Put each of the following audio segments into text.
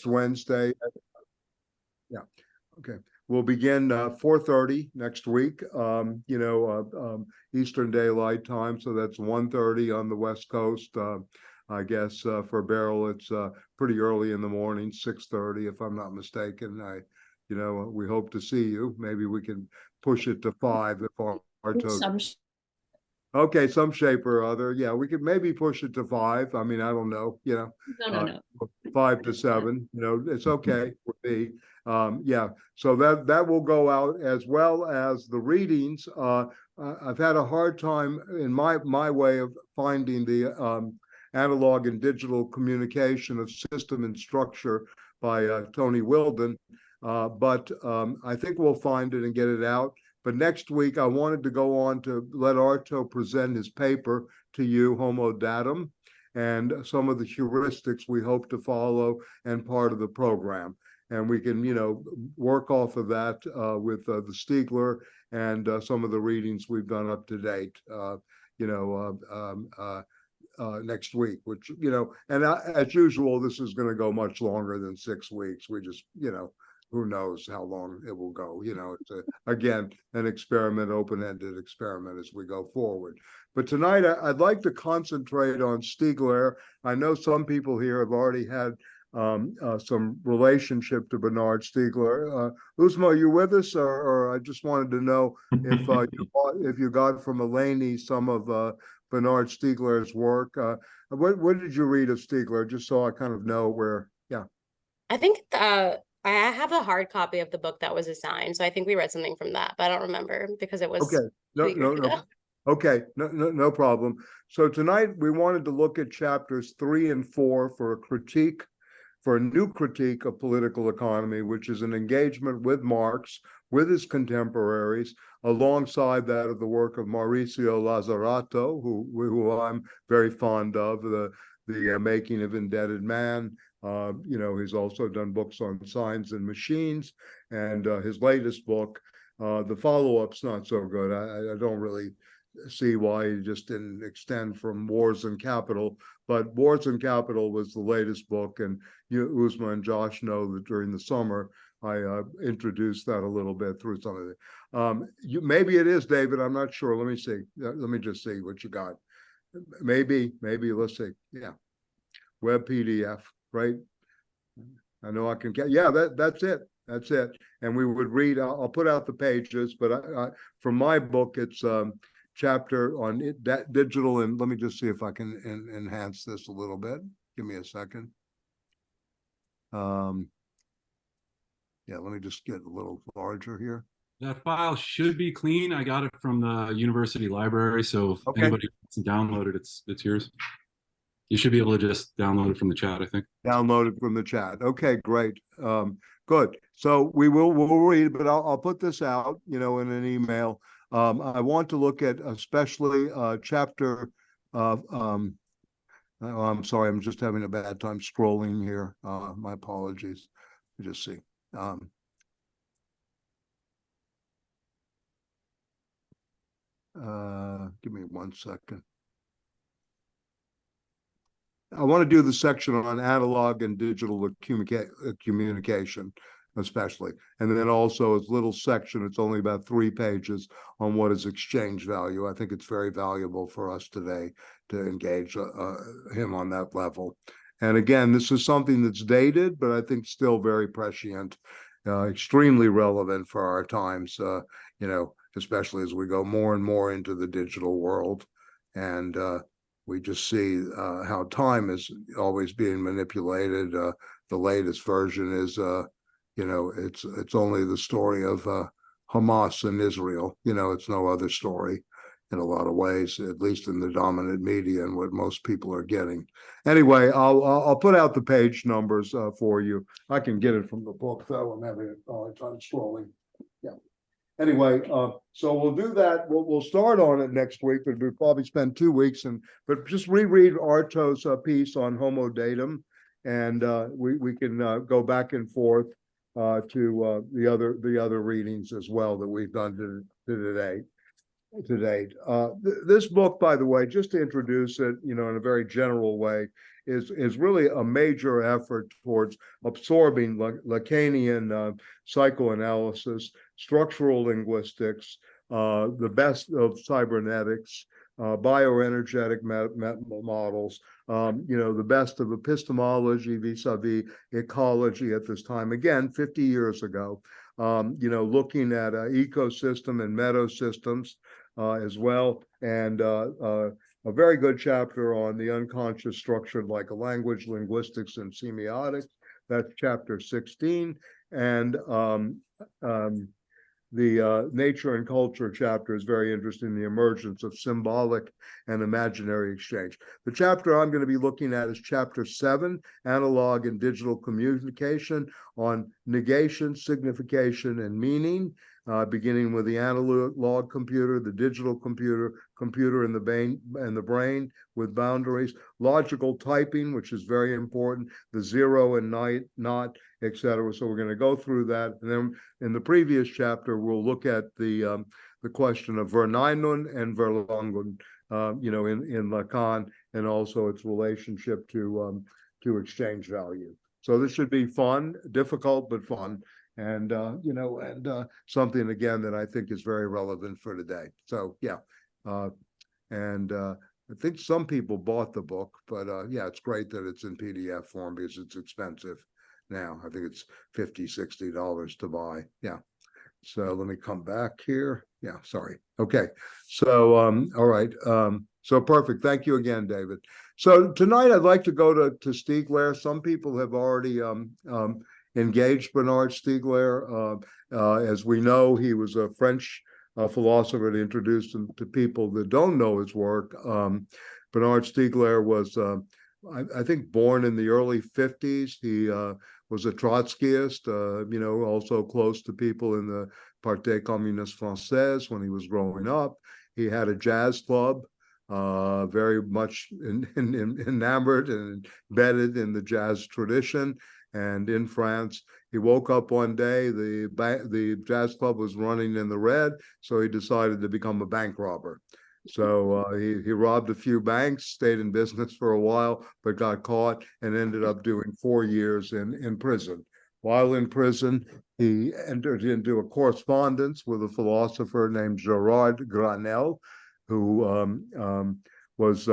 Wednesday. Yeah. Okay. We'll begin 4:30 next week. Eastern Daylight Time, so that's 1:30 on the West Coast. I guess for Beryl, it's pretty early in the morning, 6:30, if I'm not mistaken. We hope to see you. Maybe we can push it to 5 if our total. Okay, some shape or other. Yeah, we could maybe push it to 5. I mean, I don't know, No. 5 to 7, it's okay for me. Yeah, so that will go out, as well as the readings. I've had a hard time in my way of finding the analog and digital communication of system and structure by Tony Wilden, but I think we'll find it and get it out. But next week, I wanted to go on to let Arto present his paper to you, HOMO DATUM, and some of the heuristics we hope to follow and part of the program. And we can, work off of that with the Stiegler and some of the readings we've done up to date, next week, which, and as usual, this is going to go much longer than 6 weeks. We just, who knows how long it will go. It's again an experiment, open-ended experiment as we go forward. But tonight I'd like to concentrate on Stiegler. I know some people here have already had some relationship to Bernard Stiegler. Uzma, are you with us, or I just wanted to know if you got from Eleni some of Bernard Stiegler's work. What did you read of Stiegler, just so I kind of know where? Yeah, I think I have a hard copy of the book that was assigned, so I think we read something from that, but I don't remember because it was okay. No. Okay, no problem. So tonight we wanted to look at chapters 3 and 4 for a new critique of political economy, which is an engagement with Marx, with his contemporaries, alongside that of the work of Mauricio Lazzarato, who I'm very fond of, the Making of Indebted Man. He's also done books on Signs and Machines, and his latest book, the follow-up's not so good. I don't really see why he just didn't extend from Wars and Capital, but Wars and Capital was the latest book, and Uzma and Josh know that during the summer I introduced that a little bit through some of it. Maybe it is, David. I'm not sure. Let me see. Let me just see what you got. Maybe. Let's see. Yeah, web PDF, right? I know I can get. Yeah, that's it. That's it. And we would read. I'll put out the pages, but from my book, it's chapter on that digital. And let me just see if I can enhance this a little bit. Give me a second. Yeah, let me just get a little larger here. That file should be clean. I got it from the university library, so if anybody wants to download it, it's yours. You should be able to just download it from the chat, I think. Download it from the chat. Okay, great. Good. So we'll read, but I'll put this out, in an email. I want to look at especially chapter. I'm sorry, I'm just having a bad time scrolling here. My apologies. Let me just see. Give me 1 second. I want to do the section on analog and digital communication, especially. And then also a little section, it's only about 3 pages, on what is exchange value. I think it's very valuable for us today to engage him on that level. And again, this is something that's dated, but I think still very prescient, extremely relevant for our times, especially as we go more and more into the digital world. And we just see how time is always being manipulated. The latest version is, it's only the story of Hamas and Israel. It's no other story in a lot of ways, at least in the dominant media and what most people are getting. Anyway, I'll put out the page numbers for you. I can get it from the book, though. I'm having a hard time scrolling. Yeah. Anyway, so we'll do that. We'll start on it next week, but we'll probably spend 2 weeks but just reread Arto's piece on HOMO DATUM, and we can go back and forth to the other readings as well that we've done today. to date. This book, by the way, just to introduce it, in a very general way, is really a major effort towards absorbing Lacanian psychoanalysis, structural linguistics, the best of cybernetics, bioenergetic models, the best of epistemology vis-a-vis ecology at this time, again, 50 years ago, looking at ecosystem and metasystems as well, and a very good chapter on the unconscious structure like a language, linguistics, and semiotics. That's chapter 16. And the nature and culture chapter is very interesting, the emergence of symbolic and imaginary exchange. The chapter I'm going to be looking at is chapter 7, analog and digital communication, on negation, signification, and meaning, beginning with the analog computer, the digital computer in the brain with boundaries, logical typing, which is very important, the zero and not, etc. So we're going to go through that, and then in the previous chapter we'll look at the question of Verneinung and Verlangung, in Lacan, and also its relationship to exchange value. So this should be fun, difficult but fun, and something again that I think is very relevant for today. So yeah, I think some people bought the book, but yeah, it's great that it's in PDF form because it's expensive now. I think it's $50-$60 to buy. Yeah. So let me come back here. Yeah, sorry. Okay. So all right. So perfect. Thank you again, David. So tonight I'd like to go to Stiegler. Some people have already engaged Bernard Stiegler. As we know, he was a French philosopher that introduced him to people that don't know his work. Bernard Stiegler was, I think, born in the early 50s. He was a Trotskyist, also close to people in the Parti Communiste Français when he was growing up. He had a jazz club, very much enamored and embedded in the jazz tradition. And in France, he woke up one day, the jazz club was running in the red, so he decided to become a bank robber. So he robbed a few banks, stayed in business for a while, but got caught and ended up doing 4 years in prison. While in prison, he entered into a correspondence with a philosopher named Gerard Granel, who was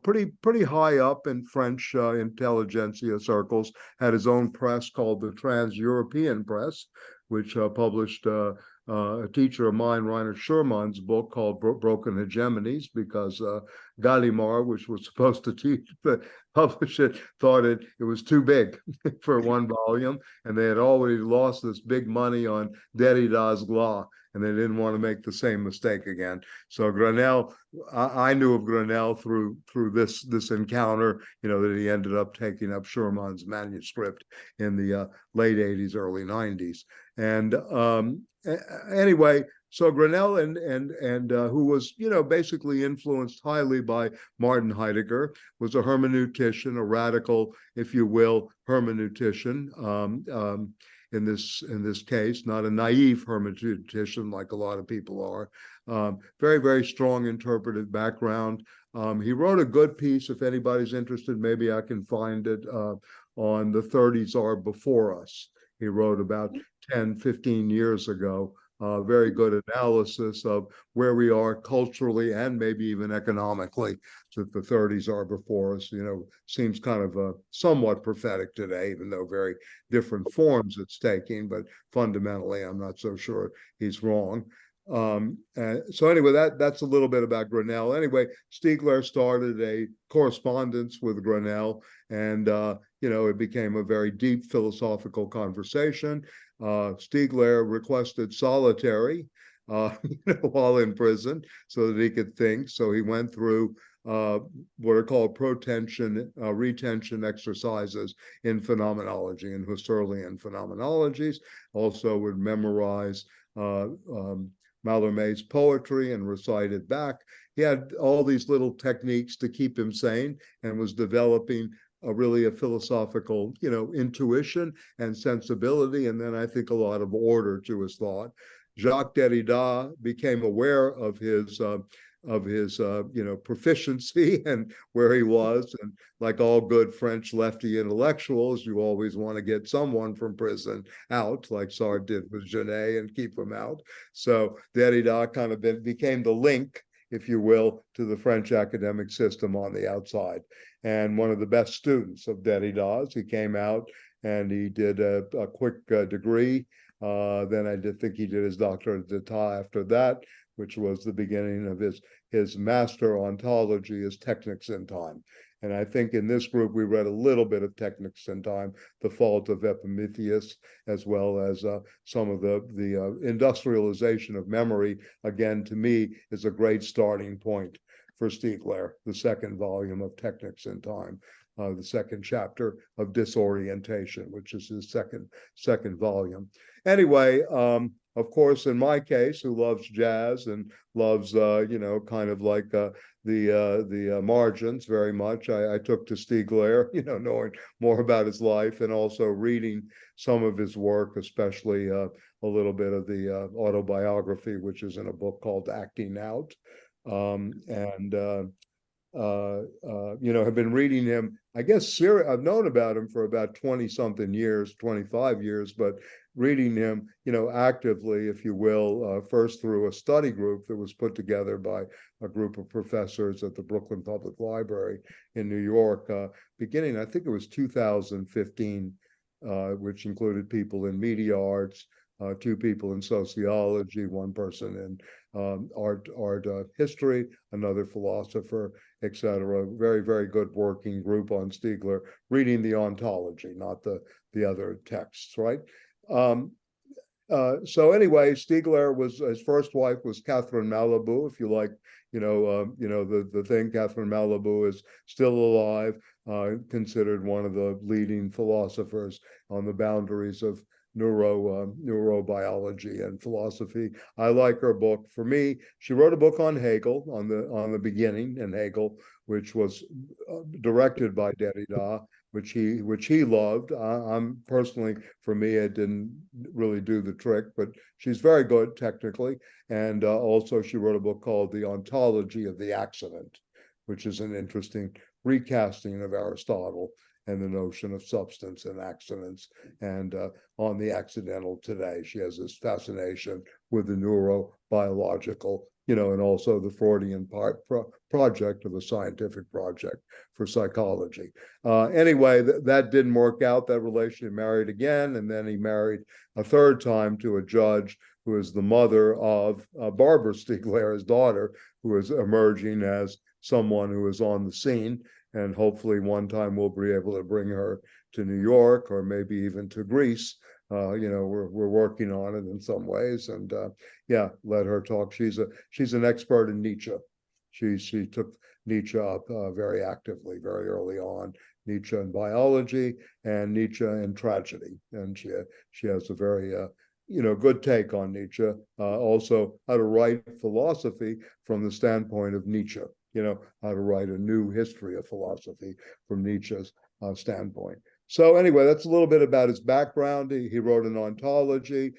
pretty high up in French intelligentsia circles, had his own press called the Trans-European Press, which published a teacher of mine, Rainer Schurmann's book called Broken Hegemonies, because Gallimard, which was supposed to publish it, thought it was too big for one volume, and they had already lost this big money on Derrida's Glas, and they didn't want to make the same mistake again. So Granel, I knew of Granel through this encounter, that he ended up taking up Schurmann's manuscript in the late 80s, early 90s. And anyway, so Granel and who was, basically influenced highly by Martin Heidegger, was a hermeneutician, a radical, if you will, hermeneutician. In this case, not a naive hermeneutician like a lot of people are. Very, very strong interpretive background. He wrote a good piece, if anybody's interested, maybe I can find it, on the 30s are before us. He wrote about 10, 15 years ago. Very good analysis of where we are culturally and maybe even economically. So the 30s are before us, seems kind of somewhat prophetic today, even though very different forms it's taking. But fundamentally, I'm not so sure he's wrong. So anyway, that's a little bit about Granel. Anyway, Stiegler started a correspondence with Granel, and it became a very deep philosophical conversation. Stiegler requested solitary while in prison so that he could think. So he went through what are called retention exercises in phenomenology, in Husserlian phenomenologies. Also would memorize Mallarmé's poetry and recite it back. He had all these little techniques to keep him sane, and was developing really a philosophical, intuition and sensibility, and then I think a lot of order to his thought. Jacques Derrida became aware of his proficiency and where he was. And like all good French lefty intellectuals, you always want to get someone from prison out, like Sartre did with Genet, and keep him out. So Derrida kind of became the link, if you will, to the French academic system on the outside. And one of the best students of Derrida's, he came out and he did a quick degree. Then I did think he did his doctorate d'etat after that, which was the beginning of his master ontology, his Technics in Time. And I think in this group, we read a little bit of Technics in Time, The Fault of Epimetheus, as well as some of the industrialization of memory. Again, to me, is a great starting point for Stiegler, the second volume of Technics in Time, the second chapter of Disorientation, which is his second volume. Anyway, of course, in my case, who loves jazz and loves, kind of like the margins very much, I took to Stiegler, knowing more about his life and also reading some of his work, especially a little bit of the autobiography, which is in a book called Acting Out. Have been reading him, I guess. I've known about him for about 20 something years, 25 years, but reading him, actively, if you will, first through a study group that was put together by a group of professors at the Brooklyn Public Library in New York, beginning, I think it was 2015, which included people in media arts, 2 people in sociology, 1 person in art history, another philosopher, etc. Very, very good working group on Stiegler, reading the ontology, not the other texts, right? So anyway, Stiegler was, his first wife was Catherine Malabou, if you like, the thing. Catherine Malabou is still alive, considered one of the leading philosophers on the boundaries of neurobiology and philosophy. I like her book. For me, she wrote a book on Hegel, on the beginning in Hegel, which was directed by Derrida, which he loved. I'm personally, for me, it didn't really do the trick, but she's very good technically. And also she wrote a book called The Ontology of the Accident, which is an interesting recasting of Aristotle and the notion of substance and accidents, and on the accidental today. She has this fascination with the neurobiological, and also the Freudian project of a scientific project for psychology. Anyway, that didn't work out, that relation. He married again, and then he married a third time to a judge who is the mother of Barbara Stiegler, his daughter, who is emerging as someone who is on the scene. And hopefully one time we'll be able to bring her to New York, or maybe even to Greece. We're working on it in some ways, and let her talk. She's an expert in Nietzsche. She took Nietzsche up very actively, very early on. Nietzsche in biology and Nietzsche in tragedy, and she has a very good take on Nietzsche. Also, how to write philosophy from the standpoint of Nietzsche. How to write a new history of philosophy from Nietzsche's standpoint. So anyway, that's a little bit about his background. He wrote an ontology,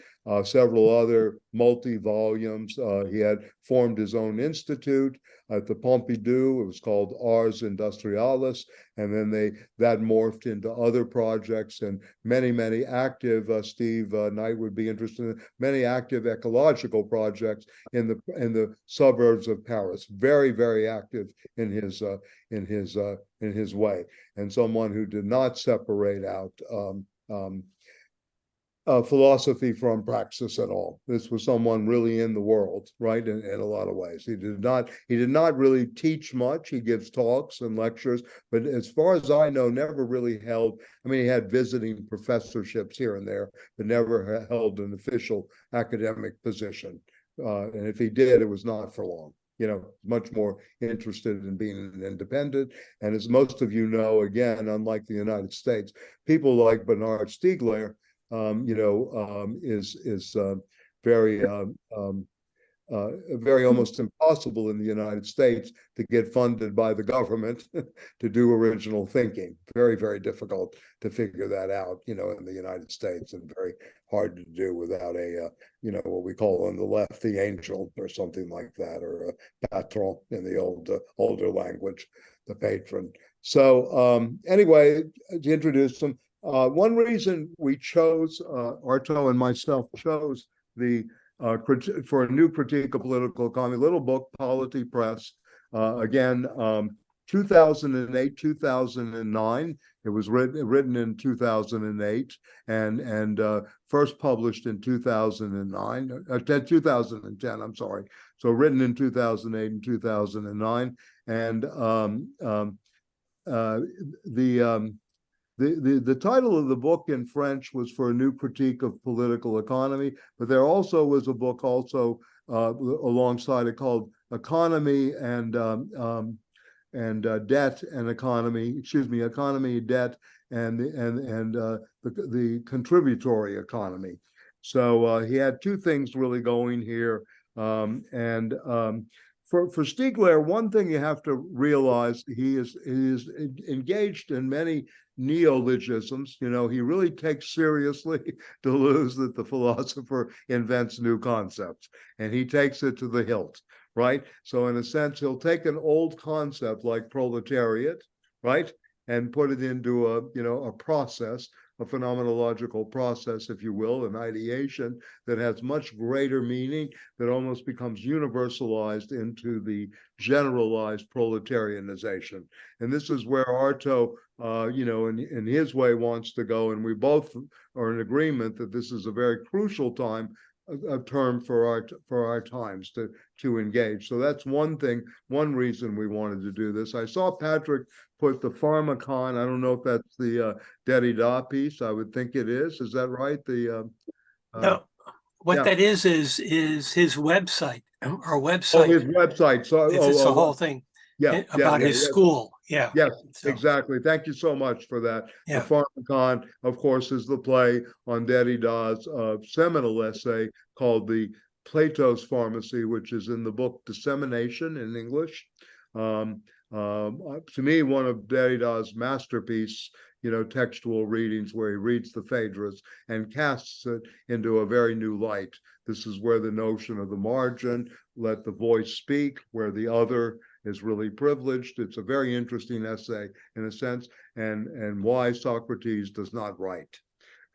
several other multi-volumes. He had formed his own institute at the Pompidou. It was called Ars Industrialis, and then that morphed into other projects and many active. Steve Knight would be interested in many active ecological projects in the suburbs of Paris. Very active in his way, and someone who did not separate out philosophy from praxis at all. This was someone really in the world, right? In a lot of ways. He did not really teach much. He gives talks and lectures, but as far as I know, never really held. I mean, he had visiting professorships here and there, but never held an official academic position. And if he did, it was not for long. Much more interested in being an independent. And as most of you know, again, unlike the United States, people like Bernard Stiegler, is very very almost impossible in the United States to get funded by the government to do original thinking. Very, very difficult to figure that out, in the United States, and very hard to do without a, what we call on the left, the angel or something like that, or a patron in the older language, the patron. So anyway, to introduce them, one reason we chose, Arto and myself chose for a new critique of political economy, little book, Polity Press, again, 2008, 2009. It was written in 2008 and first published in 2009, 2010, I'm sorry. So written in 2008 and 2009. And the title of the book in French was For a New Critique of Political Economy, but there also was a book alongside it called Economy and Debt and Economy, Economy, Debt, and the Contributory Economy. So he had two things really going here. For Stiegler, one thing you have to realize, he is engaged in many neologisms. He really takes seriously Deleuze that the philosopher invents new concepts, and he takes it to the hilt, right? So in a sense, he'll take an old concept like proletariat, right, and put it into a process, a phenomenological process, if you will, an ideation that has much greater meaning, that almost becomes universalized into the generalized proletarianization. And this is where Arto, in his way wants to go, and we both are in agreement that this is a very crucial time, a term for our times to engage. So that's one reason we wanted to do this. I saw Patrick put the Pharmacon. I don't know if that's the Derrida piece. I would think it is. Is that right? No, what that is his website. Our website. Oh, his website. So it's the whole thing. About his school. Yeah. Yes, so. Exactly. Thank you so much for that. Yeah. The Pharmacon, of course, is the play on Derrida's seminal essay called Plato's Pharmacy, which is in the book Dissemination in English. To me, one of Derrida's masterpiece, textual readings, where he reads the Phaedrus and casts it into a very new light. This is where the notion of the margin, let the voice speak, where the other is really privileged. It's a very interesting essay in a sense, and why Socrates does not write.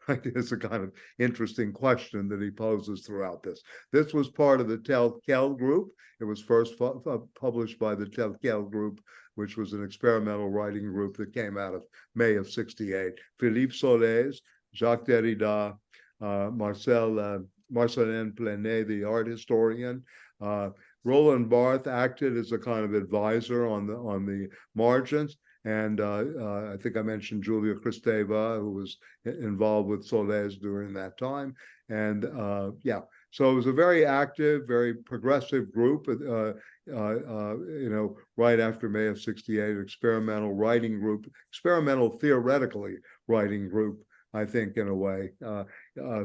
Right? It's a kind of interesting question that he poses throughout this. This was part of the Tel-Quel group. It was first published by the Tel-Quel group, which was an experimental writing group that came out of May of '68. Philippe Solès, Jacques Derrida, Marcelin Plenet, the art historian, Roland Barthes acted as a kind of advisor on the margins, and I think I mentioned Julia Kristeva, who was involved with Solès during that time, and so it was a very active, very progressive group. Right after May of '68, experimental writing group, experimental theoretically writing group, I think, in a way.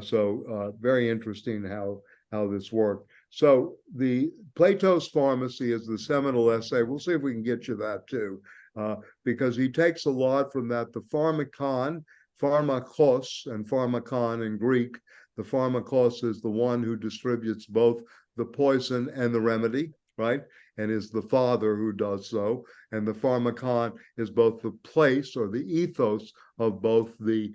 So very interesting how this worked. So the Plato's Pharmacy is the seminal essay. We'll see if we can get you that too, because he takes a lot from that. The pharmakon, pharmakos, and pharmakon in Greek. The pharmakos is the one who distributes both the poison and the remedy, right? And is the father who does so. And the pharmakon is both the place or the ethos of both the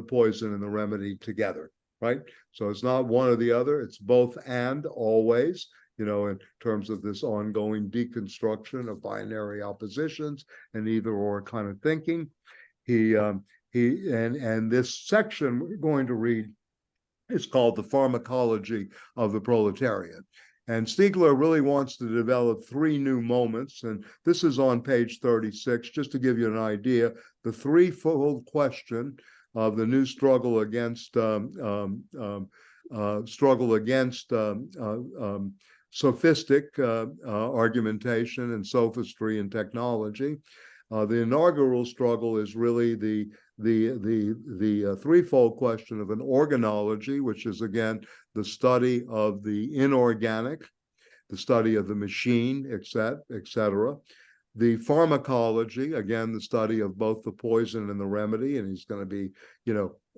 poison and the remedy together, right? So it's not one or the other, it's both and always, in terms of this ongoing deconstruction of binary oppositions and either or kind of thinking. And this section we're going to read is called The Pharmacology of the Proletariat. And Stiegler really wants to develop three new moments, and this is on page 36, just to give you an idea, the threefold question of the new struggle against sophistic argumentation and sophistry and technology. The inaugural struggle is really the the threefold question of an organology, which is again the study of the inorganic, the study of the machine, etc. The pharmacology, again, the study of both the poison and the remedy, and he's going to be,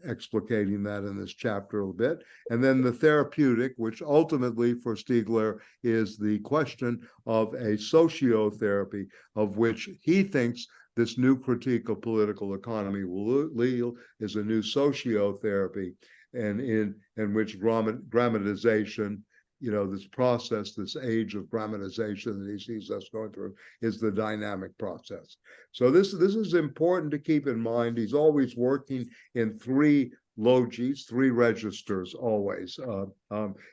explicating that in this chapter a bit. And then the therapeutic, which ultimately for Stiegler is the question of a sociotherapy, of which he thinks this new critique of political economy will lead is a new sociotherapy, and in which grammatization, this process, this age of grammatization that he sees us going through, is the dynamic process. So this is important to keep in mind. He's always working in three logies, three registers, always,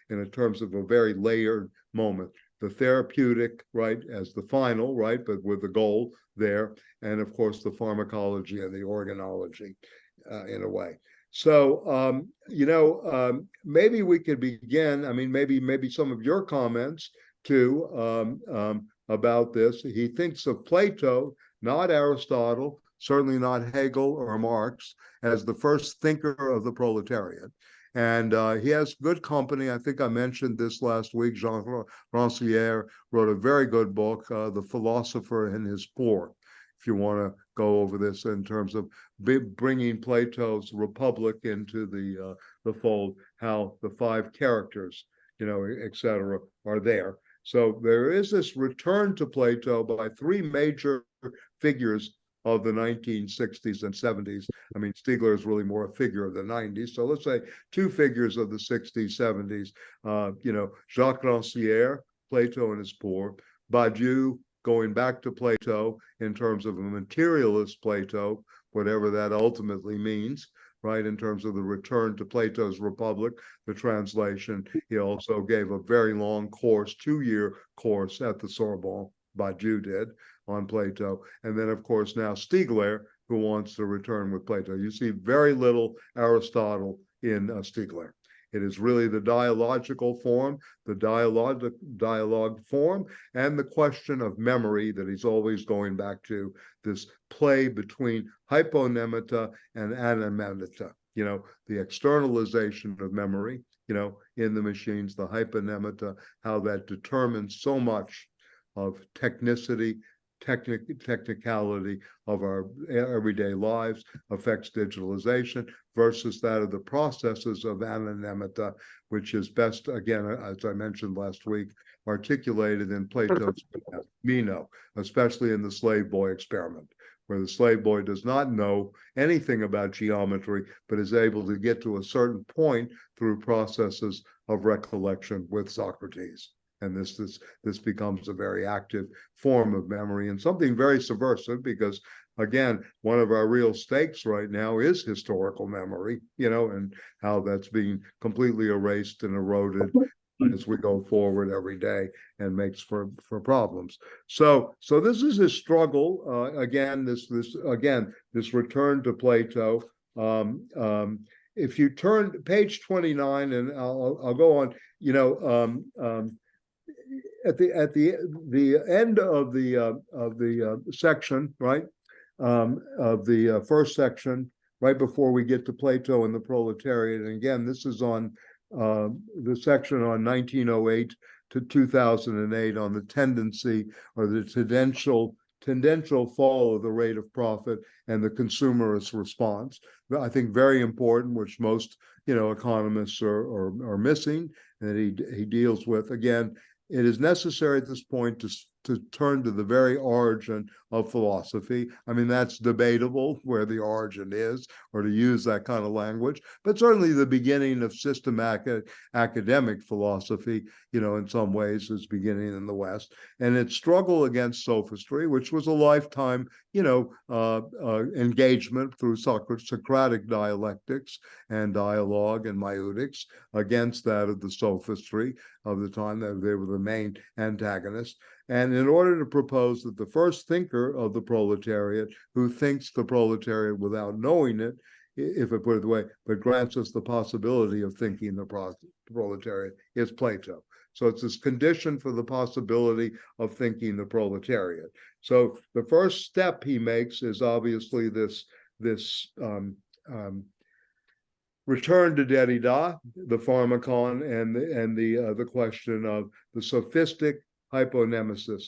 in terms of a very layered moment. The therapeutic, right, as the final, right, but with the goal there, and of course the pharmacology and the organology, in a way. So, maybe we could begin. I mean, maybe some of your comments too about this. He thinks of Plato, not Aristotle, certainly not Hegel or Marx, as the first thinker of the proletariat. And he has good company. I think I mentioned this last week. Jean Rancière wrote a very good book, The Philosopher and His Poor, if you want to go over this in terms of bringing Plato's Republic into the fold, how the five characters, etc., are there. So there is this return to Plato by three major figures of the 1960s and 70s. I mean, Stiegler is really more a figure of the 90s. So let's say two figures of the 60s, 70s, Jacques Rancière, Plato and His Poor, Badiou, going back to Plato in terms of a materialist Plato, whatever that ultimately means, right, in terms of the return to Plato's Republic, the translation. He also gave a very long course, 2-year course at the Sorbonne, Badiou did, on Plato. And then, of course, now Stiegler, who wants to return with Plato. You see very little Aristotle in Stiegler. It is really the dialogical form, the dialogue form, and the question of memory that he's always going back to, this play between hyponymata and anamneta, the externalization of memory, in the machines, the hyponymata, how that determines so much of technicity, technicality of our everyday lives, affects digitalization, versus that of the processes of anonymita, which is best, again, as I mentioned last week, articulated in Plato's Meno, especially in the slave boy experiment, where the slave boy does not know anything about geometry, but is able to get to a certain point through processes of recollection with Socrates. And this becomes a very active form of memory and something very subversive, because again, one of our real stakes right now is historical memory, and how that's being completely erased and eroded as we go forward every day, and makes for problems. So this is a struggle. Again, this return to Plato. If you turn to page 29, and I'll go on, at the end of the section, right, of the first section, right before we get to Plato and the proletariat. And again, this is on the section on 1908 to 2008 on the tendency, or the tendential fall of the rate of profit and the consumerist response. I think very important, which most economists are missing, and that he deals with. Again, it is necessary at this point to turn to the very origin of philosophy. I mean, that's debatable where the origin is, or to use that kind of language, but certainly the beginning of systematic academic philosophy, in some ways is beginning in the West. And its struggle against sophistry, which was a lifetime, engagement through Socratic dialectics and dialogue and maieutic against that of the sophistry of the time, that they were the main antagonists. And in order to propose that the first thinker of the proletariat, who thinks the proletariat without knowing it, if I put it the way, but grants us the possibility of thinking the proletariat, is Plato. So it's this condition for the possibility of thinking the proletariat. So the first step he makes is obviously this this return to Derrida, the pharmacon, and the question of the sophistic hyponemesis.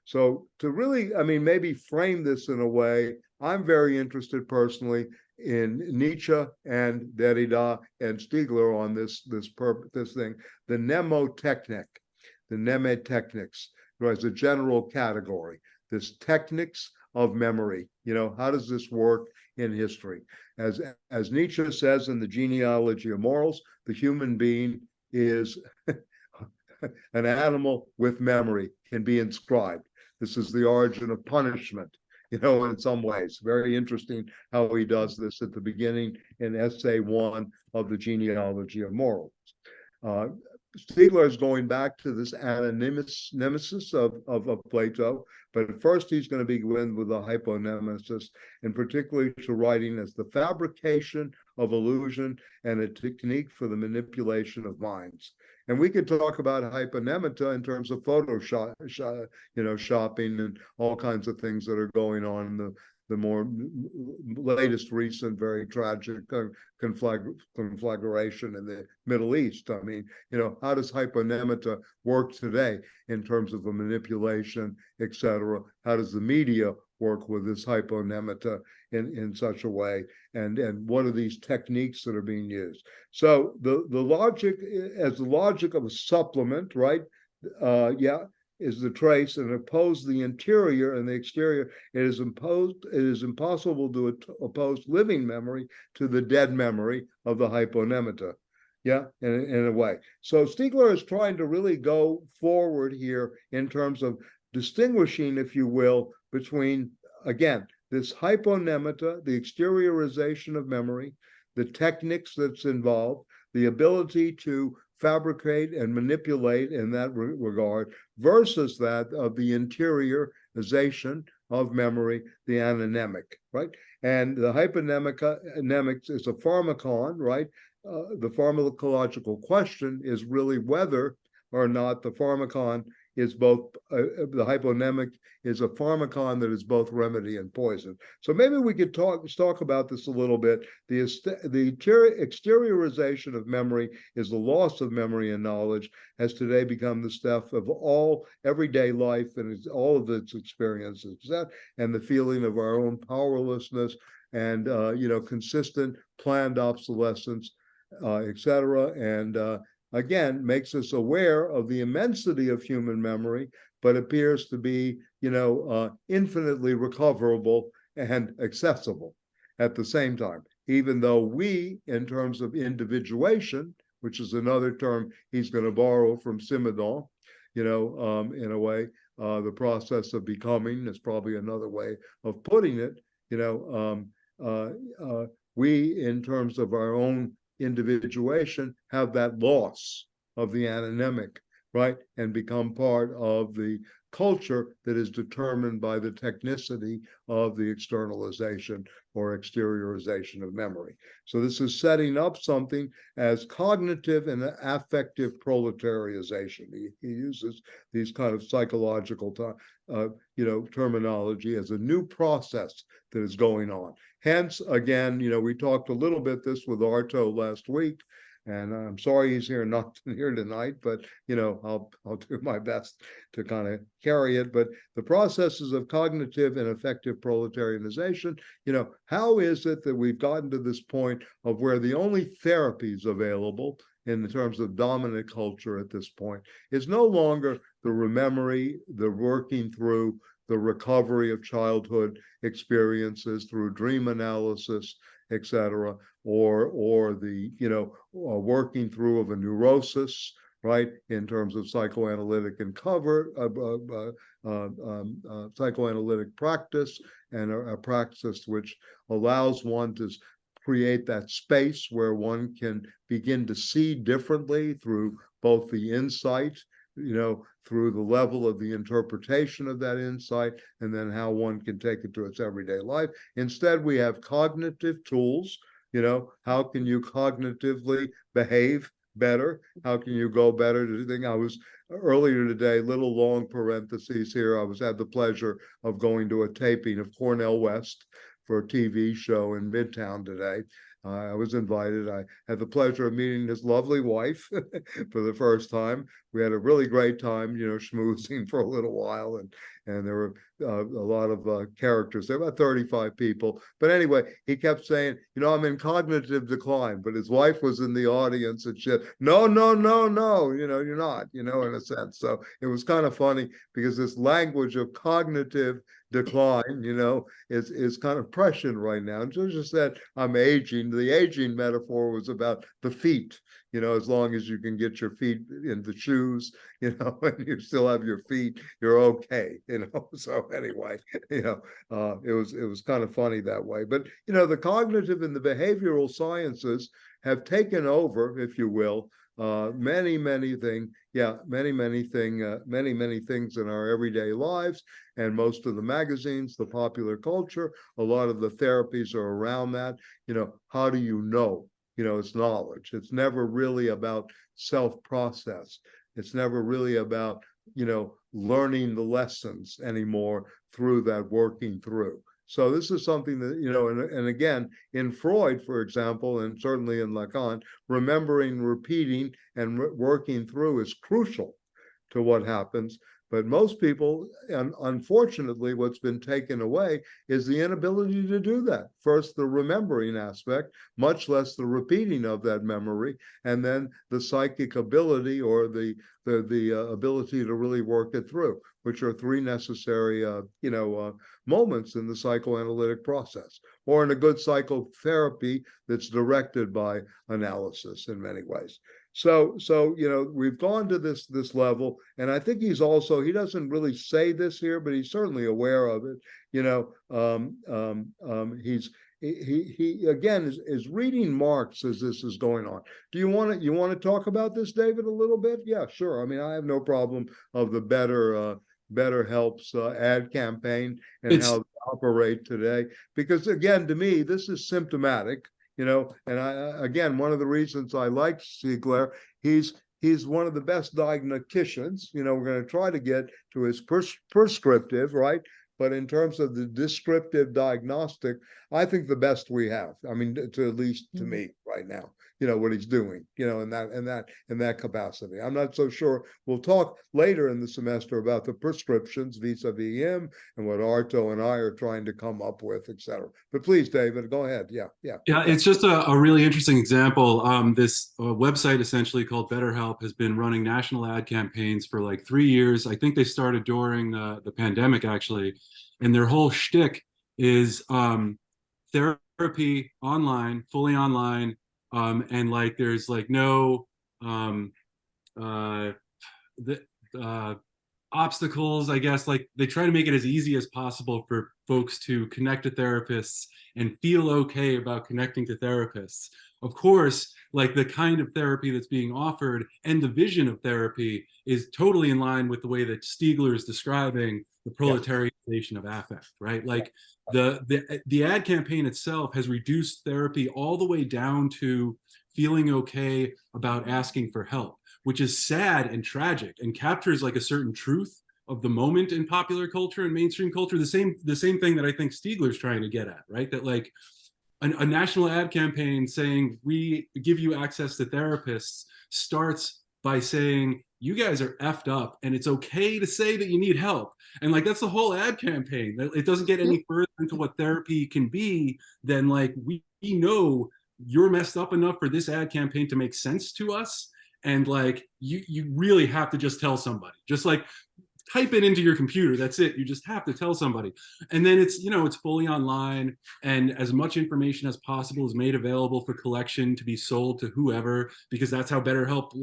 So to really, maybe frame this in a way, I'm very interested personally in Nietzsche and Derrida and Stiegler on this thing, the mnemotechnics, as a general category, this techniques of memory. How does this work in history? As Nietzsche says in the Genealogy of Morals, the human being is an animal with memory, can be inscribed. This is the origin of punishment, in some ways. Very interesting how he does this at the beginning in essay 1 of the Genealogy of Morals. Stiegler is going back to this nemesis of Plato, but at first he's going to begin with the hyponemesis, and particularly to writing as the fabrication of illusion and a technique for the manipulation of minds. And we could talk about hyponemata in terms of Photoshop, shopping and all kinds of things that are going on in the more latest recent, very tragic conflagration in the Middle East. How does hyponemata work today in terms of the manipulation, etc.? How does the media work with this hyponemata in such a way? And what are these techniques that are being used? So the logic, as the logic of a supplement, right? Is the trace, and oppose the interior and the exterior. It is impossible to oppose living memory to the dead memory of the hyponemata. In a way. So Stiegler is trying to really go forward here in terms of distinguishing, if you will, between, again, this hyponemata, the exteriorization of memory, the techniques that's involved, the ability to fabricate and manipulate in that regard, versus that of the interiorization of memory, the anonemic, right? And the hyponemics is a pharmacon, right? The pharmacological question is really whether or not the pharmacon is both, the hyponemic is a pharmacon that is both remedy and poison. So maybe we could talk about this a little bit. The exteriorization of memory is the loss of memory and knowledge, has today become the stuff of all everyday life and all of its experiences, and the feeling of our own powerlessness and consistent planned obsolescence, etc. And again, makes us aware of the immensity of human memory, but appears to be, infinitely recoverable and accessible at the same time, even though we, in terms of individuation, which is another term he's going to borrow from Simondon, in a way, the process of becoming is probably another way of putting it, we, in terms of our own individuation, have that loss of the anonemic, right? And become part of the culture that is determined by the technicity of the externalization or exteriorization of memory. So this is setting up something as cognitive and affective proletarianization. He uses these kind of psychological terminology as a new process that is going on. Hence, again, we talked a little bit this with Arto last week, and I'm sorry he's not here tonight, but I'll do my best to kind of carry it. But the processes of cognitive and affective proletarianization, how is it that we've gotten to this point of where the only therapies available in terms of dominant culture at this point is no longer the rememory, the working through, the recovery of childhood experiences through dream analysis, etc., or the working through of a neurosis, right, in terms of psychoanalytic and psychoanalytic practice, and a practice which allows one to create that space where one can begin to see differently through both the insight, through the level of the interpretation of that insight, and then how one can take it to its everyday life. Instead, we have cognitive tools. How can you cognitively behave better? How can you go better to think? I was earlier today, little long parentheses here, I had the pleasure of going to a taping of Cornel West for a TV show in Midtown today. I was invited. I had the pleasure of meeting his lovely wife for the first time. We had a really great time, schmoozing for a little while, and there were a lot of characters. There were about 35 people. But anyway, he kept saying, I'm in cognitive decline. But his wife was in the audience and she said, no, no, no, no, you're not, in a sense. So it was kind of funny because this language of cognitive decline, is kind of prescient right now. And just that I'm aging. The aging metaphor was about the feet, as long as you can get your feet in the shoes, and you still have your feet, you're okay, So anyway, it was kind of funny that way. But the cognitive and the behavioral sciences have taken over, if you will, many things in our everyday lives, and most of the magazines, the popular culture, a lot of the therapies are around that. How do you know? It's knowledge. It's never really about self-process. It's never really about, learning the lessons anymore through that working through. So this is something that, and again, in Freud, for example, and certainly in Lacan, remembering, repeating, and working through is crucial to what happens. But most people, and unfortunately, what's been taken away is the inability to do that. First, the remembering aspect, much less the repeating of that memory, and then the psychic ability or the ability to really work it through, which are three necessary, moments in the psychoanalytic process, or in a good psychotherapy that's directed by analysis in many ways. So we've gone to this level, and I think he doesn't really say this here, but he's certainly aware of it. He again is reading Marx as this is going on. Do you want to talk about this, David, a little bit? Yeah, sure. I mean, I have no problem of the Better Helps ad campaign and how they operate today, because again, to me, this is symptomatic. And again, one of the reasons I like Stiegler, he's one of the best diagnosticians. We're going to try to get to his prescriptive, right? But in terms of the descriptive diagnostic, I think the best we have. I mean, at least to me right now, what he's doing, in that capacity. I'm not so sure. We'll talk later in the semester about the prescriptions vis-a-vis him and what Arto and I are trying to come up with, etc. But please, David, go ahead. Yeah. It's just a really interesting example. This website essentially called BetterHelp has been running national ad campaigns for like 3 years. I think they started during the pandemic, actually. And their whole shtick is therapy online, fully online, and like there's like no obstacles, I guess. Like they try to make it as easy as possible for folks to connect to therapists and feel okay about connecting to therapists. Of course, like the kind of therapy that's being offered and the vision of therapy is totally in line with the way that Stiegler is describing the proletarianization of affect, right? Like the ad campaign itself has reduced therapy all the way down to feeling okay about asking for help, which is sad and tragic and captures like a certain truth of the moment in popular culture and mainstream culture. The same thing that I think Stiegler's trying to get at, right? That like a national ad campaign saying we give you access to therapists starts by saying you guys are effed up and it's okay to say that you need help. And like that's the whole ad campaign. It doesn't get any further into what therapy can be than like we know you're messed up enough for this ad campaign to make sense to us. And like you really have to just tell somebody. Just like type it into your computer. That's it. You just have to tell somebody. And then it's fully online, and as much information as possible is made available for collection to be sold to whoever, because that's how BetterHelp,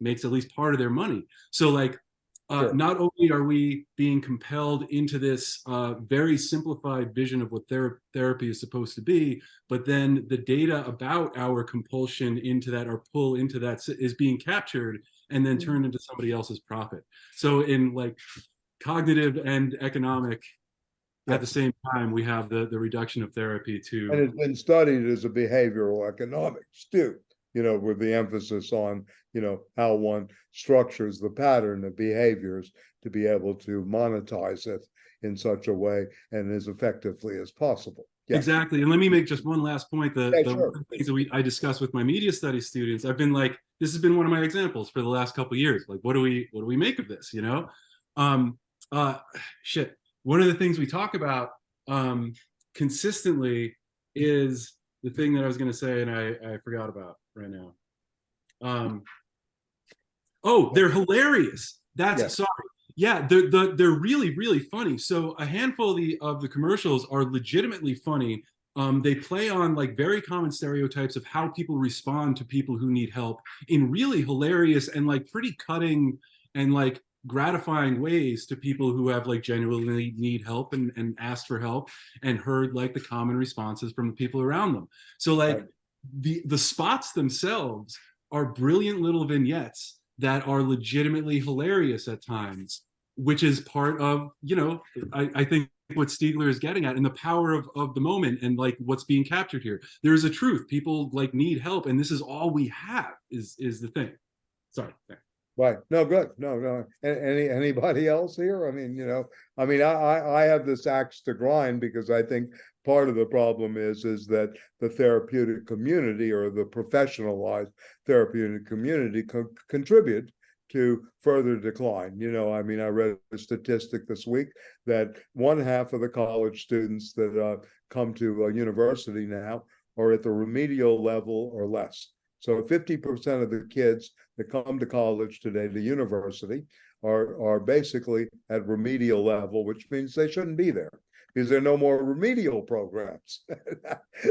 makes at least part of their money. So like, not only are we being compelled into this very simplified vision of what therapy is supposed to be, but then the data about our compulsion into that or pull into that is being captured and then turned into somebody else's profit. So in like cognitive and economic, at the same time, we have the reduction of therapy to. And it's been studied as a behavioral economics too, with the emphasis on, how one structures the pattern of behaviors to be able to monetize it in such a way and as effectively as possible. Yeah. Exactly. And let me make just one last point. Yeah, sure. Things that I discuss with my media studies students, I've been like, this has been one of my examples for the last couple of years. Like, what do we make of this? You know, um, shit. One of the things we talk about consistently is the thing that I was going to say, and I forgot about right now. Oh, they're hilarious. That's sorry. Yeah, they're really, really funny. So a handful of the commercials are legitimately funny. They play on like very common stereotypes of how people respond to people who need help in really hilarious and like pretty cutting and like gratifying ways to people who have like genuinely need help and asked for help and heard like the common responses from the people around them. So like the spots themselves are brilliant little vignettes that are legitimately hilarious at times, which is part of, you know, I think what Stiegler is getting at and the power of the moment and like what's being captured here. There is a truth. People like need help, and this is all we have is the thing. Sorry. Right. No, good. No. Anybody else here? I mean, you know, I mean, I have this axe to grind because I think part of the problem is that the therapeutic community or the professionalized therapeutic community contribute to further decline. You know, I mean, I read a statistic this week that 1/2 of the college students that come to a university now are at the remedial level or less. So 50% of the kids that come to college today, to university, are basically at remedial level, which means they shouldn't be there because there are no more remedial programs.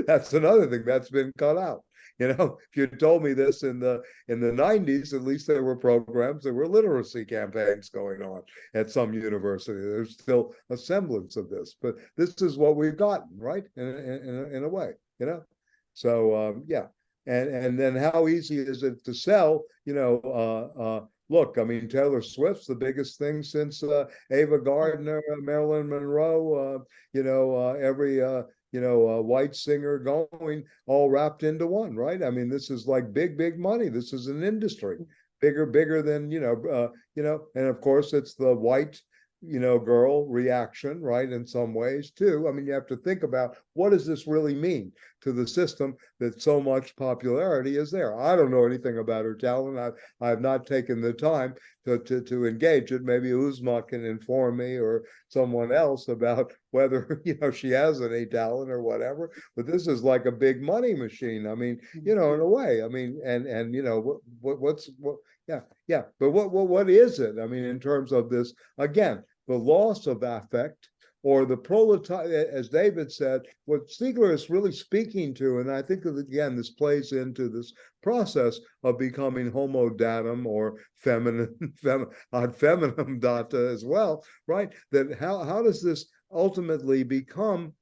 That's another thing that's been cut out. You know, if you told me this in the 90s, at least there were programs, there were literacy campaigns going on at some university. There's still a semblance of this, but this is what we've gotten, right? In a way, you know. So yeah. And then how easy is it to sell? You know, look, I mean, Taylor Swift's the biggest thing since Ava Gardner, Marilyn Monroe. You know, every white singer going, all wrapped into one, right? I mean, this is like big money. This is an industry, bigger than and of course it's the white girl reaction, right? In some ways too. I mean, you have to think about what does this really mean to the system that so much popularity is there. I don't know anything about her talent. I've not taken the time to engage it. Maybe Uzma can inform me or someone else about whether she has any talent or whatever. But this is like a big money machine. I mean, in a way. I mean, and yeah. But what is it? I mean, in terms of this, again, the loss of affect or the proletariat, as David said, what Stiegler is really speaking to, and I think that, again, this plays into this process of becoming homo datum or ad feminam data as well, right? That how does this ultimately become,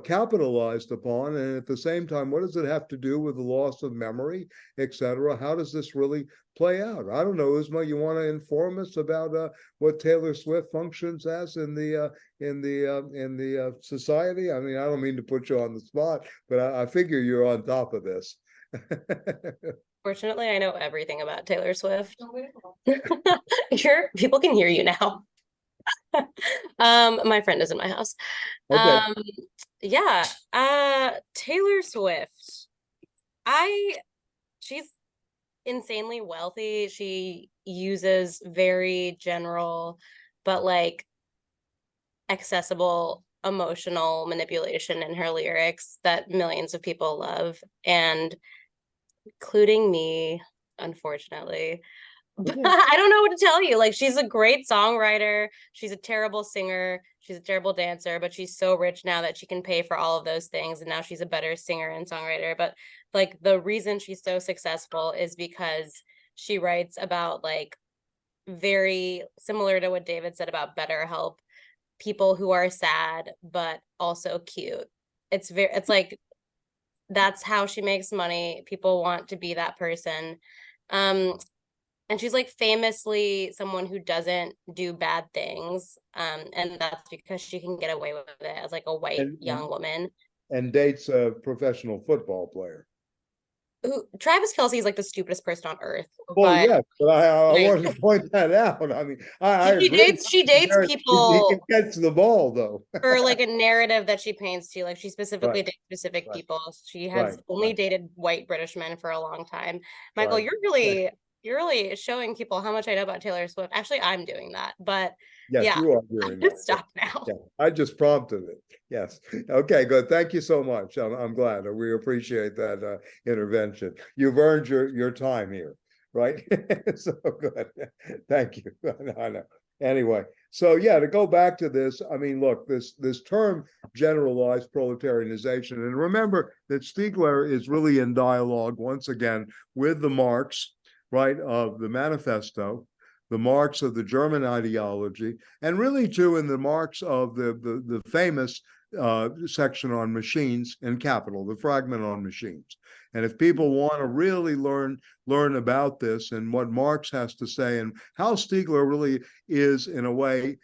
capitalized upon, and at the same time, what does it have to do with the loss of memory, etc.? How does this really play out? I don't know, Uzma, you want to inform us about what Taylor Swift functions as in the society? I mean, I don't mean to put you on the spot, but I figure you're on top of this. Fortunately, I know everything about Taylor Swift. People can hear you now. My friend is in my house. Okay. Yeah. Taylor Swift. She's insanely wealthy. She uses very general but like accessible emotional manipulation in her lyrics that millions of people love, and including me, unfortunately. I don't know what to tell you. Like, she's a great songwriter. She's a terrible singer. She's a terrible dancer, but she's so rich now that she can pay for all of those things. And now she's a better singer and songwriter. But like, the reason she's so successful is because she writes about, like, very similar to what David said about BetterHelp, people who are sad, but also cute. It's like, that's how she makes money. People want to be that person. And she's like famously someone who doesn't do bad things. And that's because she can get away with it as like a white young woman. And dates a professional football player. Travis Kelce is like the stupidest person on earth, Well, but yes, but I like wanted to point that out. I mean, I agree. she dates He people can catch the ball, though. for like a narrative that she paints to. Like she specifically Right, dates specific right, people. She has right, only right, dated white British men for a long time. Michael, right. you're really showing people how much I know about Taylor Swift. Actually, I'm doing that, but Yes, yeah, you are I'm doing gonna that. stop now. Yeah, I just prompted it. Yes. Okay, good. Thank you so much. I'm glad. We appreciate that intervention. You've earned your time here, right? So good. Thank you. I know. Anyway, so yeah, to go back to this, I mean, look, this term generalized proletarianization, and remember that Stiegler is really in dialogue once again with the Marx, right, of the manifesto, the Marx of the German ideology, and really too in the Marx of the famous section on machines and capital, the fragment on machines. And if people want to really learn about this and what Marx has to say and how Stiegler really is in a way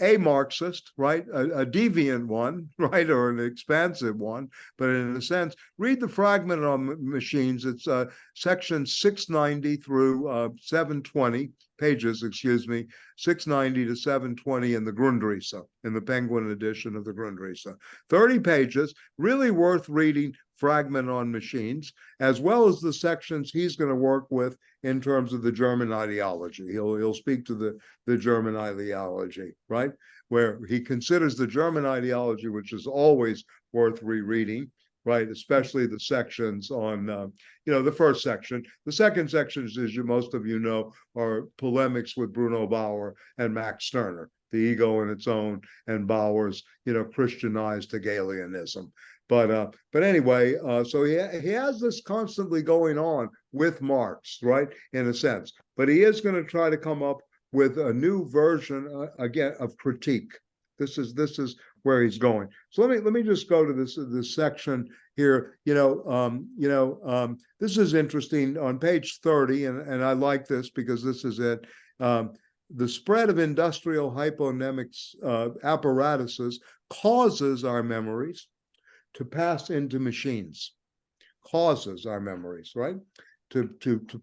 a Marxist, right? A deviant one, right? Or an expansive one. But in a sense, read the fragment on machines. It's section 690 through 720 pages, excuse me, 690 to 720 in the Grundrisse, in the Penguin edition of the Grundrisse. 30 pages, really worth reading fragment on machines, as well as the sections he's going to work with in terms of the German ideology. He'll speak to the German ideology, right? Where he considers the German ideology, which is always worth rereading, right? Especially the sections on, the first section. The second section, as most of you know, are polemics with Bruno Bauer and Max Stirner, the ego in its own, and Bauer's, Christianized Hegelianism. But anyway, so he has this constantly going on with Marx, right, in a sense. But he is going to try to come up with a new version again of critique. This is where he's going. So let me just go to this section here. This is interesting on page 30, and I like this because this is it. The spread of industrial hyponymics apparatuses causes our memories to pass into machines, causes our memories, right? To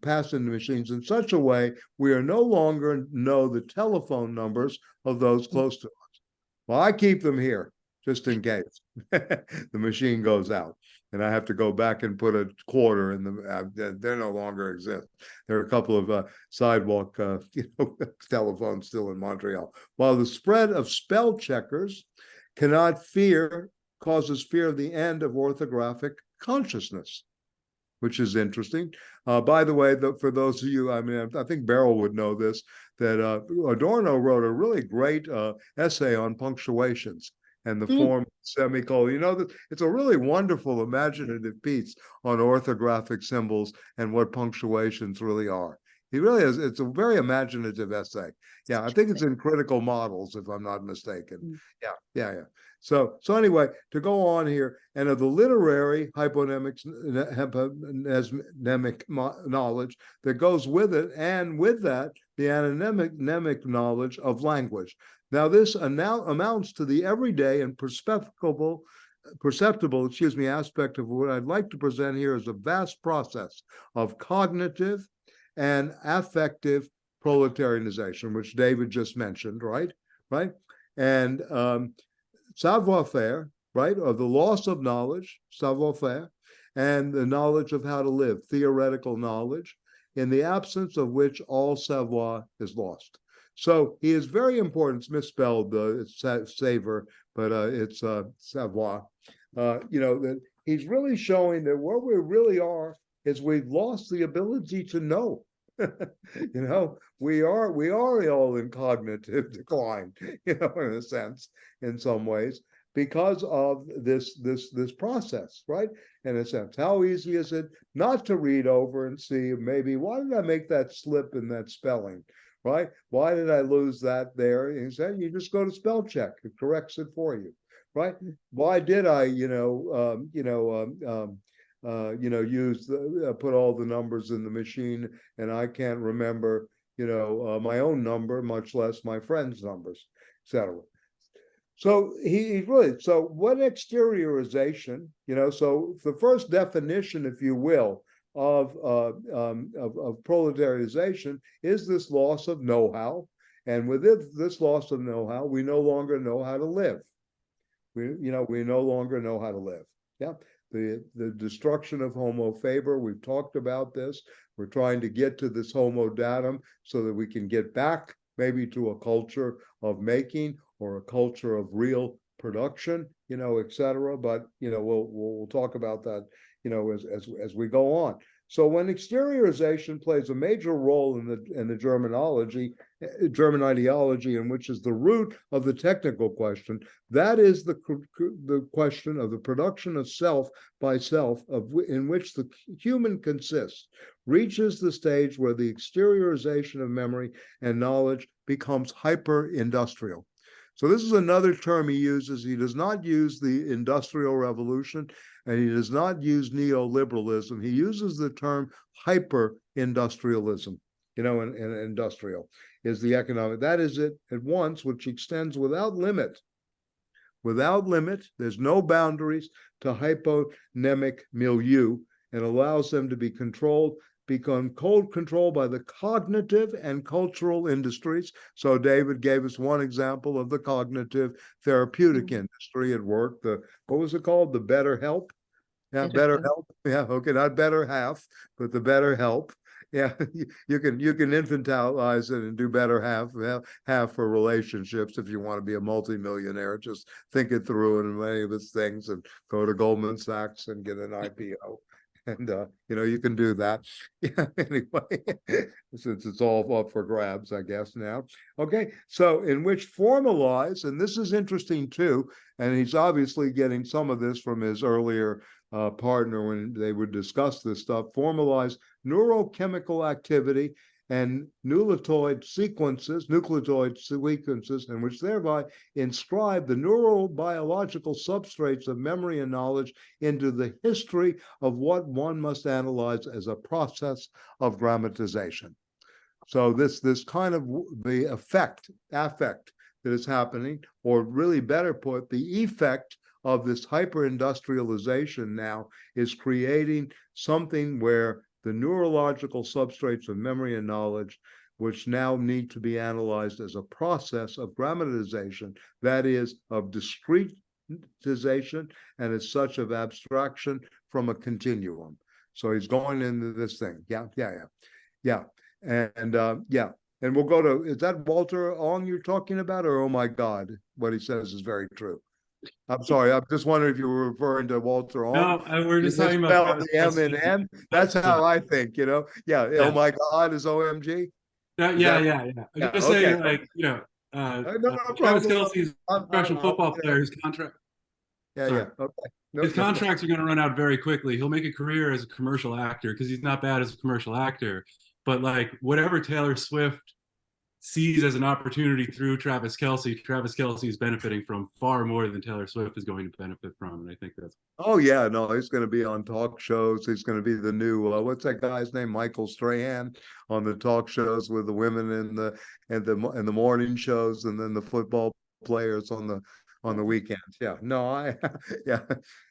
pass into machines in such a way we are no longer know the telephone numbers of those close to us. Well, I keep them here just in case the machine goes out and I have to go back and put a quarter in the. They no longer exist. There are a couple of sidewalk telephones still in Montreal. While the spread of spell checkers causes fear of the end of orthographic consciousness, which is interesting. By the way, for those of you, I think Beryl would know this, that Adorno wrote a really great essay on punctuations and the form semicolon. It's a really wonderful imaginative piece on orthographic symbols and what punctuations really are. He really is. It's a very imaginative essay. Yeah, I think it's in Critical Models, if I'm not mistaken. Yeah. So anyway, to go on here, and of the literary hyponymic knowledge that goes with it, and with that, the anonymic knowledge of language. Now, this amounts to the everyday and perceptible, aspect of what I'd like to present here as a vast process of cognitive and affective proletarianization, which David just mentioned, right? And savoir-faire, right, of the loss of knowledge, savoir-faire, and the knowledge of how to live, theoretical knowledge, in the absence of which all savoir is lost. So he is very important. It's misspelled, it's savor, but it's savoir. That he's really showing that what we really are is we've lost the ability to know. We are all in cognitive decline, in a sense, in some ways, because of this process, right? In a sense, how easy is it not to read over and see maybe why did I make that slip in that spelling, right? Why did I lose that there? And you just go to spell check; it corrects it for you, right? Why did I, use put all the numbers in the machine, and I can't remember, my own number, much less my friend's numbers, etc. So he really, so what exteriorization, so the first definition, if you will, of proletarization is this loss of know-how. And with this loss of know-how, we no longer know how to live. We no longer know how to live. Yeah. The destruction of Homo faber, we've talked about this. We're trying to get to this Homo datum so that we can get back maybe to a culture of making or a culture of real production, et cetera. But we'll talk about that, as we go on. So when exteriorization plays a major role in the German ideology, and which is the root of the technical question, that is the question of the production of self by self, in which the human consists, reaches the stage where the exteriorization of memory and knowledge becomes hyper-industrial. So this is another term he uses. He does not use the Industrial Revolution, and he does not use neoliberalism. He uses the term hyper-industrialism, and industrial is the economic. That is it at once, which extends without limit. Without limit, there's no boundaries to hyponemic milieu, and allows them to be become controlled by the cognitive and cultural industries. So David gave us one example of the cognitive therapeutic industry at work. What was it called? The Better Help? Yeah, Better Help. Yeah, okay, not Better Half, but the Better Help. Yeah, you can infantilize it and do better half for relationships if you want to be a multimillionaire. Just think it through and many of its things, and go to Goldman Sachs and get an IPO. And you can do that. Yeah, anyway, since it's all up for grabs, I guess now. Okay, so in which formalize, and this is interesting too, and he's obviously getting some of this from his earlier partner when they would discuss this stuff, formalize neurochemical activity and nucleotoid sequences, and which thereby inscribe the neurobiological substrates of memory and knowledge into the history of what one must analyze as a process of grammatization. So this kind of the affect that is happening, or really better put, the effect of this hyper-industrialization now is creating something where the neurological substrates of memory and knowledge, which now need to be analyzed as a process of grammatization, that is, of discretization, and as such of abstraction from a continuum. So he's going into this thing. Yeah. And we'll go to, is that Walter Ong you're talking about, or oh my God, what he says is very true? I'm sorry, I'm just wondering if you were referring to Walter Ong. No, we're just talking about the M and N. That's how I think, Yeah. Oh my God is OMG. Yeah. I'm just saying, like, no Travis problem. Kelce's professional football player, his contract. Okay. His contracts are going to run out very quickly. He'll make a career as a commercial actor because he's not bad as a commercial actor. But like whatever Taylor Swift sees as an opportunity through Travis Kelce is benefiting from far more than Taylor Swift is going to benefit from. And I think that's. Oh yeah, no, he's going to be on talk shows. He's going to be the new what's that guy's name? Michael Strahan on the talk shows with the women in the morning shows, and then the football players on the weekends. Yeah, no, yeah.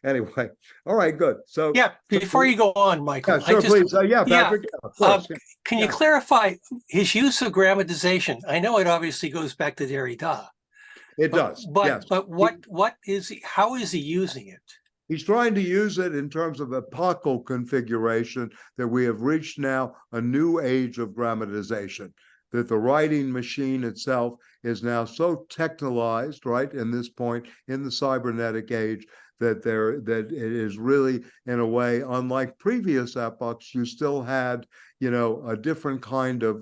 Anyway, all right, good. So yeah, before you go on, Michael, yeah, sure, please. Yeah, Patrick. Yeah, of course. Can you clarify his use of grammatization? I know it obviously goes back to Derrida. It does. But what is he? How is he using it? He's trying to use it in terms of epochal configuration, that we have reached now a new age of grammatization, that the writing machine itself is now so technologized, right, in this point in the cybernetic age, that it is really, in a way, unlike previous epochs, you still had, a different kind of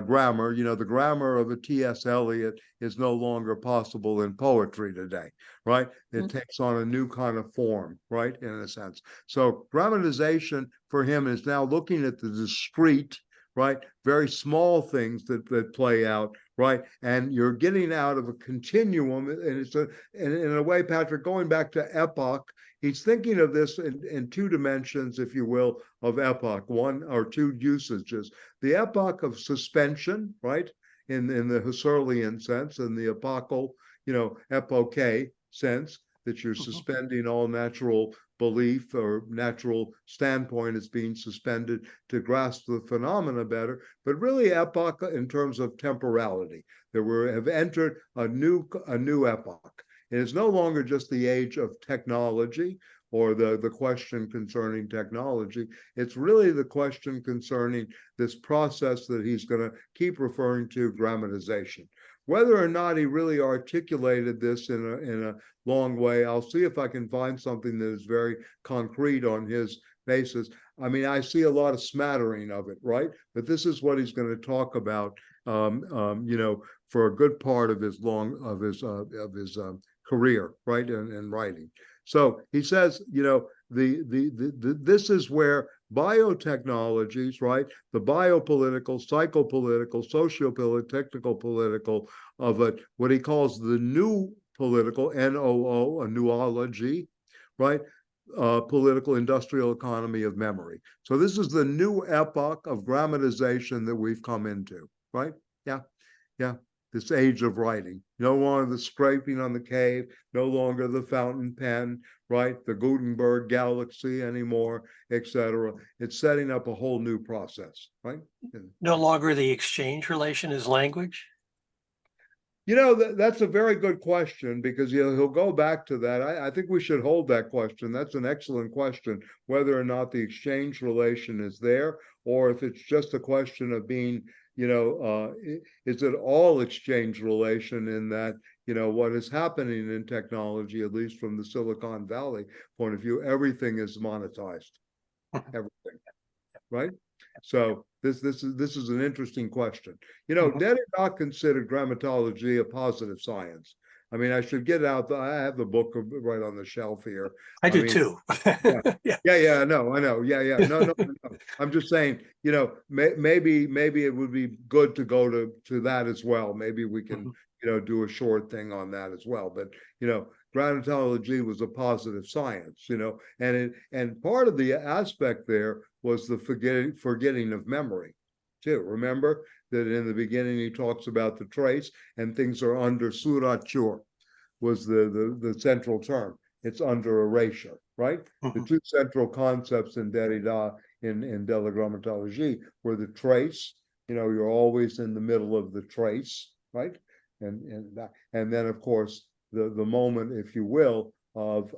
grammar. The grammar of a T.S. Eliot is no longer possible in poetry today, right? It takes on a new kind of form, right, in a sense. So grammatization for him is now looking at the discrete, right, very small things that play out, right, and you're getting out of a continuum, and in a way, Patrick, going back to epoch, he's thinking of this in two dimensions, if you will, of epoch, one or two usages. The epoch of suspension, right, in the Husserlian sense, and the epochal, epoche sense, that you're suspending all natural belief or natural standpoint is being suspended to grasp the phenomena better, but really epoch in terms of temporality, that we have entered a new epoch. It is no longer just the age of technology or the question concerning technology. It's really the question concerning this process that he's going to keep referring to, grammatization. Whether or not he really articulated this in a long way, I'll see if I can find something that is very concrete on his basis. I mean, I see a lot of smattering of it, right? But this is what he's going to talk about, for a good part of his career, right, in writing. So he says, this is where biotechnologies, right, the biopolitical, psychopolitical, sociopolitical, technical political of what he calls the new political, NOO, a newology, right, political industrial economy of memory. So this is the new epoch of grammatization that we've come into, right? Yeah. This age of writing, no longer the scraping on the cave, no longer the fountain pen, right? The Gutenberg galaxy anymore, etc. It's setting up a whole new process, right? No longer the exchange relation is language? That's a very good question, because he'll go back to that. I think we should hold that question. That's an excellent question, whether or not the exchange relation is there, or if it's just a question of being, is it all exchange relation, in that, what is happening in technology, at least from the Silicon Valley point of view, everything is monetized, everything, right? So this is an interesting question. Derrida considered grammatology a positive science. I mean, I should get out. I have the book right on the shelf here. I do too. Yeah. I know. Yeah. No. I'm just saying, maybe it would be good to go to that as well. Maybe we can, do a short thing on that as well. But, grammatology was a positive science, and part of the aspect there was the forgetting of memory too. Remember that in the beginning he talks about the trace, and things are under surature, was the central term. It's under erasure, right? The two central concepts in Derrida in De la Grammatologie were the trace. You're always in the middle of the trace, right? And then of course the moment, if you will, of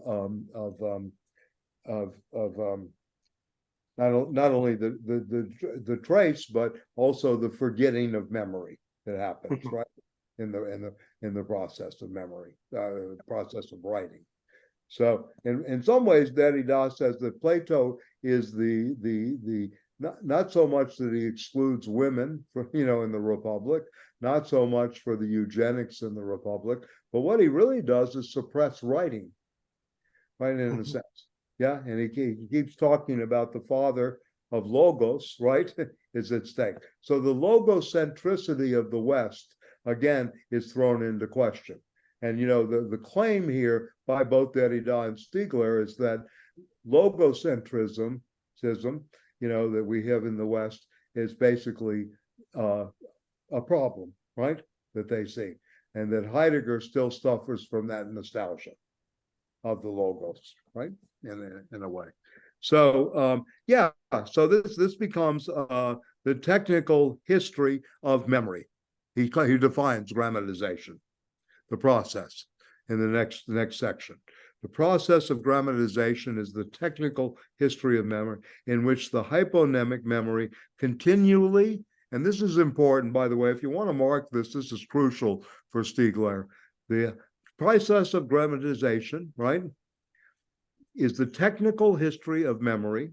not only the trace, but also the forgetting of memory that happens, right, in the process of memory, process of writing. So in some ways, Derrida says that Plato is the not so much that he excludes women from, in the Republic, not so much for the eugenics in the Republic, but what he really does is suppress writing, right, in a sense. Yeah, and he keeps talking about the father of logos, right, is at stake. So the logocentricity of the West, again, is thrown into question. And, the claim here by both Derrida and Stiegler is that logocentrism, that we have in the West, is basically a problem, right, that they see. And that Heidegger still suffers from that nostalgia of the logos, right, in a way. So so this becomes the technical history of memory. He defines grammatization, the process, in the next section. The process of grammatization is the technical history of memory, in which the hyponymic memory continually, and this is important, by the way, if you want to mark this is crucial for Stiegler. The process of grammatization, right, is the technical history of memory,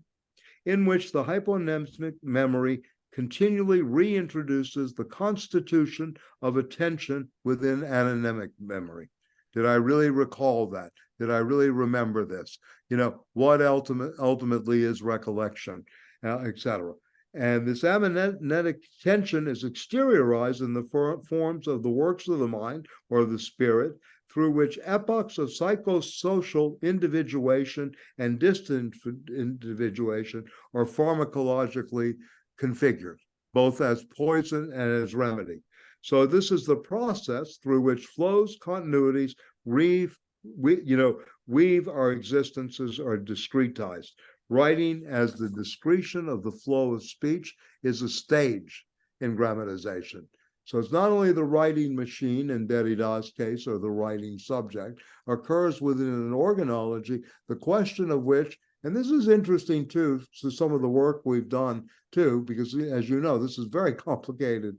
in which the hyponymic memory continually reintroduces the constitution of attention within anonymic memory. Did I really recall that? Did I really remember this? What ultimately is recollection, etc. And this amnetic tension is exteriorized in the forms of the works of the mind or the spirit, through which epochs of psychosocial individuation and distant individuation are pharmacologically configured, both as poison and as remedy. So this is the process through which flows, continuities, weave our existences are discretized. Writing as the discretion of the flow of speech is a stage in grammatization. So it's not only the writing machine in Derrida's case, or the writing subject, occurs within an organology, the question of which, and this is interesting too, to some of the work we've done too, because as you know, this is very complicated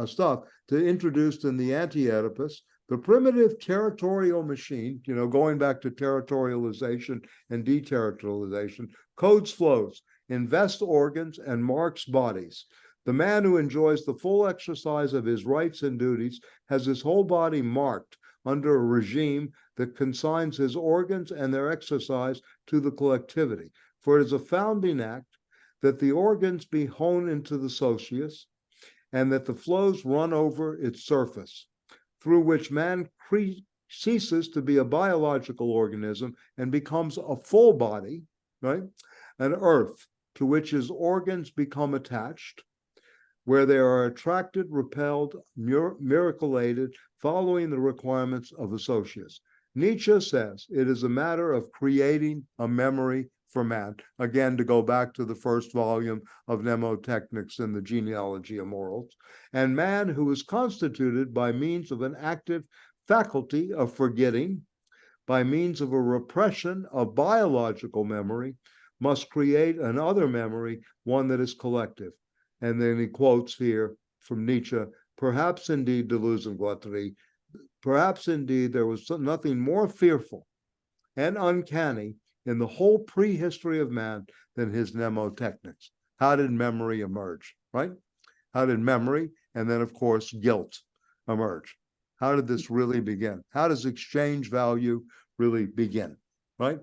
stuff, to introduce in the anti-Oedipus, the primitive territorial machine, going back to territorialization and deterritorialization, codes flows, invests organs, and marks bodies. The man who enjoys the full exercise of his rights and duties has his whole body marked under a regime that consigns his organs and their exercise to the collectivity. For it is a founding act that the organs be honed into the socius, and that the flows run over its surface, through which man ceases to be a biological organism and becomes a full body, right? An earth to which his organs become attached, where they are attracted, repelled, miraculated, following the requirements of the socius. Nietzsche says it is a matter of creating a memory for man. Again, to go back to the first volume of Mnemotechnics and the genealogy of morals. And man, who is constituted by means of an active faculty of forgetting, by means of a repression of biological memory, must create another memory, one that is collective. And then he quotes here from Nietzsche, perhaps indeed, Deleuze and Guattari, perhaps indeed there was nothing more fearful and uncanny in the whole prehistory of man than his mnemotechnics. How did memory emerge, right? How did memory, and then of course guilt, emerge? How did this really begin? How does exchange value really begin, right?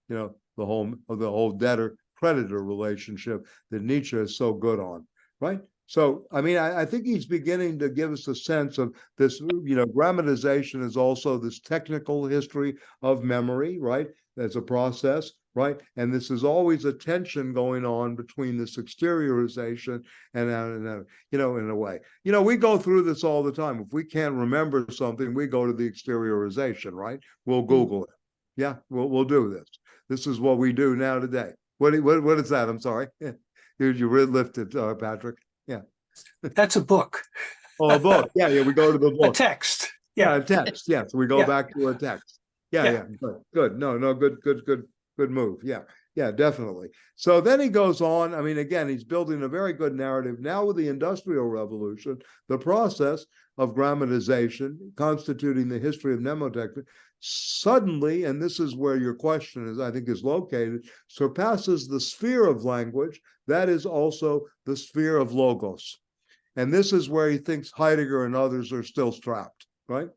The whole debtor-creditor relationship that Nietzsche is so good on, right? So, I think he's beginning to give us a sense of this, grammatization is also this technical history of memory, right? As a process, right? And this is always a tension going on between this exteriorization and in a way. We go through this all the time. If we can't remember something, we go to the exteriorization, right? We'll Google it. Yeah, we'll do this. This is what we do now today. What is that? I'm sorry. You lifted, Patrick. Yeah. That's a book. Oh, a book. Yeah, we go to the book. A text. Yeah, a text. Yeah, so we go back to a text. Yeah. Good. No, good move. Yeah, definitely. So then he goes on. Again, he's building a very good narrative. Now with the Industrial Revolution, the process of grammatization, constituting the history of mnemotechnics, suddenly, and this is where your question I think is located, surpasses the sphere of language. That is also the sphere of logos. And this is where he thinks Heidegger and others are still strapped, right?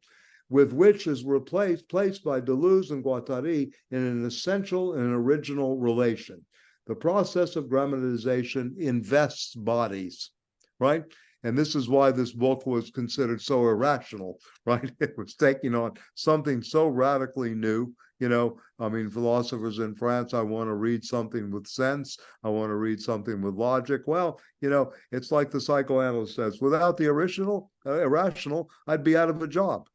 With which is placed by Deleuze and Guattari in an essential and original relation. The process of grammatization invests bodies, right? And this is why this book was considered so irrational, right? It was taking on something so radically new. Philosophers in France, I want to read something with sense. I want to read something with logic. Well, it's like the psychoanalyst says, without the irrational, I'd be out of a job,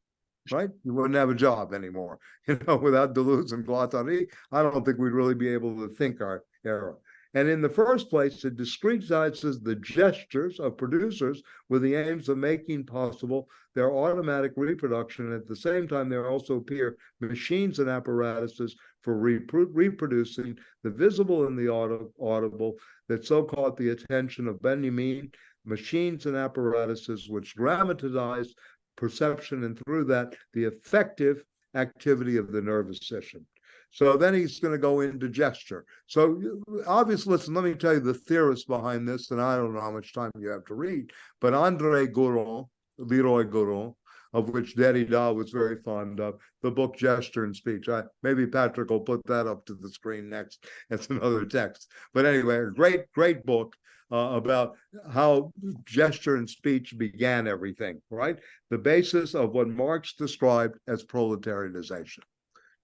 right? You wouldn't have a job anymore. Without Deleuze and Guattari, I don't think we'd really be able to think our era. And in the first place, it discretizes the gestures of producers with the aims of making possible their automatic reproduction. At the same time, there also appear machines and apparatuses for reproducing the visible and the audible that so caught the attention of Benjamin, machines and apparatuses which dramatized perception, and through that, the effective activity of the nervous system. So then he's going to go into gesture. So obviously, listen, let me tell you the theorists behind this, and I don't know how much time you have to read, but Leroy Goron, of which Derrida was very fond of, the book Gesture and Speech. Maybe Patrick will put that up to the screen next. It's another text. But anyway, a great book about how gesture and speech began everything, right? The basis of what Marx described as proletarianization.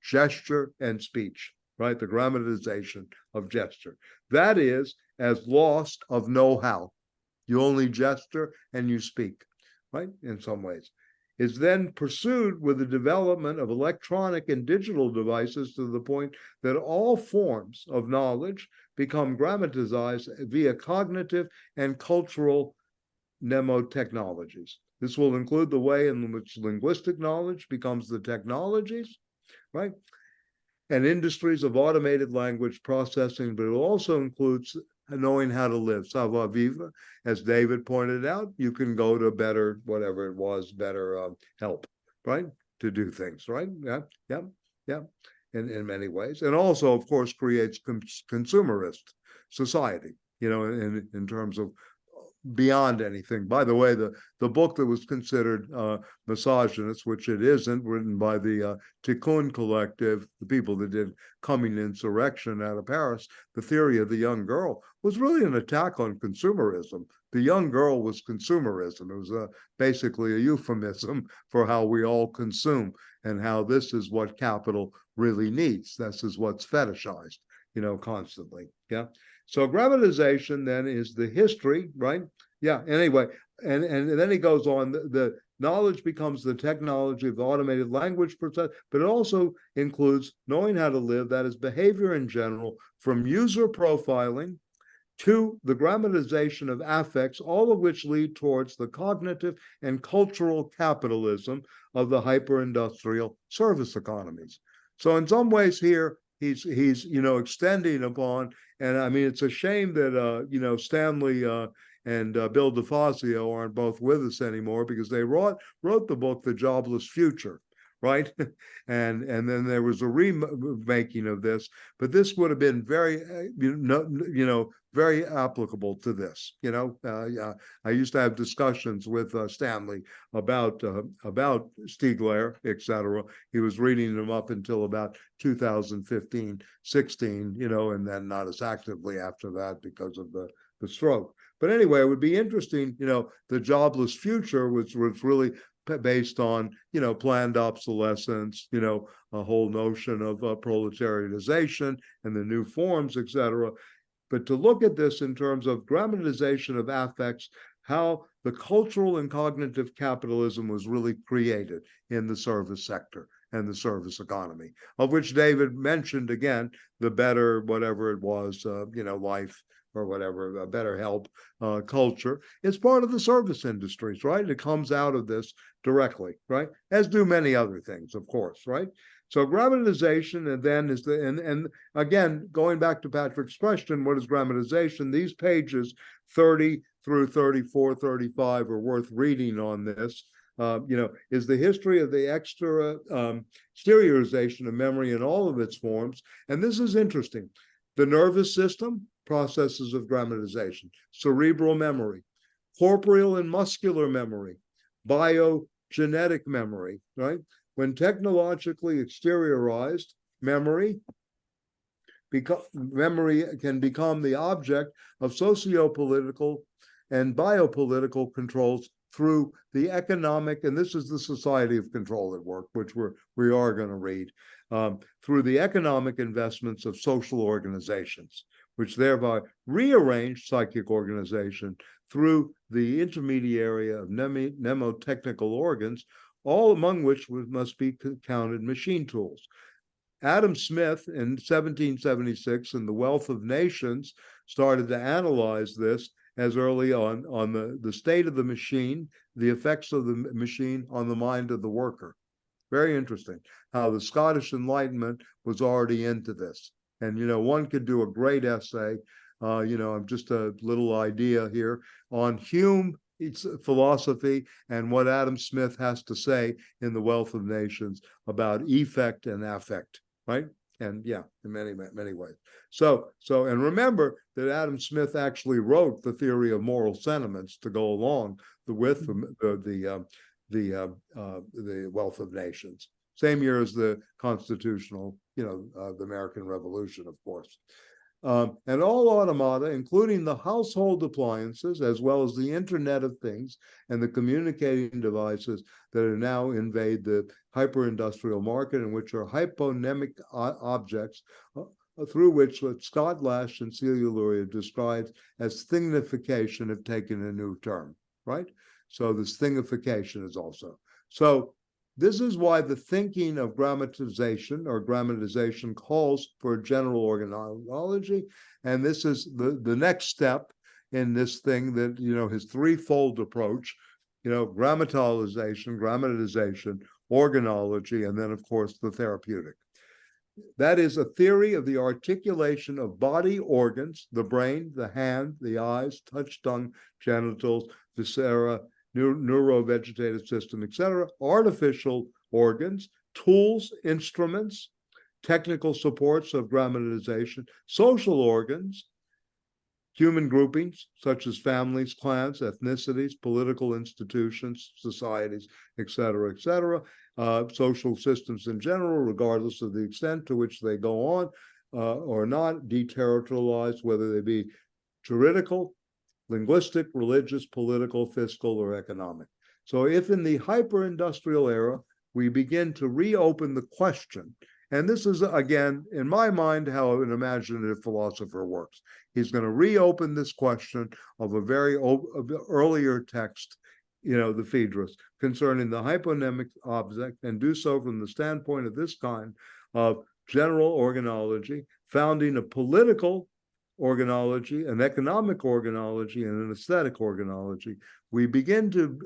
Gesture and speech, right? The grammatization of gesture. That is as lost of know-how. You only gesture and you speak. right? In some ways. Is then pursued with the development of electronic and digital devices to the point that all forms of knowledge become grammatized via cognitive and cultural mnemotechnologies. This will include the way in which linguistic knowledge becomes the technologies, right? And industries of automated language processing, but it also includes knowing how to live. Savoir vivre, as David pointed out, you can go to better, whatever it was, better help, right? To do things, right? Yeah, yeah, yeah, in many ways. And also, of course, creates consumerist society, in terms of beyond anything. By the way, the book that was considered misogynist, which it isn't, written by the Tikkun Collective, the people that did Coming Insurrection out of Paris, The Theory of the Young Girl, was really an attack on consumerism. The young girl was consumerism. It was basically a euphemism for how we all consume and how this is what capital really needs. This is what's fetishized, constantly. Yeah. So grammatization then is the history, right? Yeah, anyway, and then he goes on, the knowledge becomes the technology of automated language process, but it also includes knowing how to live, that is behavior in general, from user profiling to the grammatization of affects, all of which lead towards the cognitive and cultural capitalism of the hyper-industrial service economies. So in some ways here, he's extending upon, and I mean, it's a shame that Stanley and Bill DeFazio aren't both with us anymore, because they wrote the book The Jobless Future, right? and then there was a remaking of this, but this would have been very very applicable to this. Yeah, I used to have discussions with Stanley about Stiegler, etc. He was reading them up until about 2015, 16, and then not as actively after that because of the stroke. But anyway, it would be interesting, The Jobless Future, which was really based on, planned obsolescence, a whole notion of proletarianization and the new forms, etc. But to look at this in terms of grammatization of affects, how the cultural and cognitive capitalism was really created in the service sector and the service economy, of which David mentioned again, the better, whatever it was, life or whatever, better help culture. It's part of the service industries, right? It comes out of this directly, right? As do many other things, of course, right? So grammatization, and then is and again, going back to Patrick's question, what is grammatization? These pages 30 through 34, 35 are worth reading on this. Is the history of the exteriorization of memory in all of its forms. And this is interesting. The nervous system, processes of grammatization, cerebral memory, corporeal and muscular memory, biogenetic memory, right? When technologically exteriorized, memory can become the object of socio-political and biopolitical controls through the economic, and this is the society of control at work, which we are going to read, through the economic investments of social organizations, which thereby rearrange psychic organization through the intermediary of mnemotechnical organs, all among which must be counted machine tools. Adam Smith in 1776 in The Wealth of Nations started to analyze this as early on the state of the machine, the effects of the machine on the mind of the worker. Very interesting how the Scottish Enlightenment was already into this. And, one could do a great essay, just a little idea here on Hume, it's philosophy, and what Adam Smith has to say in The Wealth of Nations about effect and affect, right? And yeah, in many ways. So and remember that Adam Smith actually wrote the theory of moral sentiments to go along with the Wealth of Nations. Same year as the constitutional, the American Revolution, of course. And all automata, including the household appliances, as well as the Internet of Things and the communicating devices that are now invade the hyper-industrial market, and which are hyponymic objects, through which what Scott Lash and Celia Luria described as thingnification, have taken a new term, right? So this thingification is also. So this is why the thinking of grammatization calls for general organology. And this is the next step in this thing that, his threefold approach, grammatization, organology, and then, of course, the therapeutic. That is a theory of the articulation of body organs, the brain, the hand, the eyes, touch, tongue, genitals, viscera, neurovegetative system, etc., artificial organs, tools, instruments, technical supports of grammatization, social organs, human groupings such as families, clans, ethnicities, political institutions, societies, etc., social systems in general, regardless of the extent to which they go on or not, deterritorialized, whether they be juridical, linguistic, religious, political, fiscal, or economic. So if in the hyper-industrial era, we begin to reopen the question, and this is, again, in my mind, how an imaginative philosopher works. He's going to reopen this question of a very earlier text, the Phaedrus, concerning the hyponymic object, and do so from the standpoint of this kind of general organology, founding a political organology, an economic organology, and an aesthetic organology. We begin to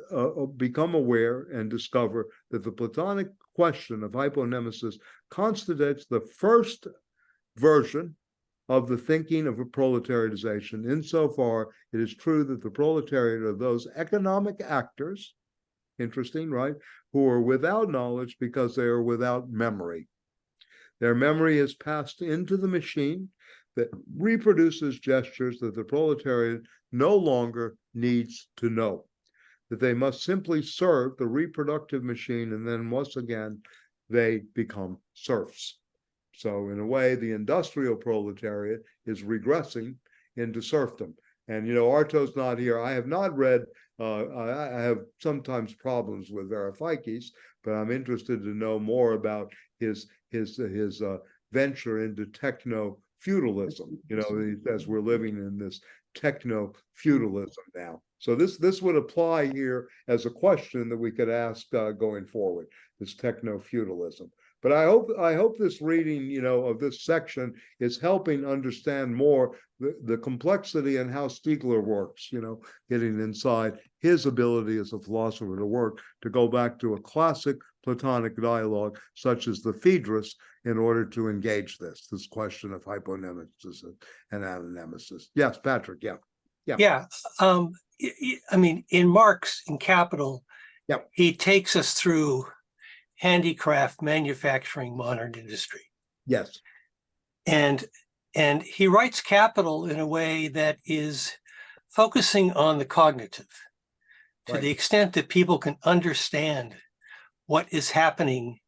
become aware and discover that the Platonic question of hyponemesis constitutes the first version of the thinking of a proletarianization, insofar it is true that the proletariat are those economic actors, interesting, right, who are without knowledge because they are without memory. Their memory is passed into the machine that reproduces gestures that the proletariat no longer needs to know, that they must simply serve the reproductive machine, and then once again, they become serfs. So in a way, the industrial proletariat is regressing into serfdom. And, Arto's not here. I have not read, I have sometimes problems with Varoufakis, but I'm interested to know more about his venture into techno-feudalism, as we're living in this techno-feudalism now. So this would apply here as a question that we could ask going forward, this techno-feudalism. But I hope this reading, of this section is helping understand more the complexity and how Stiegler works, getting inside his ability as a philosopher to work, to go back to a classic Platonic dialogue, such as the Phaedrus, in order to engage this question of hyponemesis and ananemesis. Yes, Patrick, yeah. Yeah. I mean, in Marx, in Capital, Yep. He takes us through handicraft, manufacturing, modern industry. Yes. And he writes Capital in a way that is focusing on the cognitive, to Right. the extent that people can understand what is happening,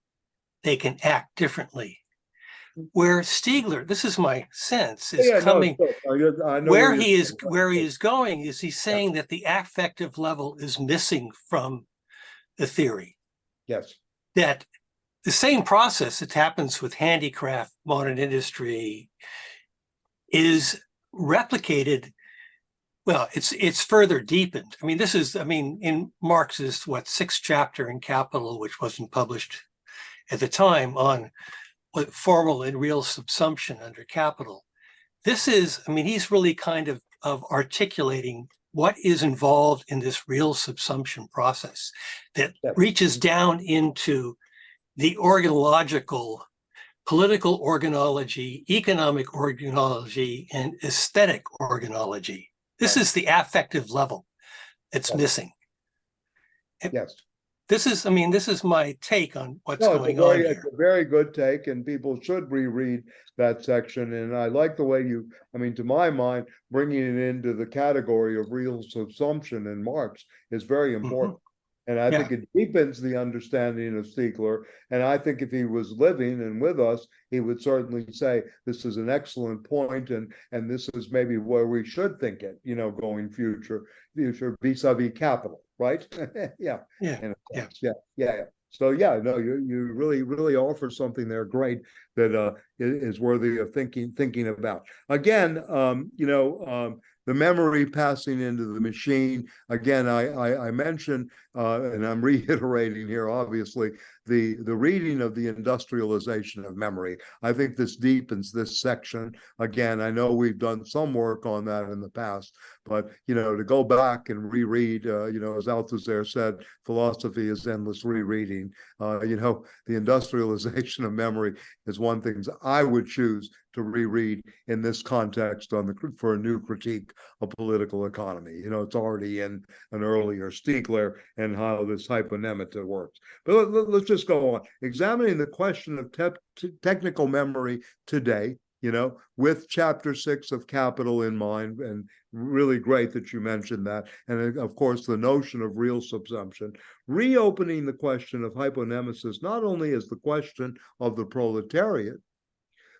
they can act differently. Where Stiegler, this is my sense, is coming. No, I know where he is going is he's saying that the affective level is missing from the theory. Yes. That the same process that happens with handicraft, modern industry, is replicated. Well, it's further deepened. I mean, in Marx's sixth chapter in Capital, which wasn't published at the time, on what formal and real subsumption under Capital. This is, he's really kind of articulating what is involved in this real subsumption process that reaches down into the organological, political organology, economic organology, and aesthetic organology. This is the affective level that's missing. Yes. This is my take on what's going on here. It's a very good take, and people should reread that section. And I like the way you, to my mind, bringing it into the category of real subsumption in Marx is very important. And I think it deepens the understanding of Stiegler. And I think if he was living and with us, he would certainly say, this is an excellent point, and this is maybe where we should think it, going future vis-a-vis Capital, right? Yeah. So no, you really offer something there. Great. that is worthy of thinking about. Again, the memory passing into the machine. Again, I mentioned, and I'm reiterating here, obviously, the reading of the industrialization of memory. I think this deepens this section. Again, I know we've done some work on that in the past, but to go back and reread, as Althusser said, philosophy is endless rereading. The industrialization of memory is one thing I would choose to reread in this context for a new critique of political economy. It's already in an earlier Stiegler and how this hyponemata works. But let's just go on. Examining the question of technical memory today, with chapter 6 of Capital in mind, and really great that you mentioned that. And of course, the notion of real subsumption, reopening the question of hyponemesis, not only as the question of the proletariat,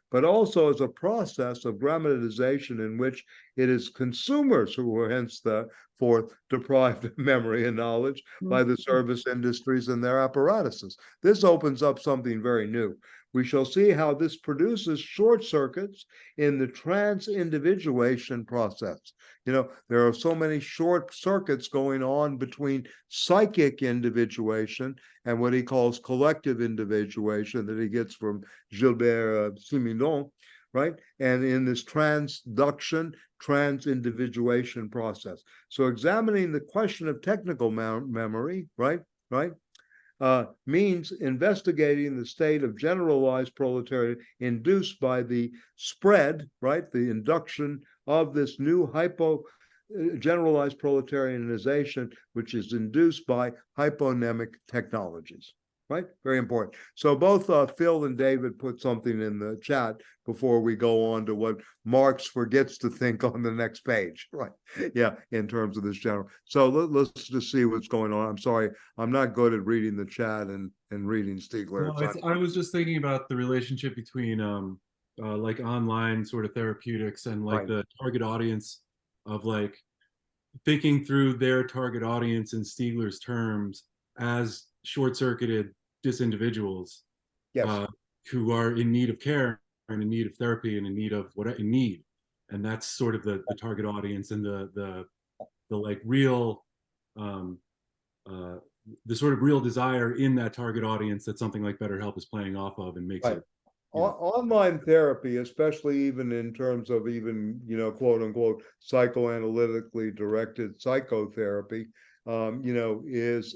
but also as a process of grammatization in which it is consumers who are henceforth deprived of memory and knowledge by the service industries and their apparatuses. This opens up something very new. We shall see how this produces short circuits in the trans-individuation process. There are so many short circuits going on between psychic individuation and what he calls collective individuation that he gets from Gilbert Simondon, right? And in this transduction, trans-individuation process. So examining the question of technical memory, right, means investigating the state of generalized proletariat induced by the spread, right, the induction of this new generalized proletarianization, which is induced by hyponymic technologies. Right? Very important. So both Phil and David put something in the chat before we go on to what Marx forgets to think on the next page. Right? Yeah, in terms of this general. So let's just see what's going on. I'm sorry, I'm not good at reading the chat and reading Stiegler. No, I was just thinking about the relationship between like online sort of therapeutics and like the target audience of like thinking through their target audience in Stiegler's terms as short-circuited disindividuals, yes, who are in need of care and in need of therapy and in need of and that's sort of the target audience and the like real the sort of real desire in that target audience that something like BetterHelp is playing off of and makes it. Online therapy, especially even in terms of quote unquote psychoanalytically directed psychotherapy, is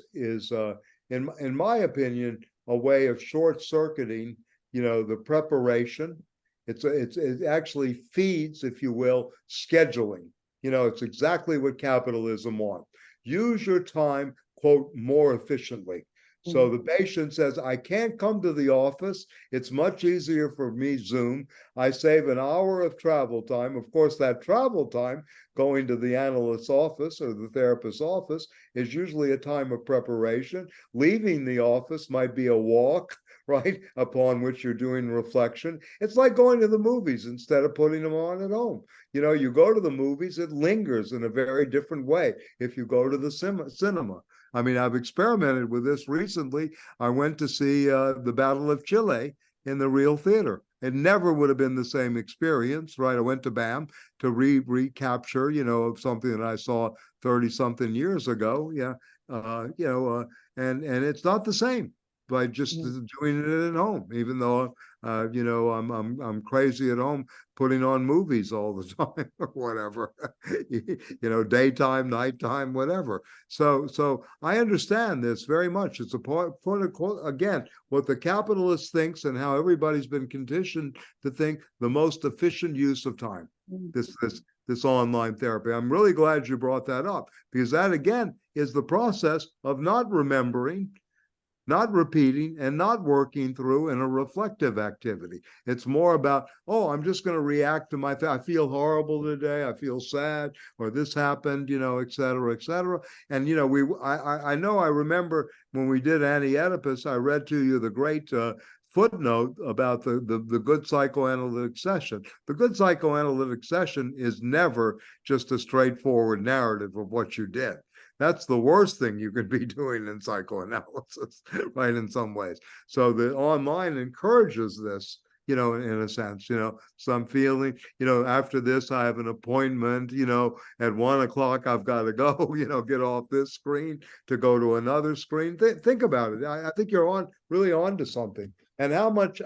in my opinion a way of short circuiting the preparation. It actually feeds, if you will, scheduling. It's exactly what capitalism wants. Use your time, quote, more efficiently. So the patient says, I can't come to the office. It's much easier for me Zoom. I save an hour of travel time. Of course, that travel time going to the analyst's office or the therapist's office is usually a time of preparation. Leaving the office might be a walk, right, upon which you're doing reflection. It's like going to the movies instead of putting them on at home. You go to the movies, it lingers in a very different way if you go to the cinema. I mean, I've experimented with this recently. I went to see the Battle of Chile in the real theater. It never would have been the same experience, right? I went to BAM to recapture, something that I saw 30-something years ago. Yeah, and it's not the same by just doing it at home, even though I'm crazy at home putting on movies all the time or whatever, daytime, nighttime, whatever. So I understand this very much. It's a point of, again, what the capitalist thinks and how everybody's been conditioned to think the most efficient use of time. This online therapy. I'm really glad you brought that up, because that again is the process of not remembering, not repeating, and not working through in a reflective activity. It's more about, I'm just going to react to I feel horrible today, I feel sad, or this happened, et cetera, et cetera. And, I know I remember when we did Anti-Oedipus, I read to you the great footnote about the good psychoanalytic session. The good psychoanalytic session is never just a straightforward narrative of what you did. That's the worst thing you could be doing in psychoanalysis, right, in some ways. So the online encourages this, in a sense, some feeling, after this, I have an appointment, at 1 o'clock, I've got to go, get off this screen to go to another screen. Think about it. I think you're really on to something, and how much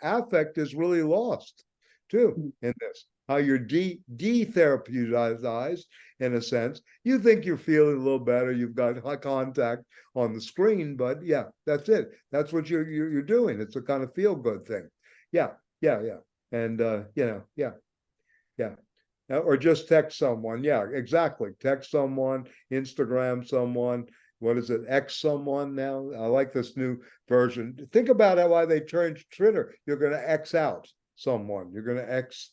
affect is really lost too in this. How you're de-therapeuticized in a sense. You think you're feeling a little better. You've got high contact on the screen, but yeah, that's it. That's what you're doing. It's a kind of feel good thing. Yeah. And yeah. Or just text someone. Yeah, exactly. Text someone, Instagram someone. What is it? X someone now. I like this new version. Think about why they changed Twitter. You're going to X out someone. You're going to X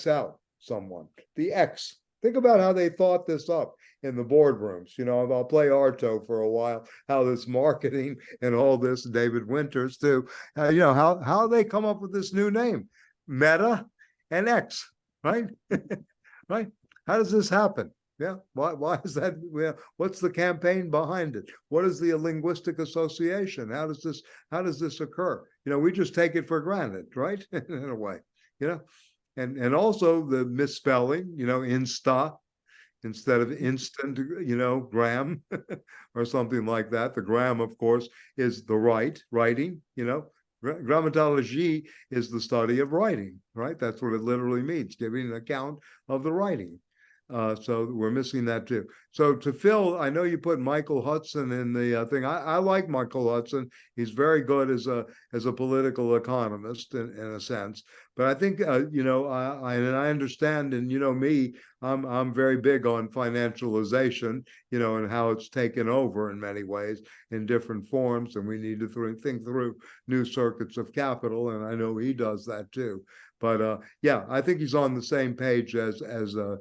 out someone. The X. Think about how they thought this up in the boardrooms. I'll play Arto for a while, how this marketing and all this, David Winters too, how they come up with this new name, Meta and X, right? Right? How does this happen? Yeah. Why is that? What's the campaign behind it? What is the linguistic association? How does this occur? We just take it for granted, right? In a way, and also the misspelling, insta instead of instant, gram or something like that. The gram, of course, is the writing, Grammatology is the study of writing, right? That's what it literally means, giving an account of the writing. So we're missing that too. So to Phil, I know you put Michael Hudson in the thing. I like Michael Hudson. He's very good as a political economist in a sense. But I think I understand, and me, I'm very big on financialization, and how it's taken over in many ways in different forms, and we need to think through new circuits of capital, and I know he does that too. But yeah, I think he's on the same page as Yanni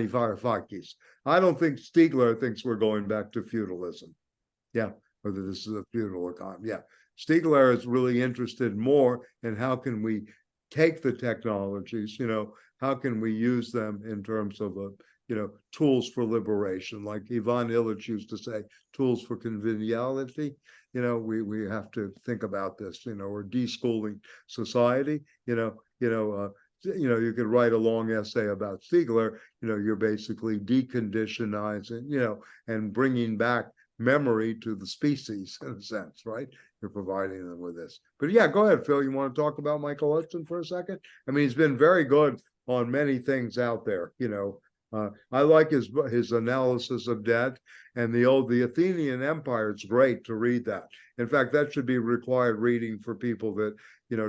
Varoufakis. I don't think Stiegler thinks we're going back to feudalism. Yeah, whether this is a feudal economy. Yeah, Stiegler is really interested more in how can we take the technologies, how can we use them in terms of tools for liberation, like Ivan Illich used to say, tools for conviviality. We have to think about this. We're deschooling society. You could write a long essay about Stiegler. You're basically deconditionizing, and bringing back memory to the species in a sense, right? You're providing them with this. But yeah, go ahead, Phil. You want to talk about Michael Hudson for a second? I mean, he's been very good on many things out there. I like his analysis of debt, and the Athenian Empire. It's great to read that. In fact, that should be required reading for people that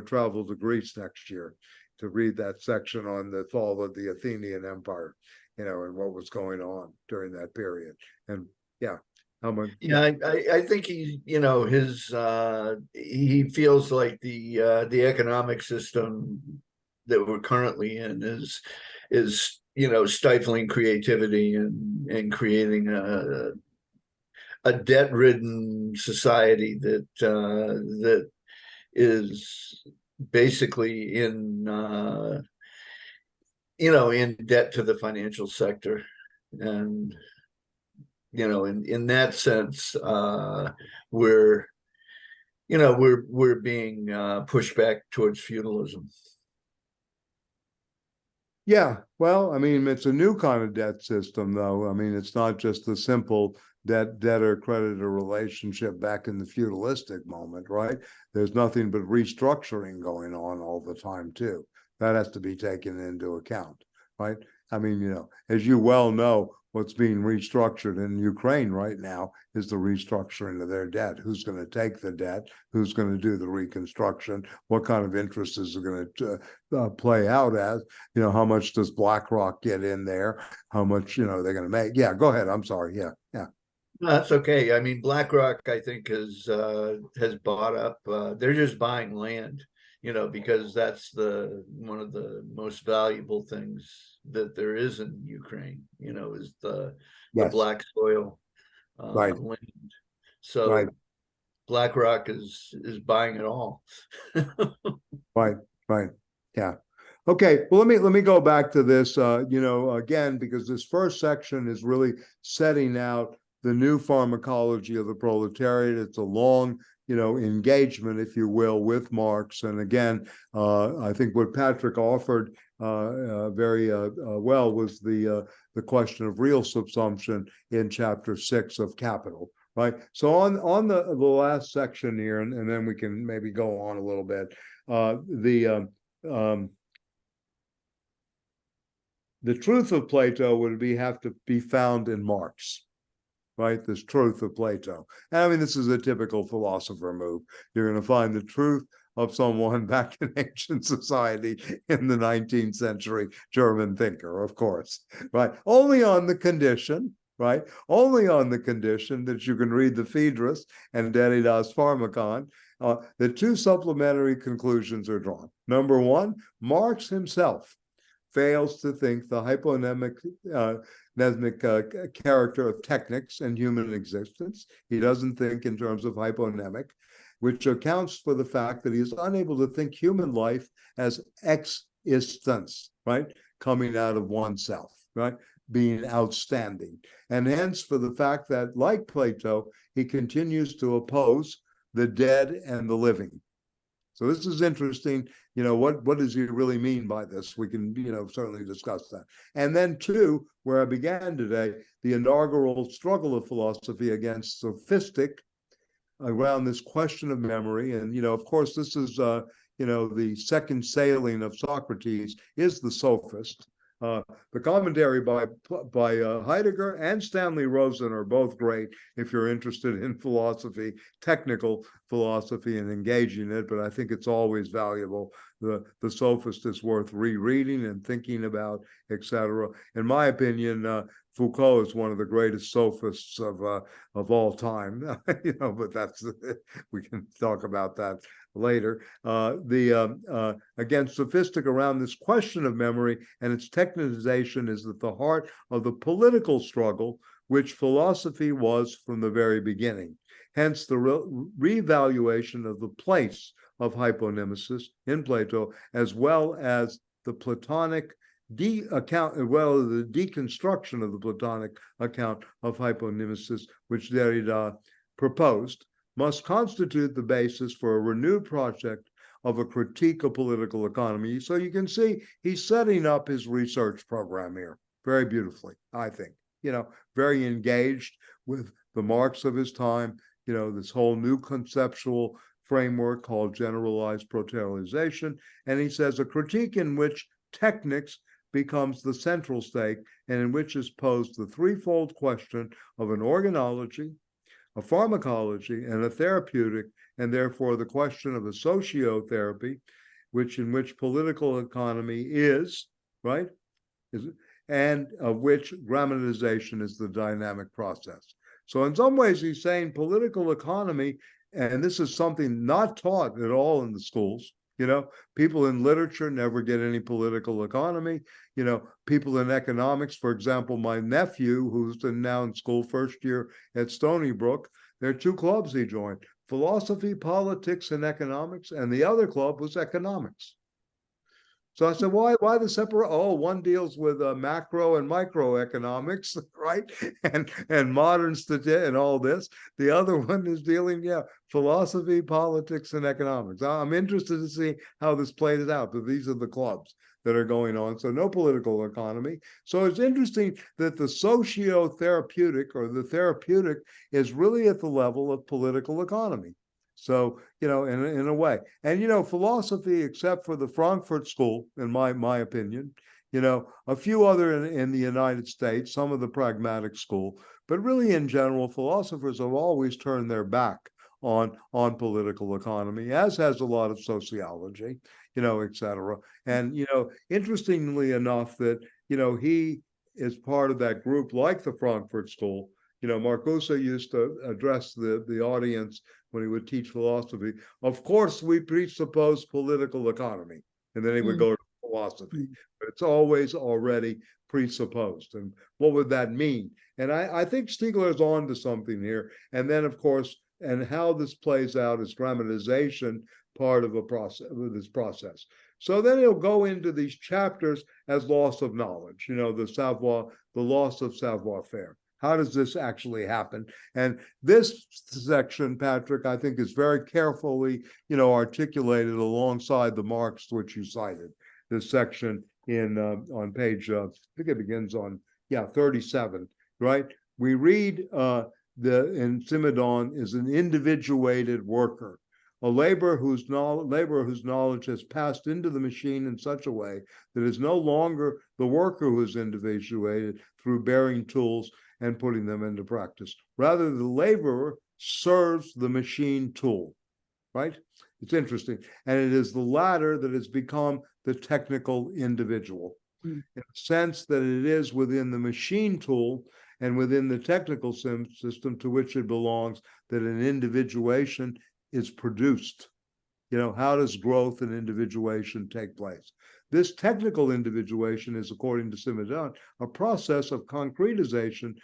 travel to Greece next year, to read that section on the fall of the Athenian Empire, and what was going on during that period. And yeah, how much? Yeah, I think he feels like the economic system that we're currently in is stifling creativity and creating a debt-ridden society that is basically in debt to the financial sector. And in that sense, we're being pushed back towards feudalism. Yeah, well, I mean, it's a new kind of debt system, though. I mean, it's not just the simple debtor-creditor relationship back in the feudalistic moment, right? There's nothing but restructuring going on all the time, too. That has to be taken into account, right? I mean, as you well know, what's being restructured in Ukraine right now is the restructuring of their debt. Who's going to take the debt? Who's going to do the reconstruction? What kind of interest is it going to play out as? How much does BlackRock get in there? How much, they're going to make? Yeah, go ahead. I'm sorry. Yeah. No, that's okay. I mean, BlackRock, I think, has bought up. They're just buying land, because that's one of the most valuable things that there is in Ukraine. Is the black soil land. So right. BlackRock is buying it all. Right. Yeah. Okay. Well, let me go back to this. Again, because this first section is really setting out the new pharmacology of the proletariat. It's a long, engagement, if you will, with Marx. And again, I think what Patrick offered very well was the question of real subsumption in chapter 6 of Capital. Right. So on the last section here, and then we can maybe go on a little bit. The truth of Plato would have to be found in Marx. Right, this truth of Plato. And I mean, this is a typical philosopher move. You're going to find the truth of someone back in ancient society in the 19th century German thinker, of course. Right, only on the condition. Right, only on the condition that you can read the Phaedrus and Derrida's Pharmacon. The two supplementary conclusions are drawn. Number one, Marx himself fails to think the hyponymic character of technics and human existence. He doesn't think in terms of hyponymic, which accounts for the fact that he is unable to think human life as existence, right? Coming out of oneself, right? Being outstanding. And hence for the fact that, like Plato, he continues to oppose the dead and the living. So this is interesting. What does he really mean by this? We can, certainly discuss that. And then two, where I began today, the inaugural struggle of philosophy against sophistic around this question of memory. And, of course, this is, the second sailing of Socrates is the sophist. The commentary by Heidegger and Stanley Rosen are both great if you're interested in philosophy, technical philosophy, and engaging it. But I think it's always valuable. The Sophist is worth rereading and thinking about, etc. In my opinion, Foucault is one of the greatest sophists of all time. But that's we can talk about that later. Again, sophistic around this question of memory and its technicization is at the heart of the political struggle, which philosophy was from the very beginning. Hence, the reevaluation of the place of hyponymesis in Plato, as well as the Platonic the deconstruction of the Platonic account of hyponymesis, which Derrida proposed, must constitute the basis for a renewed project of a critique of political economy. So you can see he's setting up his research program here very beautifully, I think. Very engaged with the Marx of his time, this whole new conceptual framework called generalized proletarianization. And he says a critique in which technics becomes the central stake and in which is posed the threefold question of an organology, a pharmacology, and a therapeutic, and therefore the question of a sociotherapy, in which political economy is, right? And of which grammatization is the dynamic process. So in some ways, he's saying political economy, and this is something not taught at all in the schools. People in literature never get any political economy. People in economics, for example, my nephew, who's now in school first year at Stony Brook, there are two clubs he joined: philosophy, politics, and economics, and the other club was economics. So I said, why the separate? Oh, one deals with macro and microeconomics, right? And modern statistics and all this. The other one is dealing, philosophy, politics, and economics. I'm interested to see how this plays out, but these are the clubs that are going on. So no political economy. So it's interesting that the socio-therapeutic or the therapeutic is really at the level of political economy. So, in a way, and, philosophy, except for the Frankfurt School, in my opinion, a few other in the United States, some of the pragmatic school, but really in general, philosophers have always turned their back on political economy, as has a lot of sociology, et cetera. And, interestingly enough, that, he is part of that group like the Frankfurt School. Marcuse used to address the audience when he would teach philosophy. Of course, we presuppose political economy, and then he would go to philosophy. But it's always already presupposed. And what would that mean? And I think Stiegler is on to something here. And then, of course, and how this plays out is grammatization part of this process. So then he'll go into these chapters as loss of knowledge, the loss of savoir-faire. How does this actually happen? And this section, Patrick, I think is very carefully, articulated alongside the Marx which you cited. This section in on page, I think it begins on 37, right? We read in Simondon is an individuated worker, a laborer whose knowledge has passed into the machine in such a way that is no longer the worker who is individuated through bearing tools and putting them into practice. Rather, the laborer serves the machine tool, right? It's interesting. And it is the latter that has become the technical individual, in the sense that it is within the machine tool and within the technical system to which it belongs that an individuation is produced. How does growth and individuation take place? This technical individuation is, according to Simondon, a process of concretization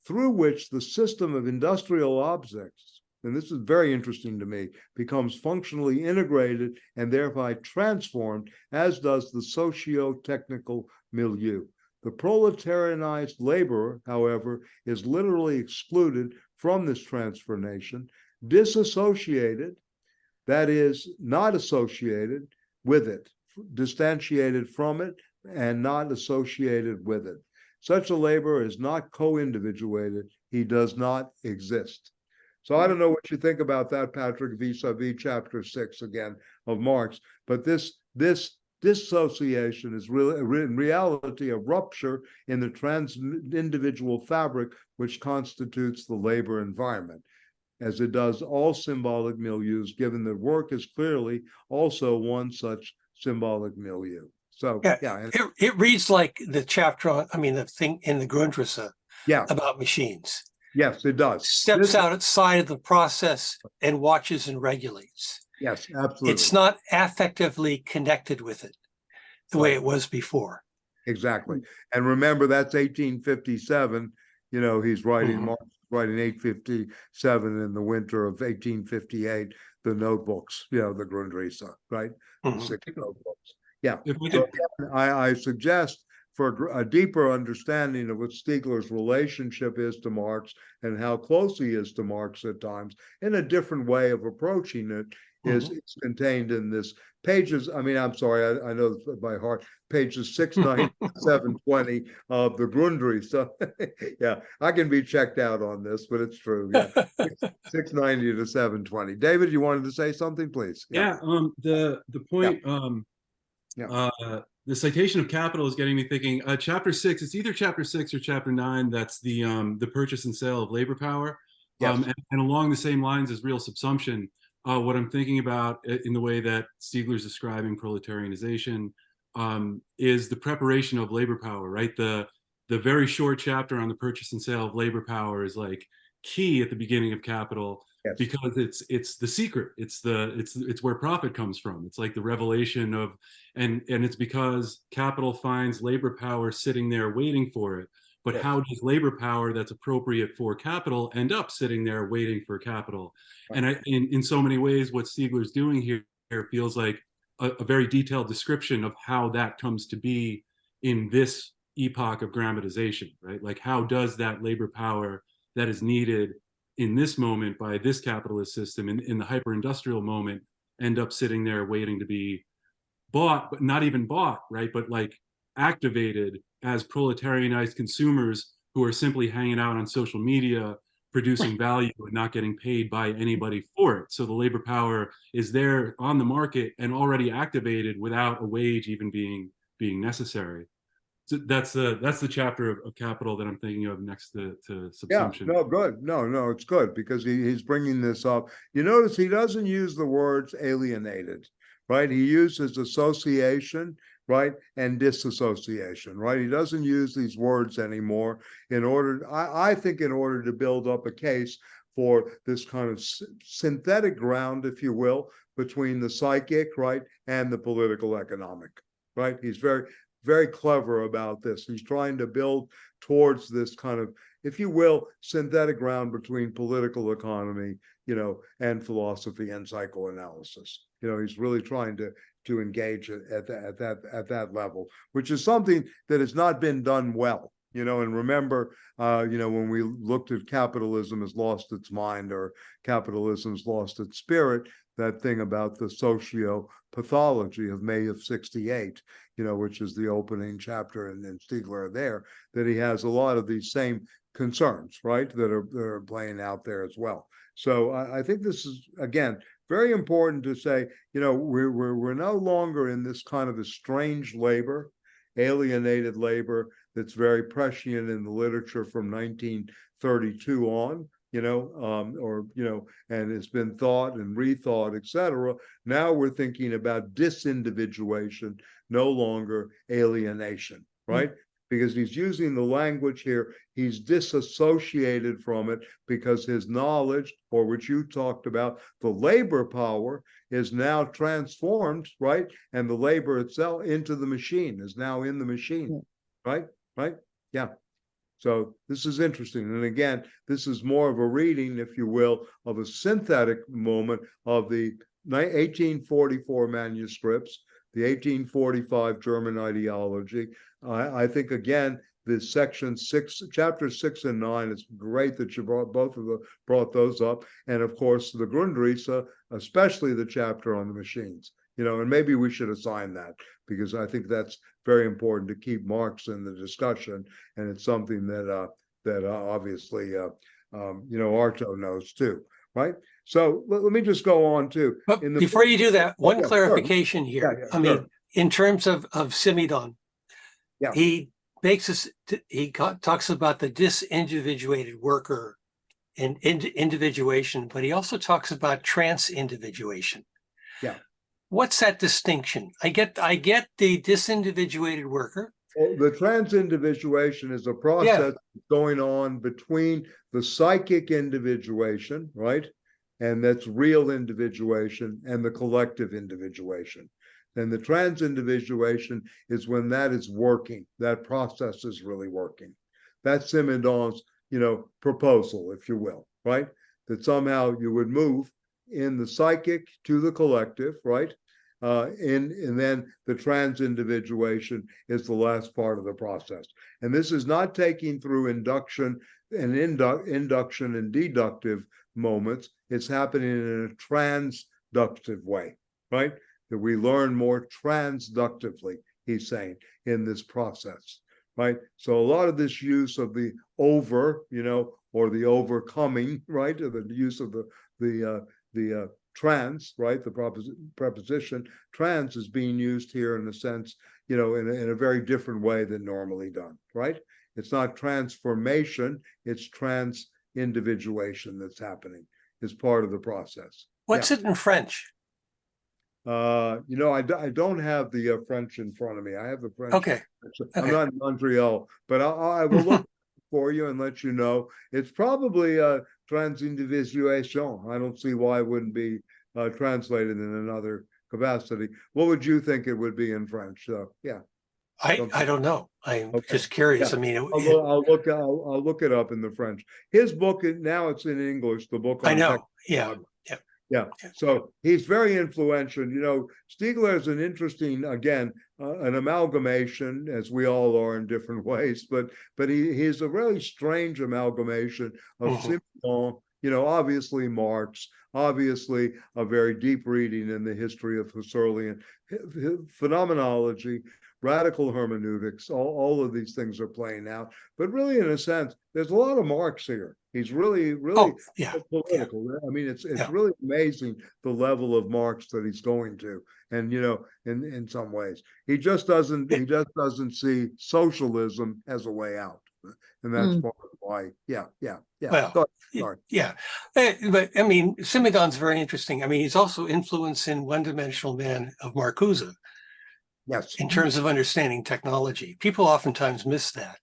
through which the system of industrial objects, and this is very interesting to me, becomes functionally integrated and thereby transformed, as does the socio-technical milieu. The proletarianized laborer, however, is literally excluded from this transformation, disassociated, that is, not associated with it, distantiated from it, and not associated with it. Such a laborer is not co-individuated. He does not exist. So I don't know what you think about that, Patrick, vis-a-vis chapter 6 again of Marx, but this dissociation is really, in reality, a rupture in the trans-individual fabric which constitutes the labor environment, as it does all symbolic milieus, given that work is clearly also one such symbolic milieu. So, it reads like the chapter on, the thing in the Grundrisse about machines. Yes, it does. Steps outside of the process and watches and regulates. Yes, absolutely. It's not affectively connected with it the way it was before. Exactly. And remember, that's 1857. He's writing, Marx writing 857 in the winter of 1858, the notebooks, the Grundrisse, right? The 6 notebooks. Yeah. So I suggest, for a deeper understanding of what Stiegler's relationship is to Marx and how close he is to Marx at times, in a different way of approaching it, is contained in this pages. I'm sorry, I know by heart, pages 690 to 720 of the Grundrisse. So yeah, I can be checked out on this, but it's true. Yeah, 690 to 720. David, you wanted to say something, please? The point. The citation of capital is getting me thinking. Chapter 6, it's either chapter 6 or chapter 9. That's the purchase and sale of labor power. And along the same lines as real subsumption, what I'm thinking about in the way that Stiegler's describing proletarianization is the preparation of labor power, right? The very short chapter on the purchase and sale of labor power is like key at the beginning of Capital, because it's the secret. It's where profit comes from. It's like the revelation of, and it's because Capital finds labor power sitting there waiting for it. But how does labor power that's appropriate for capital end up sitting there waiting for capital? And in so many ways, what Stiegler's doing here feels like a very detailed description of how that comes to be in this epoch of grammatization, right? Like, how does that labor power that is needed in this moment by this capitalist system, in the hyper-industrial moment, end up sitting there waiting to be bought, but not even bought, right? But like activated as proletarianized consumers who are simply hanging out on social media, producing value and not getting paid by anybody for it. So the labor power is there on the market and already activated without a wage even being necessary. So that's the chapter of Capital that I'm thinking of next to subsumption. Yeah, no, good. No, it's good because he's bringing this up. You notice he doesn't use the words alienated, right? He uses association, right, and disassociation, right? He doesn't use these words anymore I think in order to build up a case for this kind of synthetic ground, if you will, between the psychic, right, and the political economic, right? He's very, very clever about this. He's trying to build towards this kind of, if you will, synthetic ground between political economy, and philosophy and psychoanalysis. He's really trying to engage at that level, which is something that has not been done well, and remember, when we looked at capitalism has lost its mind or capitalism's lost its spirit, that thing about the socio-pathology of May of 68, which is the opening chapter in Stiegler there, that he has a lot of these same concerns, right, that are playing out there as well. So I think this is, again, very important to say, we're no longer in this kind of a strange labor, alienated labor that's very prescient in the literature from 1932 on, and it's been thought and rethought, etc. Now we're thinking about disindividuation, no longer alienation, right? Because he's using the language here, he's disassociated from it because his knowledge, or which you talked about, the labor power is now transformed, right? And the labor itself into the machine, is now in the machine, right? Right? Yeah. So this is interesting. And again, this is more of a reading, if you will, of a synthetic moment of the 1844 manuscripts, the 1845 German ideology. I think, again, the section 6, chapters 6 and 9, it's great that you brought those up. And of course, the Grundrisse, especially the chapter on the machines, and maybe we should assign that, because I think that's very important to keep Marx in the discussion. And it's something that obviously, Arto knows too, right? So let me just go on to. But before you do that, one clarification sure. here. I mean, in terms of Simondon, he makes us. He talks about the disindividuated worker and individuation, but he also talks about transindividuation. Yeah. What's that distinction? I get the disindividuated worker. Well, the transindividuation is a process going on between the psychic individuation, right? And that's real individuation, and the collective individuation. And the transindividuation is when that is working, that process is really working. That's Simondon's, proposal, if you will, right? That somehow you would move in the psychic to the collective, right? And then the transindividuation is the last part of the process. And this is not taking through induction and induction and deductive moments. It's happening in a transductive way, right? That we learn more transductively, he's saying, in this process, right? So a lot of this use of the over, or the overcoming, right? Or the use of the trans, right? The preposition trans is being used here in a sense, in a very different way than normally done, right? It's not transformation, it's trans-individuation that's happening, is part of the process. What's it in French? I don't have the French in front of me. I have the French. Okay. I'm not in Montreal, but I will look for you and let you know. It's probably transindividuation. I don't see why it wouldn't be translated in another capacity. What would you think it would be in French? Yeah. I don't know. I'm just curious. Yeah. I mean, I'll look it up in the French. His book, now it's in English. The book on I know. Yeah. So he's very influential. Stiegler is an interesting, again, an amalgamation, as we all are in different ways, but he's a really strange amalgamation of Simondon, obviously Marx, obviously a very deep reading in the history of Husserlian phenomenology, radical hermeneutics, all of these things are playing out. But really, in a sense, there's a lot of Marx here. He's really political. I mean, it's really amazing the level of Marx that he's going to. And in some ways, he just doesn't see socialism as a way out. And that's part of why. Yeah. Well, but I mean, Simondon's very interesting. I mean, he's also influencing One-Dimensional Man of Marcuse. Yes. In terms of understanding technology, people oftentimes miss that.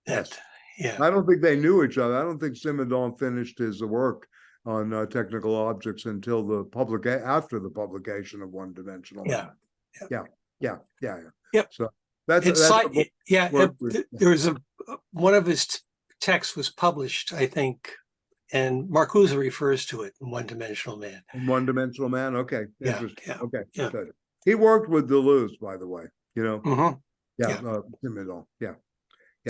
Yes. Yeah. I don't think they knew each other. I don't think Simondon finished his work on technical objects until after the publication of One-Dimensional Man. Yeah. Yep. So there was one of his texts was published, I think, and Marcuse refers to it in One-Dimensional Man. One-Dimensional Man. Okay. Yeah. Okay. Good. He worked with Deleuze, by the way. Simondon. Yeah.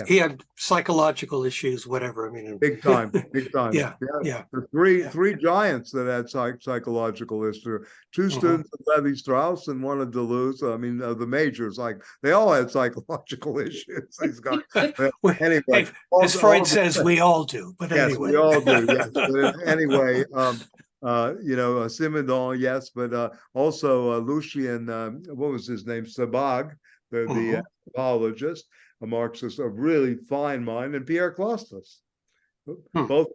He had psychological issues, whatever. I mean, Big time, big time. Yeah, yeah. The three giants that had psychological issues. Two students of Levi-Strauss and one of Deleuze. I mean, the majors, like they all had psychological issues. These guys. Anyway, as Freud says, we all do. But yes, anyway, we all do. Yes. But anyway, Simondon, yes, but also Lucien. What was his name? Sabag, the anthropologist, a Marxist, a really fine mind, and Pierre Cloustos, both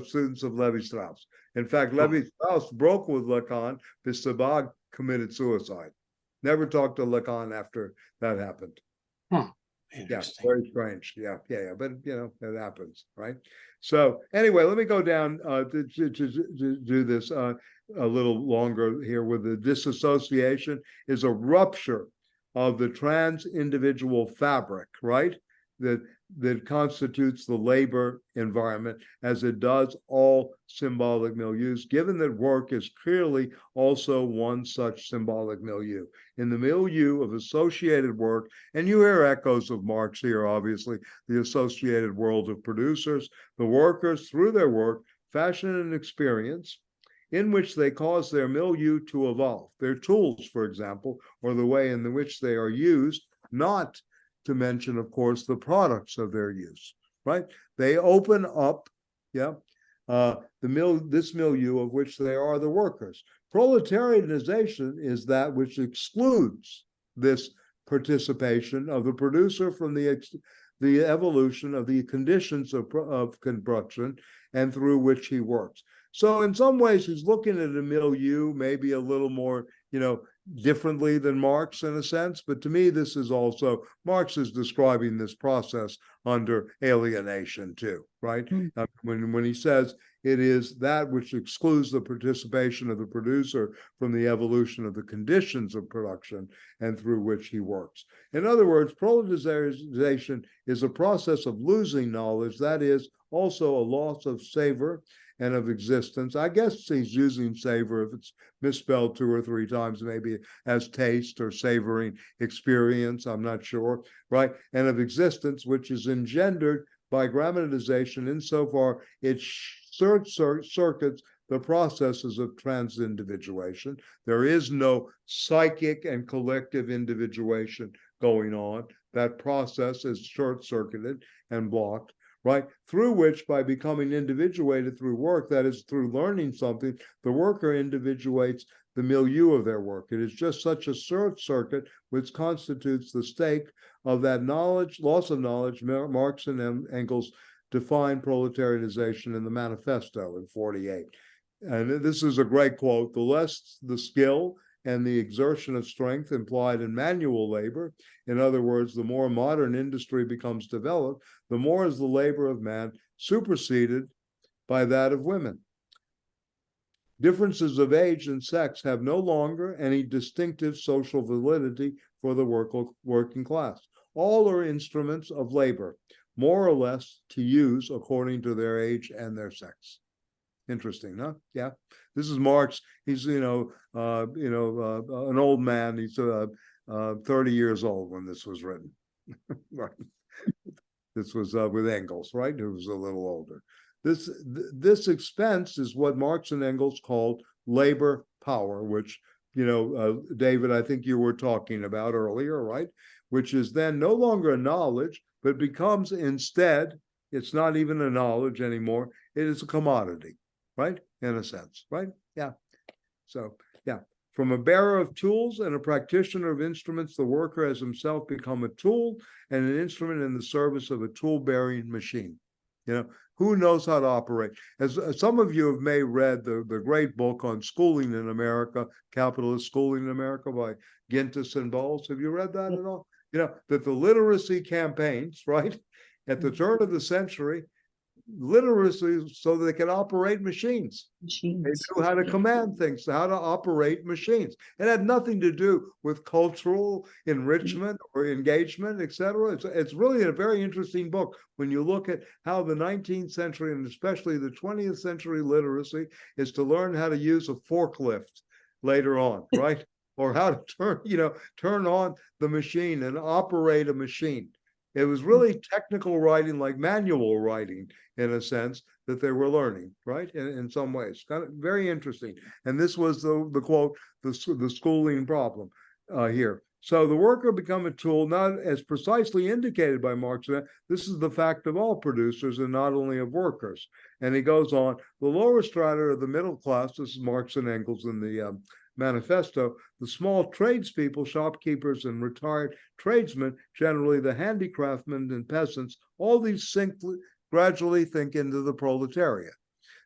students of Levi-Strauss. In fact, Levi-Strauss broke with Lacan because Sabag committed suicide. Never talked to Lacan after that happened. Yeah, very strange. Yeah. But it happens, right? So anyway, let me go down to do this a little longer here. With the disassociation is a rupture of the trans-individual fabric, right? That constitutes the labor environment, as it does all symbolic milieus, given that work is clearly also one such symbolic milieu. In the milieu of associated work, and you hear echoes of Marx here, obviously, the associated world of producers, the workers, through their work, fashion an experience in which they cause their milieu to evolve. Their tools, for example, or the way in which they are used, not to mention, of course, the products of their use, right? They open up, this milieu of which they are the workers. Proletarianization is that which excludes this participation of the producer from the evolution of the conditions of production and through which he works. So in some ways, he's looking at a milieu maybe a little more, differently than Marx in a sense. But to me, this is also, Marx is describing this process under alienation too, right? When he says it is that which excludes the participation of the producer from the evolution of the conditions of production and through which he works. In other words, proletarianization is a process of losing knowledge, that is also a loss of savor and of existence. I guess he's using savor, if it's misspelled 2 or 3 times, maybe as taste or savoring experience, I'm not sure, right? And of existence, which is engendered by grammatization insofar it circuits the processes of transindividuation. There is no psychic and collective individuation going on. That process is short-circuited and blocked, right? Through which, by becoming individuated through work, that is, through learning something, the worker individuates the milieu of their work. It is just such a short circuit which constitutes the stake of that knowledge, loss of knowledge. Marx and Engels define proletarianization in the Manifesto in 48. And this is a great quote: the less the skill and the exertion of strength implied in manual labor, in other words, the more modern industry becomes developed, the more is the labor of man superseded by that of women. Differences of age and sex have no longer any distinctive social validity for the working class. All are instruments of labor, more or less to use according to their age and their sex. Interesting, huh? Yeah. This is Marx. He's, an old man. He's 30 years old when this was written. Right. This was with Engels, right? Who was a little older. This expense is what Marx and Engels called labor power, which, David, I think you were talking about earlier, right? Which is then no longer a knowledge, but becomes instead, it's not even a knowledge anymore. It is a commodity. Right? In a sense, right? Yeah. So, yeah. From a bearer of tools and a practitioner of instruments, the worker has himself become a tool and an instrument in the service of a tool-bearing machine. Who knows how to operate? As some of you may have read the great book on schooling in America, Capitalist Schooling in America by Gintis and Bowles. Have you read that at all? That the literacy campaigns, right, at the turn of the century, literacy so they can operate machines. They knew how to command things, how to operate machines. It had nothing to do with cultural enrichment or engagement, etc. It's really a very interesting book when you look at how the 19th century and especially the 20th century literacy is to learn how to use a forklift later on, right? Or how to turn on the machine and operate a machine. It was really technical writing, like manual writing, in a sense, that they were learning, right? In some ways, kind of very interesting. And this was the quote, the schooling problem here. So the worker become a tool, not as precisely indicated by Marx. This is the fact of all producers and not only of workers. And he goes on, the lower strata of the middle class, this is Marx and Engels in the manifesto, the small tradespeople, shopkeepers and retired tradesmen, generally the handicraftsmen and peasants, all these gradually think into the proletariat.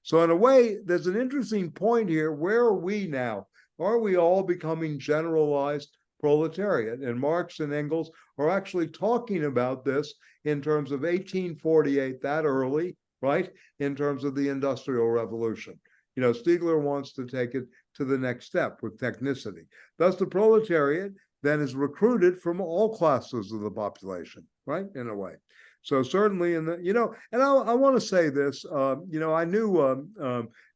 So in a way, there's an interesting point here. Where are we now? Are we all becoming generalized proletariat? And Marx and Engels are actually talking about this in terms of 1848, that early, right? In terms of the Industrial Revolution. You know, Stiegler wants to take it to the next step with technicity. Thus, the proletariat then is recruited from all classes of the population, right? In a way. So certainly in the, you know, and I want to say this, you know, I knew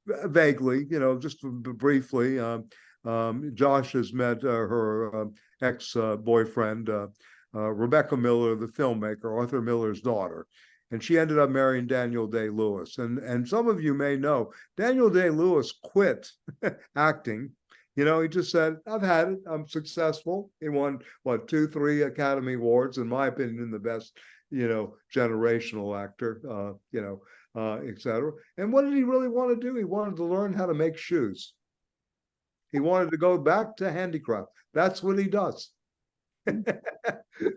vaguely, you know, just briefly, Josh has met her ex-boyfriend, Rebecca Miller, the filmmaker, Arthur Miller's daughter. And she ended up marrying Daniel Day-Lewis. And some of you may know, Daniel Day-Lewis quit acting. You know, he just said, I've had it. I'm successful. He won, what, 2, 3 Academy Awards, in my opinion, the best, you know, generational actor, you know, et cetera. And what did he really want to do? He wanted to learn how to make shoes. He wanted to go back to handicraft. That's what he does.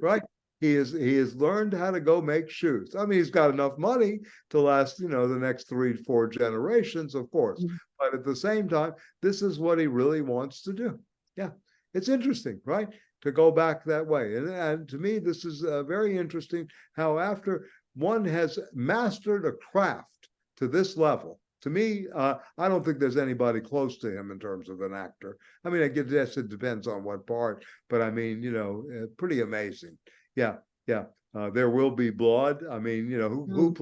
Right? He has learned how to go make shoes. I mean, he's got enough money to last, you know, the next 3 to 4 generations, of course. But at the same time, this is what he really wants to do. Yeah, it's interesting, right? To go back that way. And to me, this is very interesting how after one has mastered a craft to this level, to me, I don't think there's anybody close to him in terms of an actor. I mean, I guess it depends on what part, but I mean, you know, pretty amazing. Yeah, yeah. There Will Be Blood. I mean, you know, who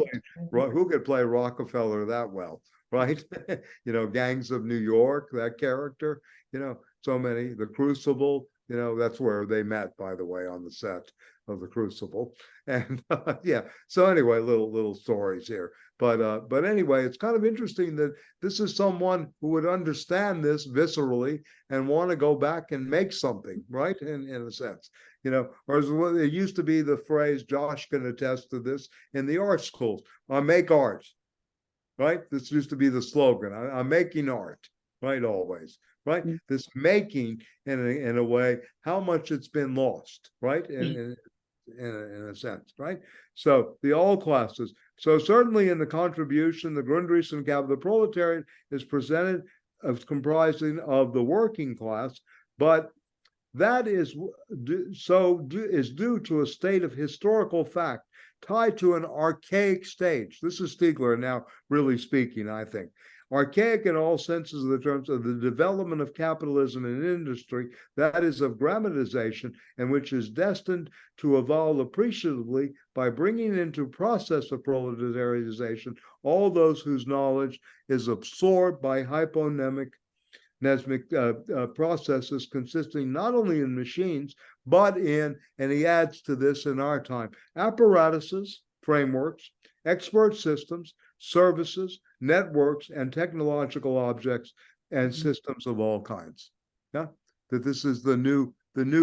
could play Rockefeller that well, right? You know, Gangs of New York, that character. You know, so many. The Crucible. You know, that's where they met, by the way, on the set of The Crucible. And yeah. So anyway, little stories here. But anyway, it's kind of interesting that this is someone who would understand this viscerally and want to go back and make something, right? In a sense. You know, or as it used to be the phrase, Josh can attest to this, in the art schools, I make art, right? This used to be the slogan, I'm making art, right? Always, right? This making, in a way, how much it's been lost, right? In a sense, right? So the all classes. So certainly in the contribution, the Grundrisse and Capital, the proletariat is presented as comprising of the working class, but that is due to a state of historical fact tied to an archaic stage. This is Stiegler now really speaking, I think. Archaic in all senses of the terms of the development of capitalism and industry, that is of grammatization, and which is destined to evolve appreciatively by bringing into process of proletarianization all those whose knowledge is absorbed by hyponymic processes consisting not only in machines, but in, and he adds to this in our time, apparatuses, frameworks, expert systems, services, networks, and technological objects and systems of all kinds. Yeah, that this is the new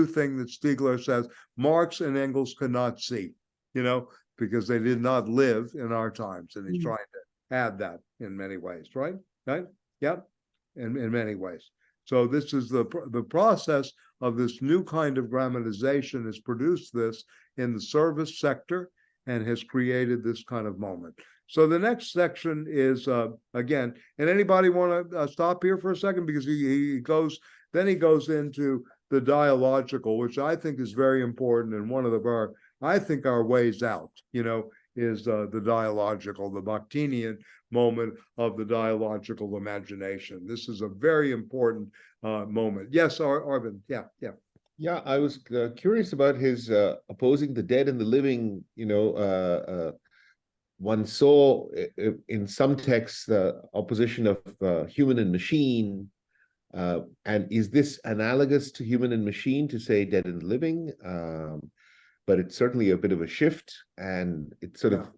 thing that Stiegler says Marx and Engels could not see, you know, because they did not live in our times, and he's trying to add that in many ways, right? Right? Yep. In many ways. So this is the process of this new kind of grammatization has produced this in the service sector and has created this kind of moment. So the next section is, again, and anybody want to stop here for a second, because he goes into the dialogical, which I think is very important, and one of our ways out, you know, is the dialogical, the Bakhtinian moment of the dialogical imagination. This is a very important moment. Yes, Arvind. Yeah. Yeah, I was curious about his opposing the dead and the living. You know, one saw in some texts the opposition of human and machine. And is this analogous to human and machine, to say dead and living? but it's certainly a bit of a shift, and it's sort Yeah. of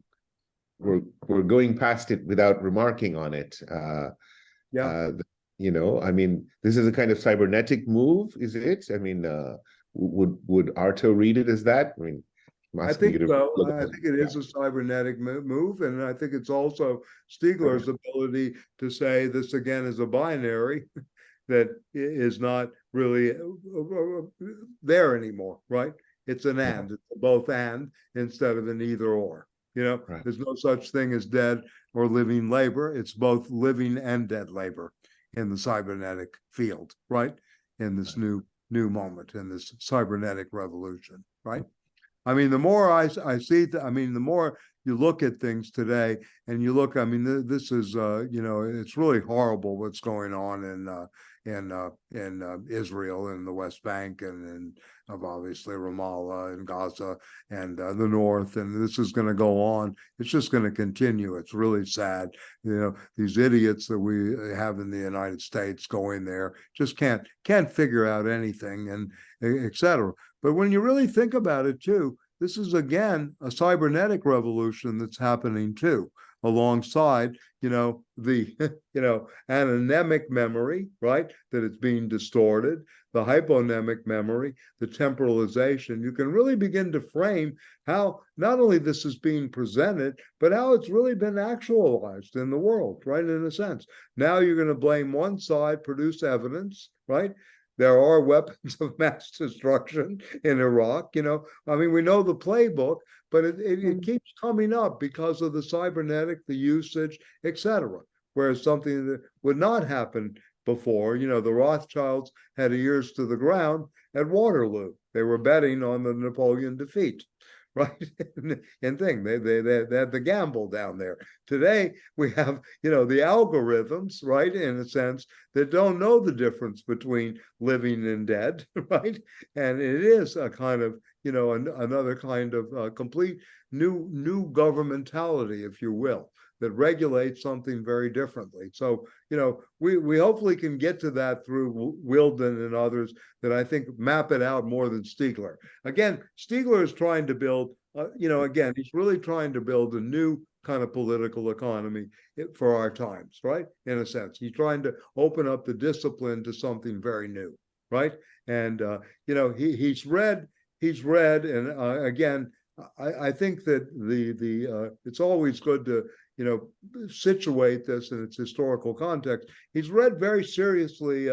we're going past it without remarking on it. Yeah. You know, I mean, this is a kind of cybernetic move, is it? I mean, would Arto read it as that? I mean, I'm I asking think you to so. look I at think it is a cybernetic move, and I think it's also Stiegler's ability to say this again is a binary that is not really there anymore, right? It's an and, it's a both and instead of an either or. You know, Right. there's no such thing as dead or living labor. It's both living and dead labor in the cybernetic field, right? In this new moment, in this cybernetic revolution, right? I mean, the more I see, I mean, the more you look at things today, and you look, I mean, this is, you know, it's really horrible what's going on in Israel and the West Bank and of obviously Ramallah and Gaza and the North, and this is going to go on. It's just going to continue. It's really sad. You know, these idiots that we have in the United States going there just can't figure out anything, and et cetera. But when you really think about it too, this is again a cybernetic revolution that's happening too, alongside, you know, the, you know, anonymic memory, right? That it's being distorted, the hyponymic memory, the temporalization. You can really begin to frame how not only this is being presented, but how it's really been actualized in the world, right? In a sense. Now you're going to blame one side, produce evidence, right? There are weapons of mass destruction in Iraq. You know, I mean, we know the playbook, but it keeps coming up because of the cybernetic, the usage, etc. Whereas something that would not happen before, you know, the Rothschilds had ears to the ground at Waterloo. They were betting on the Napoleon defeat, right? And thing they had the gamble down there. Today we have, you know, the algorithms, right, in a sense, that don't know the difference between living and dead, right? And it is a kind of, you know, another kind of complete new governmentality, if you will, that regulates something very differently. So, you know, we hopefully can get to that through Wilden and others that I think map it out more than Stiegler. Again, Stiegler is trying to build, you know, again, he's really trying to build a new kind of political economy for our times, right? In a sense, he's trying to open up the discipline to something very new, right? And you know, he's read, and again, I think that it's always good to, you know, situate this in its historical context. He's read very seriously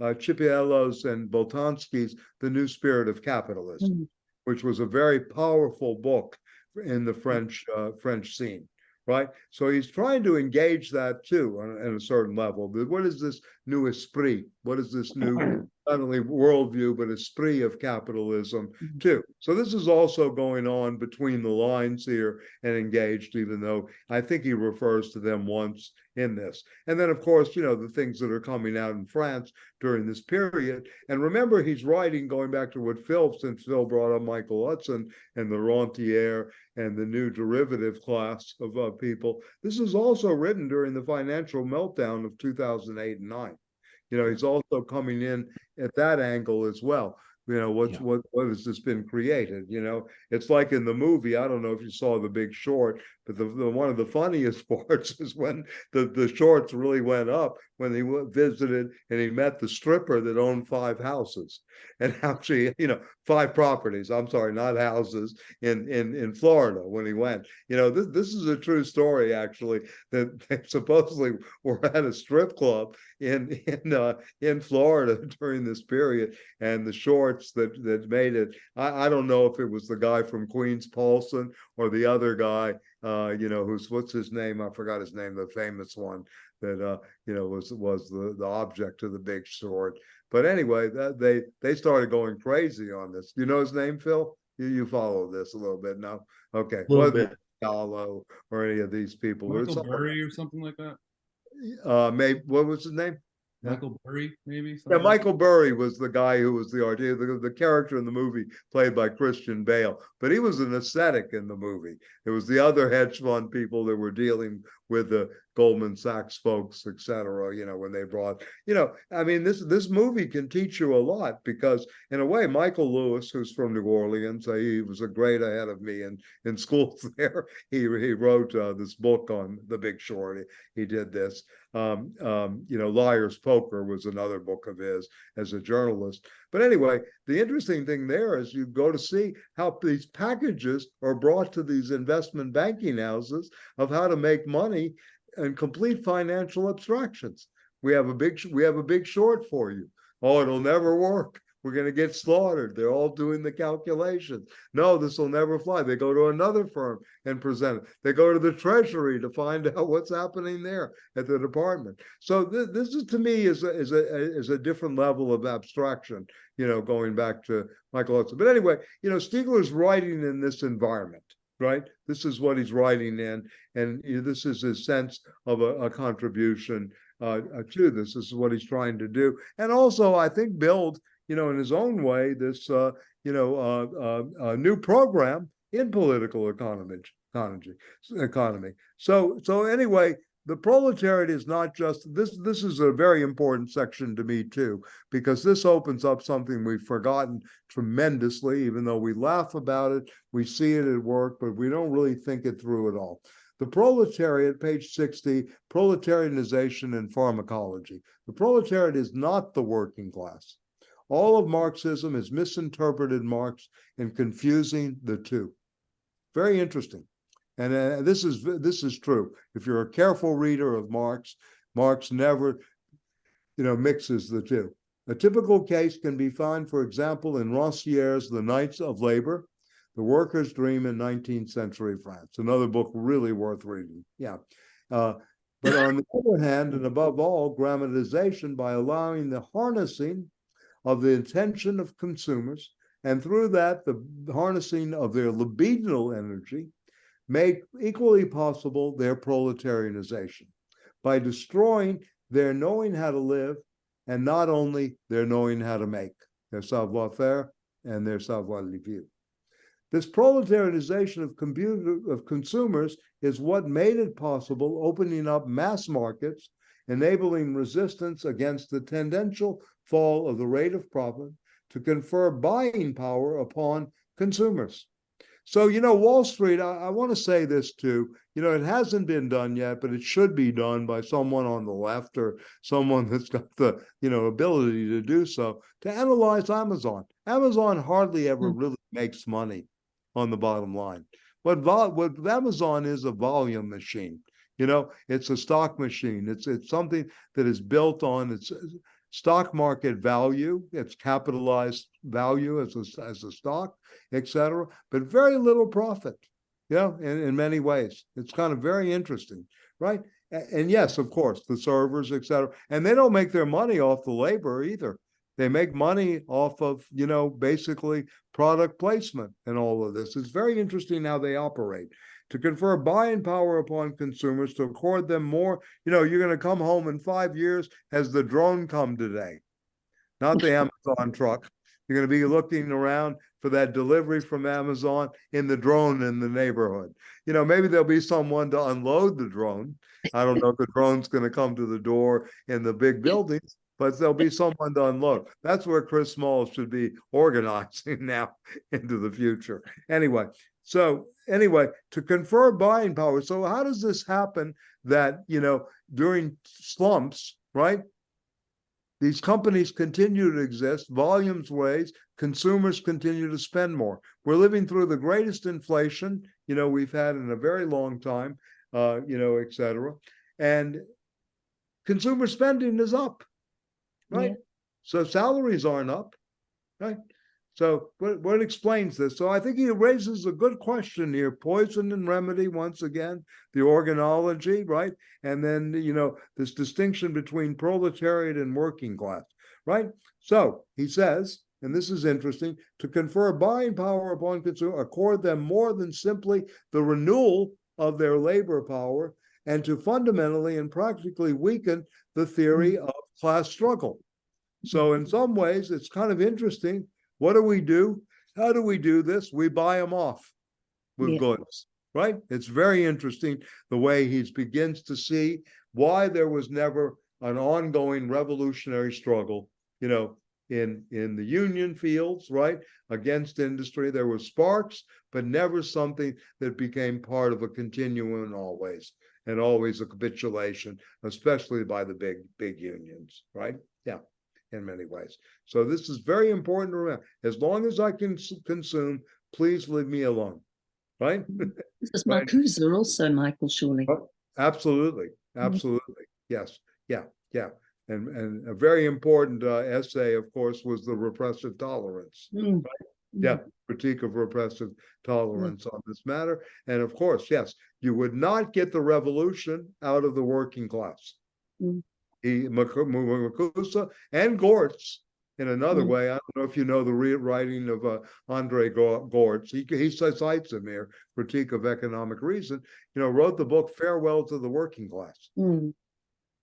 Cipiello's and Boltanski's The New Spirit of Capitalism, which was a very powerful book in the French scene, right? So he's trying to engage that too on a certain level. What is this new esprit? What is this new not only worldview but esprit of capitalism too? So this is also going on between the lines here and engaged, even though I think he refers to them once in this. And then, of course, you know, the things that are coming out in France during this period. And remember, he's writing, going back to what since Phil brought up Michael Hudson and the rentier and the new derivative class of people. This is also written during the financial meltdown of 2008 and 9. You know, he's also coming in at that angle as well. You know, what has this been created? You know, it's like in the movie. I don't know if you saw The Big Short, but the one of the funniest parts is when the shorts really went up when he visited and he met the stripper that owned 5 houses and actually, you know, 5 properties. I'm sorry, not houses in Florida when he went. You know, this is a true story actually, that they supposedly were at a strip club in Florida during this period, and the shorts that made it. I don't know if it was the guy from Queens Paulson or the other guy, you know, what's his name? I forgot his name, the famous one that you know was the object of The Big Short. But anyway, they started going crazy on this. You know his name, Phil? You follow this a little bit now? Okay, a little bit. Gallo or any of these people. Michael Burry or something like that. Maybe what was his name? Michael Burry, maybe. Yeah, Michael Burry was the guy who was the character in the movie played by Christian Bale, but he was an ascetic in the movie. It was the other hedge fund people that were dealing with the Goldman Sachs folks, et cetera, when they brought, I mean, this movie can teach you a lot, because in a way, Michael Lewis, who's from New Orleans, he was a grade ahead of me in schools there. He wrote this book on The Big Short. He did this. Liar's Poker was another book of his as a journalist. But anyway, the interesting thing there is you go to see how these packages are brought to these investment banking houses of how to make money and complete financial abstractions. We have a big short for you. Oh, it'll never work. We're going to get slaughtered. They're all doing the calculations. No, this will never fly. They go to another firm and present it. They go to the Treasury to find out what's happening there at the department. So this is, to me, is a different level of abstraction, going back to Michael Hudson. But anyway, Stiegler's writing in this environment, right? This is what he's writing in, and this is his sense of a contribution to this. This is what he's trying to do, and also I think build, in his own way, this new program in political economy. So anyway, the proletariat is not just this. This is a very important section to me too, because this opens up something we've forgotten tremendously. Even though we laugh about it, we see it at work, but we don't really think it through at all. The proletariat, page 60, proletarianization and pharmacology. The proletariat is not the working class. All of Marxism has misinterpreted Marx and confusing the two. Very interesting. And this is true. If you're a careful reader of Marx, Marx never, mixes the two. A typical case can be found, for example, in Rancière's The Knights of Labor, The Worker's Dream in 19th Century France. Another book really worth reading. Yeah. But on the other hand, and above all, grammatization, by allowing the harnessing of the intention of consumers, and through that, the harnessing of their libidinal energy, make equally possible their proletarianization by destroying their knowing how to live, and not only their knowing how to make, their savoir-faire and their savoir-vivre. This proletarianization of consumers is what made it possible, opening up mass markets, enabling resistance against the tendential fall of the rate of profit to confer buying power upon consumers. So, Wall Street, I want to say this too, it hasn't been done yet, but it should be done by someone on the left or someone that's got the, ability to do so, to analyze Amazon. Amazon hardly ever really makes money on the bottom line. What Amazon is, a volume machine. It's a stock machine. It's something that is built on its stock market value, its capitalized value as a stock, etc., but very little profit. In many ways, it's kind of very interesting, right? And yes, of course, the servers, etc., and they don't make their money off the labor either. They make money off of, basically product placement and all of this. It's very interesting how they operate. To confer buying power upon consumers, to accord them more, you're going to come home in 5 years. Has the drone come today? Not the Amazon truck. You're going to be looking around for that delivery from Amazon in the drone in the neighborhood. Maybe there'll be someone to unload the drone. I don't know if the drone's going to come to the door in the big buildings, but there'll be someone to unload. That's where Chris Smalls should be organizing now into the future. Anyway, to confer buying power. So how does this happen that, during slumps, right? These companies continue to exist, volumes raise, consumers continue to spend more. We're living through the greatest inflation, we've had in a very long time, et cetera. And consumer spending is up, right? Yeah. So salaries aren't up, right? So what explains this? So I think he raises a good question here. Poison and remedy, once again, the organology, right? And then, this distinction between proletariat and working class, right? So he says, and this is interesting, to confer buying power upon consumers, accord them more than simply the renewal of their labor power, and to fundamentally and practically weaken the theory of class struggle. So in some ways, it's kind of interesting. What do we do? How do we do this? We buy them off with goods, right? It's very interesting the way he begins to see why there was never an ongoing revolutionary struggle, in the union fields, right, against industry. There were sparks, but never something that became part of a continuum always, and always a capitulation, especially by the big unions, right? Yeah, in many ways. So this is very important to remember. As long as I can consume, please leave me alone, right? This is Right. Marcuse also, Michael, surely. Oh, absolutely, absolutely, yes, yeah, yeah. And a very important essay, of course, was the repressive tolerance. Mm. Yeah, critique of repressive tolerance on this matter. And of course, yes, you would not get the revolution out of the working class. Mm. Marcuse and Gortz, in another way, I don't know if you know the writing of Andre Gortz. He cites him here, Critique of Economic Reason. Wrote the book Farewell to the Working Class.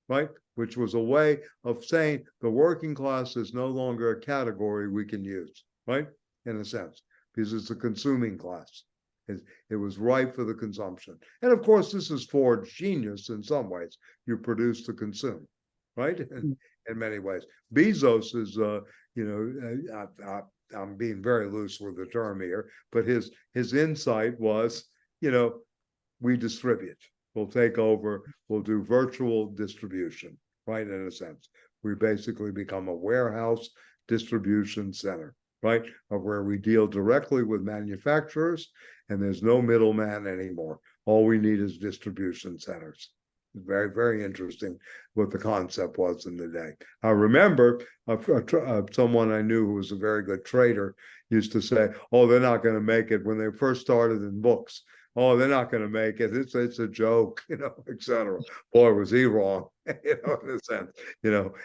Right? Which was a way of saying the working class is no longer a category we can use, right? In a sense, because it's a consuming class. It was ripe for the consumption. And of course, this is Ford's genius in some ways. You produce to consume, right? In many ways. Bezos is, I'm being very loose with the term here, but his insight was, we distribute. We'll take over, we'll do virtual distribution, right? In a sense, we basically become a warehouse distribution center, right? Of where we deal directly with manufacturers, and there's no middleman anymore. All we need is distribution centers. Very, very interesting what the concept was in the day. I remember someone I knew who was a very good trader used to say, oh, they're not going to make it when they first started in books. Oh, they're not going to make it. It's a joke, etc. Boy, was he wrong, in a sense.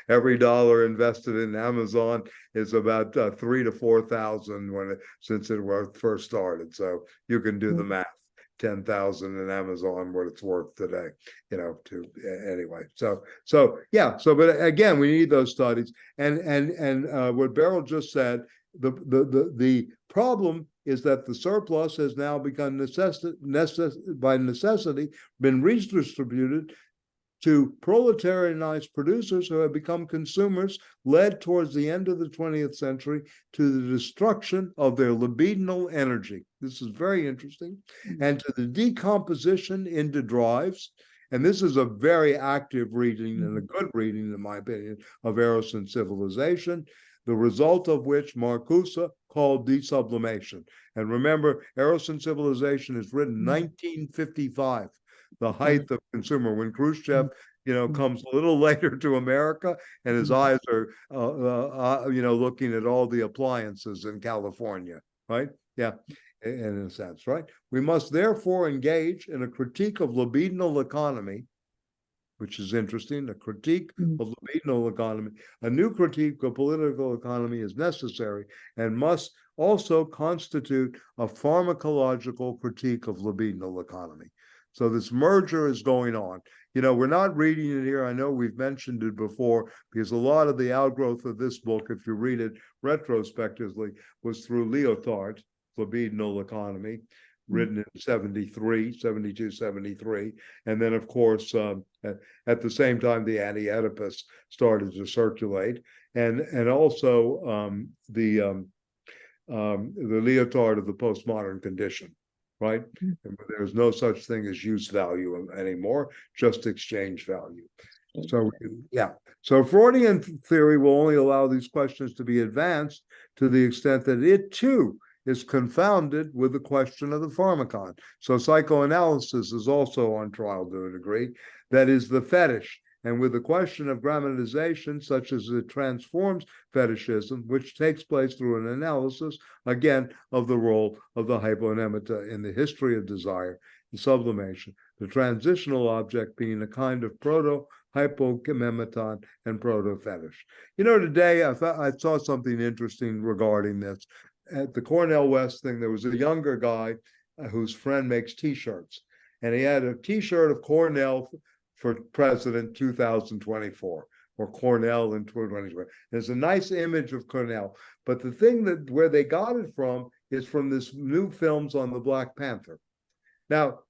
Every dollar invested in Amazon is about 3,000 to 4,000 since it was first started. So you can do the math. 10,000 in Amazon, what it's worth today, anyway. But again, we need those studies. And what Beryl just said, the problem is that the surplus has now become by necessity been redistributed to proletarianized producers who have become consumers, led towards the end of the 20th century to the destruction of their libidinal energy. This is very interesting. And to the decomposition into drives. And this is a very active reading and a good reading, in my opinion, of Eros and Civilization, the result of which Marcuse called desublimation. And remember, Eros and Civilization is written 1955, the height of consumer, when Khrushchev, comes a little later to America, and his eyes are, looking at all the appliances in California, right? Yeah, in a sense, right? We must therefore engage in a critique of libidinal economy, which is interesting, a critique of libidinal economy. A new critique of political economy is necessary and must also constitute a pharmacological critique of libidinal economy. So this merger is going on. We're not reading it here. I know we've mentioned it before, because a lot of the outgrowth of this book, if you read it retrospectively, was through Lyotard, Libidinal Economy, written in 72, 73. And then, of course, at the same time, the Anti-Oedipus started to circulate. And also the Lyotard of the postmodern condition, right? There's no such thing as use value anymore, just exchange value. So, yeah. So Freudian theory will only allow these questions to be advanced to the extent that it, too, is confounded with the question of the pharmacon. So psychoanalysis is also on trial to a degree. That is the fetish. And with the question of grammatization, such as it transforms fetishism, which takes place through an analysis, again, of the role of the hyponemata in the history of desire and sublimation, the transitional object being a kind of proto-hypomemeton and proto-fetish. Today I saw something interesting regarding this. At the Cornell West thing, there was a younger guy whose friend makes T-shirts, and he had a T-shirt of Cornell for president 2024, or Cornell in 2024. There's a nice image of Cornell, but the thing where they got it from is from this new films on the Black Panther. Now,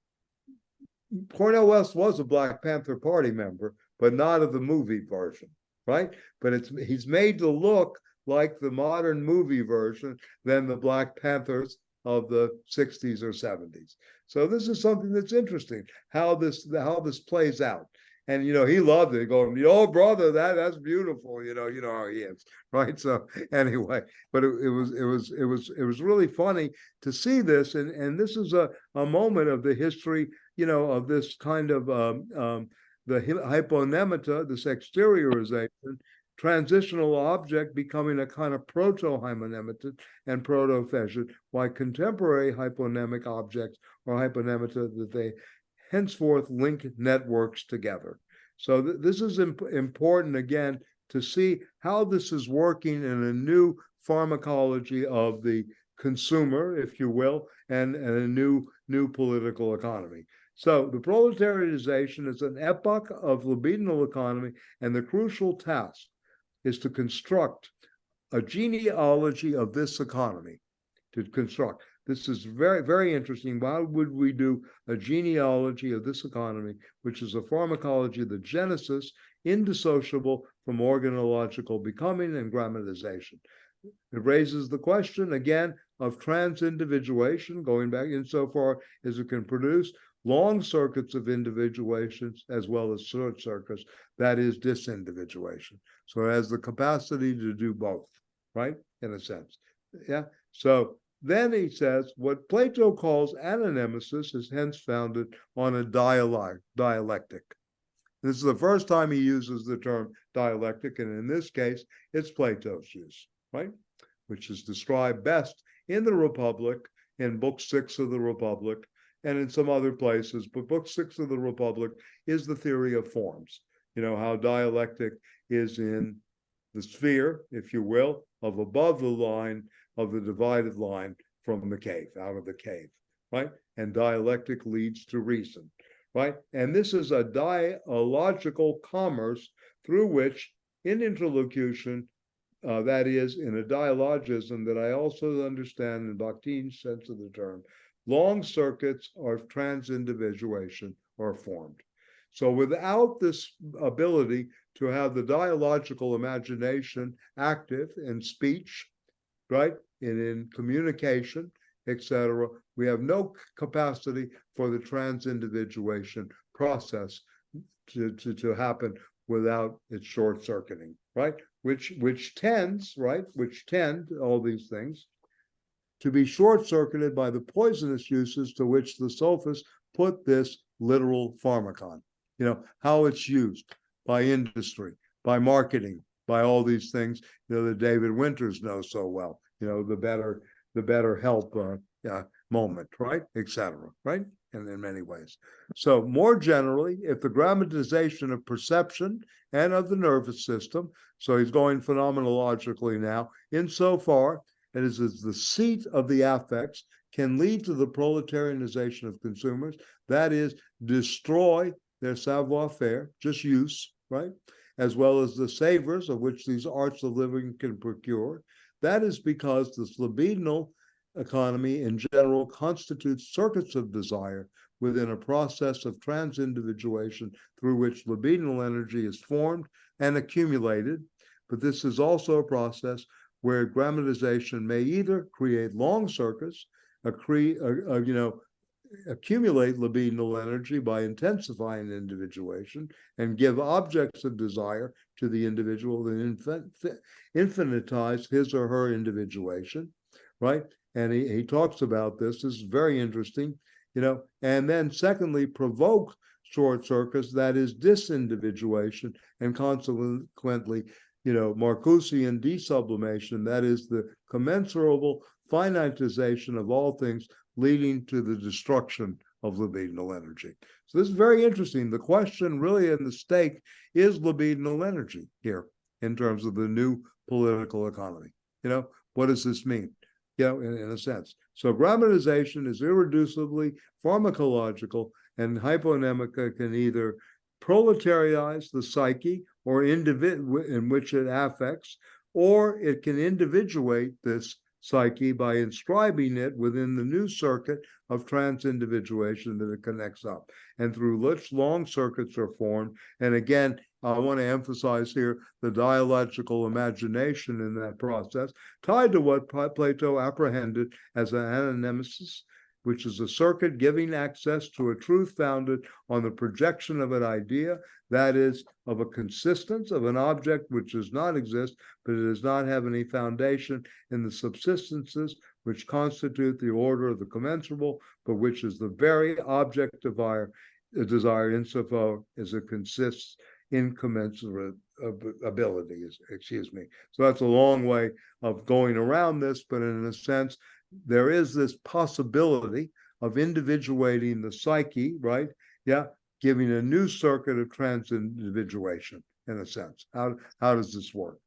Cornel West was a Black Panther Party member, but not of the movie version, right? But he's made to look like the modern movie version than the Black Panthers of the 60s or 70s. So this is something that's interesting, how this plays out. And he loved it, going, "Oh, brother, that's beautiful." You know how he is, right? So anyway, but it was really funny to see this, and this is a moment of the history, of this kind of the hyponemata, this exteriorization, transitional object becoming a kind of proto-hyponemeton and proto-fashion, while contemporary hyponemic objects or hyponemata that they henceforth link networks together. So this is important, again, to see how this is working in a new pharmacology of the consumer, if you will, and a new political economy. So the proletarianization is an epoch of libidinal economy, and the crucial task is to construct a genealogy of this economy, to construct. This is very, very interesting. Why would we do a genealogy of this economy, which is a pharmacology, the genesis, indissociable from organological becoming and grammatization? It raises the question, again, of trans-individuation, going back insofar as it can produce long circuits of individuations as well as short circuits, that is disindividuation. So it has the capacity to do both, right, in a sense. Yeah. So then he says, what Plato calls anonymesis is hence founded on a dialectic. This is the first time he uses the term dialectic, and in this case, it's Plato's use, right? Which is described best in the Republic, in Book 6 of the Republic, and in some other places. But Book 6 of the Republic is the theory of forms. How dialectic is in the sphere, if you will, of above the line of the divided line from the cave, out of the cave, right? And dialectic leads to reason, right? And this is a dialogical commerce through which, in interlocution, that is, in a dialogism that I also understand in Bakhtin's sense of the term, long circuits of trans-individuation are formed. So without this ability to have the dialogical imagination active in speech, right, and in communication, etc., we have no capacity for the trans-individuation process to happen without its short-circuiting, right? Which tends, all these things, to be short-circuited by the poisonous uses to which the sophists put this literal pharmacon. How it's used by industry, by marketing, by all these things, that David Winters knows so well, the better help moment, right, etc., right, and in many ways. So more generally, if the grammatization of perception and of the nervous system, so he's going phenomenologically now, insofar as the seat of the affects can lead to the proletarianization of consumers, that is, destroy their savoir-faire, just use, right, as well as the savors of which these arts of living can procure. That is because this libidinal economy in general constitutes circuits of desire within a process of trans-individuation through which libidinal energy is formed and accumulated. But this is also a process where grammatization may either create long circuits, accumulate libidinal energy by intensifying individuation and give objects of desire to the individual and infinitize his or her individuation, right? And he talks about this. This is very interesting, and then secondly, provoke short circuits, that is disindividuation, and consequently, Marcusian desublimation, that is the commensurable finitization of all things, leading to the destruction of libidinal energy. So this is very interesting. The question really in the stake is libidinal energy here in terms of the new political economy. What does this mean? In a sense. So grammatization is irreducibly pharmacological, and hyponemica can either proletarize the psyche or in which it affects, or it can individuate this psyche by inscribing it within the new circuit of trans-individuation that it connects up, and through which long circuits are formed. And again, I want to emphasize here the dialogical imagination in that process, tied to what Plato apprehended as an anamnesis, which is a circuit giving access to a truth founded on the projection of an idea, that is, of a consistence of an object which does not exist, but it does not have any foundation in the subsistences which constitute the order of the commensurable, but which is the very object of our desire insofar as it consists in commensurate ability, excuse me. So that's a long way of going around this, but in a sense, there is this possibility of individuating the psyche, right? Yeah, giving a new circuit of trans-individuation, in a sense. How does this work?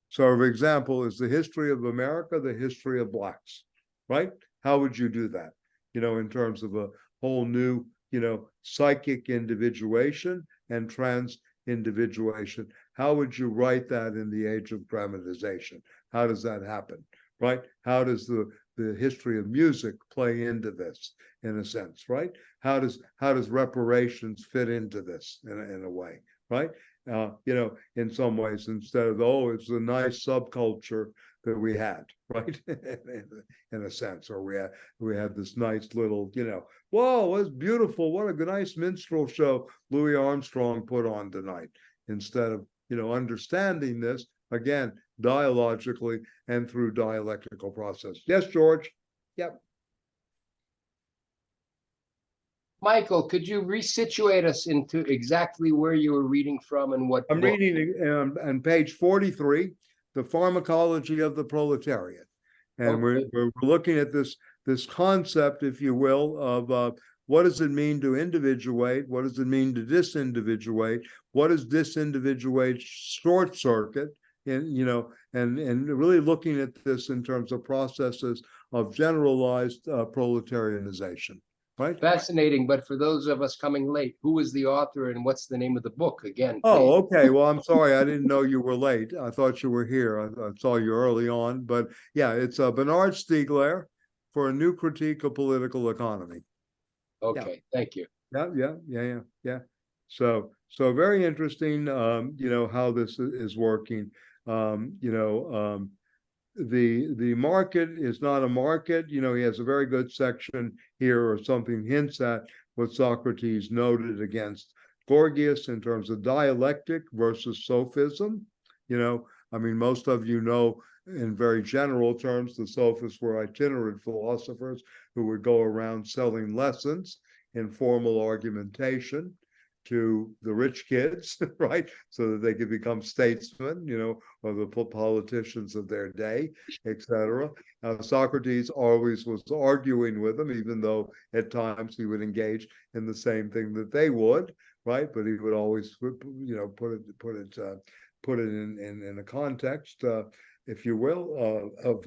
So, for example, is the history of America the history of blacks, right? How would you do that? In terms of a whole new, psychic individuation and trans-individuation. How would you write that in the age of grammatization? How does that happen, right? How does the history of music play into this, in a sense, right? How does reparations fit into this in a way, right? In some ways, instead of, it's a nice subculture that we had, right? in a sense, or we had this nice little, whoa, it's beautiful. What a nice minstrel show Louis Armstrong put on tonight. Instead of, understanding this, again, dialogically and through dialectical process. Yes, George? Yep. Michael, could you resituate us into exactly where you were reading from and what I'm book? reading on page 43, The Pharmacology of the Proletariat. And Okay. we're looking at this concept, if you will, of what does it mean to individuate? What does it mean to disindividuate? What is disindividuate short circuit? And really looking at this in terms of processes of generalized proletarianization, right? Fascinating, but for those of us coming late, who is the author and what's the name of the book again? Oh, Please? okay. Well, I'm sorry. I didn't know you were late. I thought you were here. I saw you early on, but yeah, it's Bernard Stiegler for a New Critique of Political Economy. Okay, thank you. Yeah. So very interesting, how this is working. The market is not a market. He has a very good section here, or something hints at what Socrates noted against Gorgias in terms of dialectic versus sophism. Most of in very general terms, the sophists were itinerant philosophers who would go around selling lessons in formal argumentation to the rich kids, right? So that they could become statesmen, or the politicians of their day, etc. Socrates always was arguing with them, even though at times he would engage in the same thing that they would, right? But he would always, put it in a context, if you will, of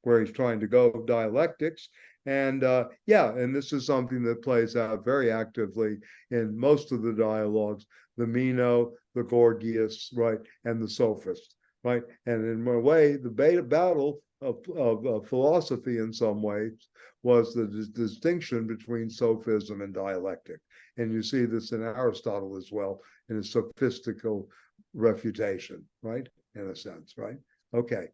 where he's trying to go, dialectics. And and this is something that plays out very actively in most of the dialogues, the Meno, the Gorgias, right, and the sophist, right? And in a way, the battle of philosophy in some ways was the distinction between sophism and dialectic. And you see this in Aristotle as well, in his sophistical refutation, right? In a sense, right? Okay.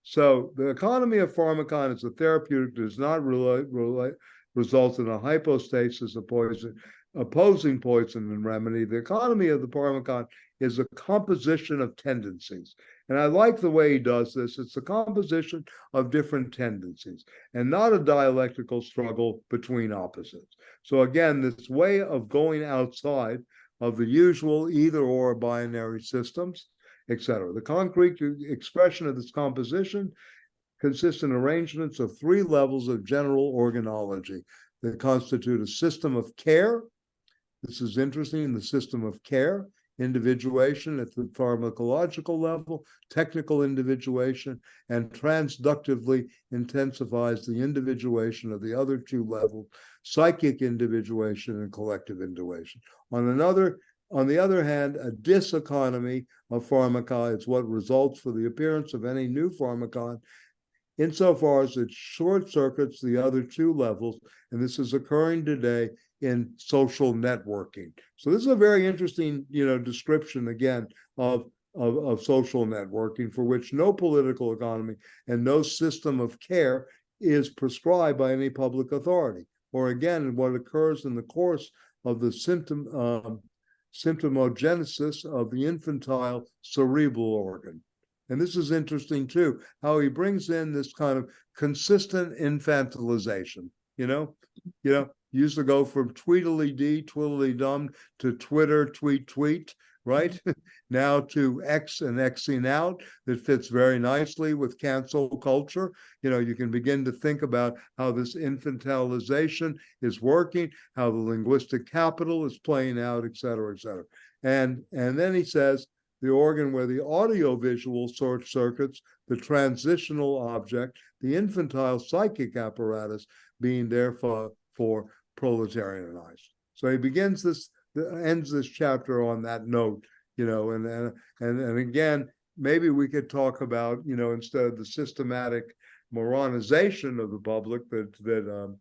So the economy of pharmacon is a therapeutic that does not result in a hypostasis of poison, opposing poison and remedy. The economy of the pharmacon is a composition of tendencies. And I like the way he does this. It's a composition of different tendencies and not a dialectical struggle between opposites. So again, this way of going outside of the usual either or binary systems, etc. The concrete expression of this composition consists in arrangements of three levels of general organology that constitute a system of care. This is interesting, the system of care, individuation at the pharmacological level, technical individuation, and transductively intensifies the individuation of the other two levels, psychic individuation and collective individuation. On another On the other hand, a diseconomy of pharmaca is what results for the appearance of any new pharmacon insofar as it short circuits the other two levels, and this is occurring today in social networking. So this is a very interesting, description again of social networking, for which no political economy and no system of care is prescribed by any public authority, or again, what occurs in the course of the symptomogenesis of the infantile cerebral organ. And this is interesting too, how he brings in this kind of consistent infantilization. Used to go from tweedledee, twiddly-dum to Twitter, tweet, right? Now to X and Xing out, that fits very nicely with cancel culture. You can begin to think about how this infantilization is working, how the linguistic capital is playing out, et cetera, et cetera. And then he says, the organ where the audiovisual short circuits the transitional object, the infantile psychic apparatus being therefore proletarianized. So he begins ends this chapter on that note, and again, maybe we could talk about, instead of the systematic moronization of the public that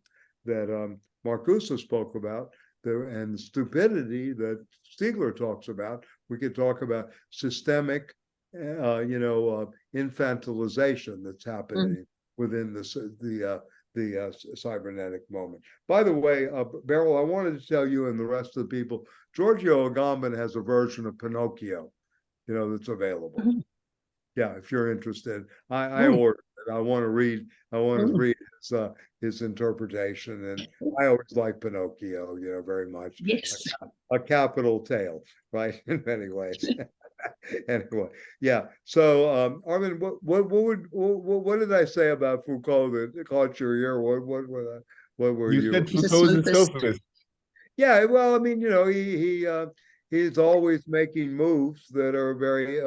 Marcuse spoke about, and the stupidity that Stiegler talks about, we could talk about systemic, infantilization that's happening within the cybernetic moment. By the way, Beryl, I wanted to tell you and the rest of the people, Giorgio Agamben has a version of Pinocchio, that's available. Yeah, if you're interested, I ordered it. I want to read his interpretation, and I always like Pinocchio, very much. Yes. A capital tale, right? In many ways. Anyway, yeah. So, Armin, what did I say about Foucault that caught your ear? What were you? You said He's a Foucault's and sophist. sophist. Yeah, well, I mean, he's always making moves that are very,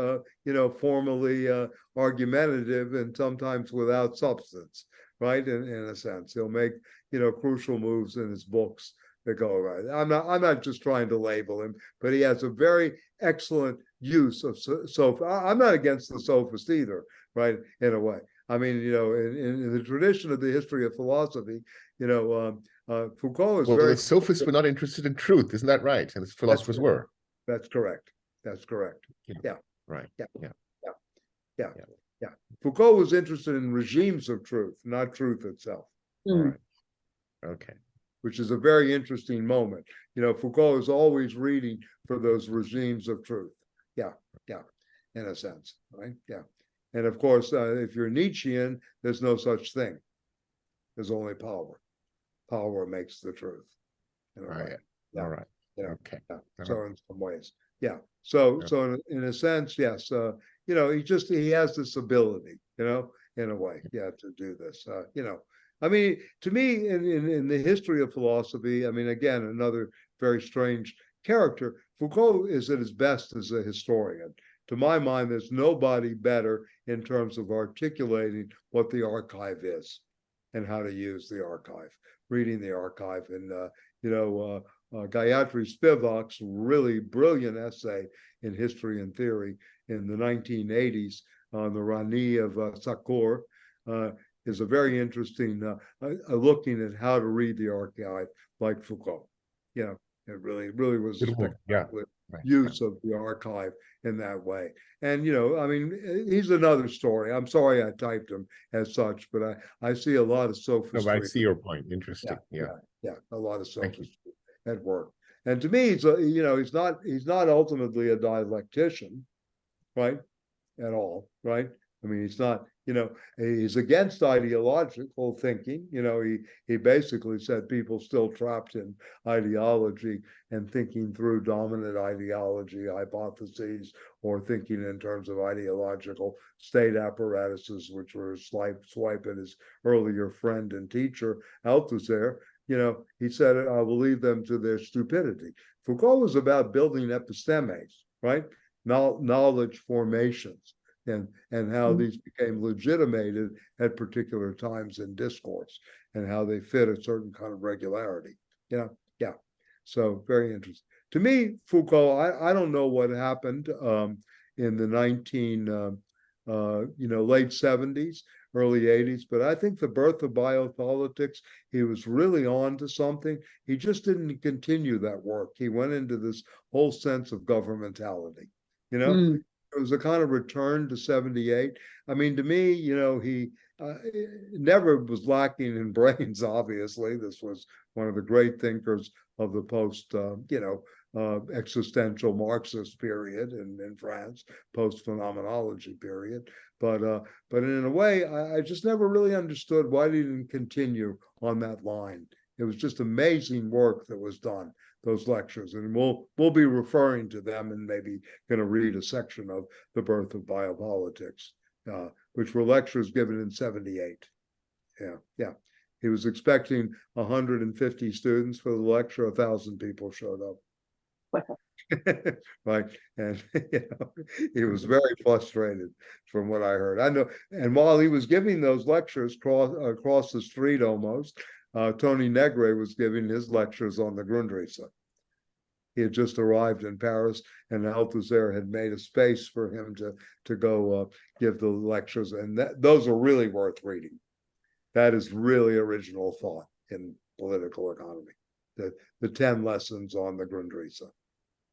formally argumentative and sometimes without substance, right? In a sense, he'll make, crucial moves in his books that go right. I'm not just trying to label him, but he has a very excellent use of I'm not against the sophist either, right? In a way, I mean, in the tradition of the history of philosophy, Foucault is Well, very. the sophists were not interested in truth, isn't that right? And the philosophers were. That's correct. Yeah. Right. Yeah. Foucault was interested in regimes of truth, not truth itself. All right. Okay. Which is a very interesting moment. Foucault is always reading for those regimes of truth. Yeah, in a sense, right? Yeah. And of course, if you're Nietzschean, there's no such thing. There's only power. Power makes the truth. Right. Yeah. All right. Yeah. Okay. Yeah. So in some ways, yeah. So in a sense, yes. He has this ability, in a way, to do this. I mean, to me, in the history of philosophy, I mean, again, another very strange character. Foucault is at his best as a historian. To my mind, there's nobody better in terms of articulating what the archive is and how to use the archive, reading the archive. And, Gayatri Spivak's really brilliant essay in History and Theory in the 1980s on the Rani of Sakur is a very interesting looking at how to read the archive like Foucault. It really was a spectacular use of the archive in that way. And, I mean, he's another story. I'm sorry I typed him as such, but I see a lot of sophistry. No, I see your point. Interesting. Yeah. A lot of sophistry at work. And to me, he's not ultimately a dialectician, right? At all, right? I mean, he's not, he's against ideological thinking. He basically said people still trapped in ideology and thinking through dominant ideology hypotheses or thinking in terms of ideological state apparatuses, which were swipe at his earlier friend and teacher Althusser. He said, I will leave them to their stupidity. Foucault was about building epistemes, right? Knowledge formations and how these became legitimated at particular times in discourse and how they fit a certain kind of regularity. Yeah. So very interesting. To me, Foucault, I don't know what happened in the late 70s, early 80s, but I think the birth of biopolitics, he was really on to something. He just didn't continue that work. He went into this whole sense of governmentality. It was a kind of return to 78. I mean, to me, he never was lacking in brains, obviously. This was one of the great thinkers of the post, existential Marxist period in France, post-phenomenology period. But in a way, I just never really understood why he didn't continue on that line. It was just amazing work that was done, those lectures, and we'll be referring to them and maybe going to read a section of The Birth of Biopolitics, which were lectures given in 78. Yeah. He was expecting 150 students for the lecture. 1,000 people showed up. Right. And he was very frustrated from what I heard. I know. And while he was giving those lectures across the street almost, Tony Negre was giving his lectures on the Grundrisse. He had just arrived in Paris, and Althusser had made a space for him to go give the lectures. And those are really worth reading. That is really original thought in political economy. The 10 lessons on the Grundrisse.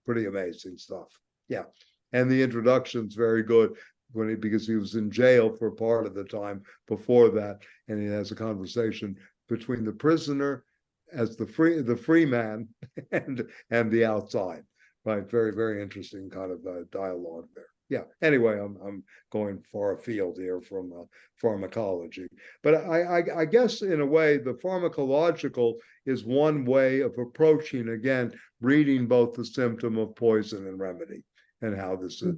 Pretty amazing stuff. Yeah. And the introduction's very good because he was in jail for part of the time before that. And he has a conversation between the prisoner as the free man and the outside. Right. Very, very interesting kind of dialogue there. Yeah. Anyway, I'm going far afield here from pharmacology, but I guess in a way the pharmacological is one way of approaching, again, reading both the symptom of poison and remedy, and how this is,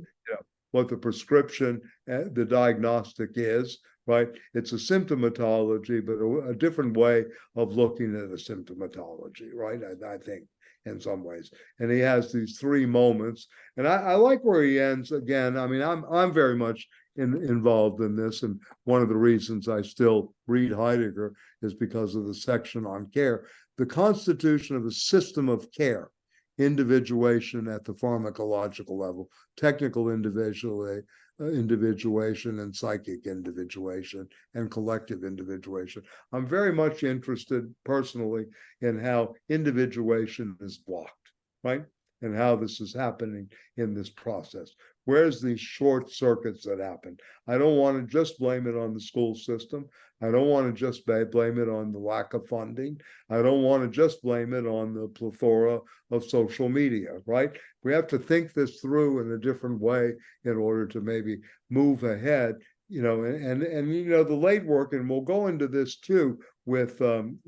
what the prescription, the diagnostic is. Right. It's a symptomatology, but a different way of looking at a symptomatology. Right. I think, in some ways. And he has these 3 moments. And I like where he ends again. I mean, I'm very much involved in this. And one of the reasons I still read Heidegger is because of the section on care. The constitution of a system of care, individuation at the pharmacological level, technical individuation and psychic individuation and collective individuation. I'm very much interested personally in how individuation is blocked, right? And how this is happening in this process. Where's these short circuits that happen? I don't want to just blame it on the school system. I don't want to just blame it on the lack of funding. I don't want to just blame it on the plethora of social media, right? We have to think this through in a different way in order to maybe move ahead, and the late work, and we'll go into this too with when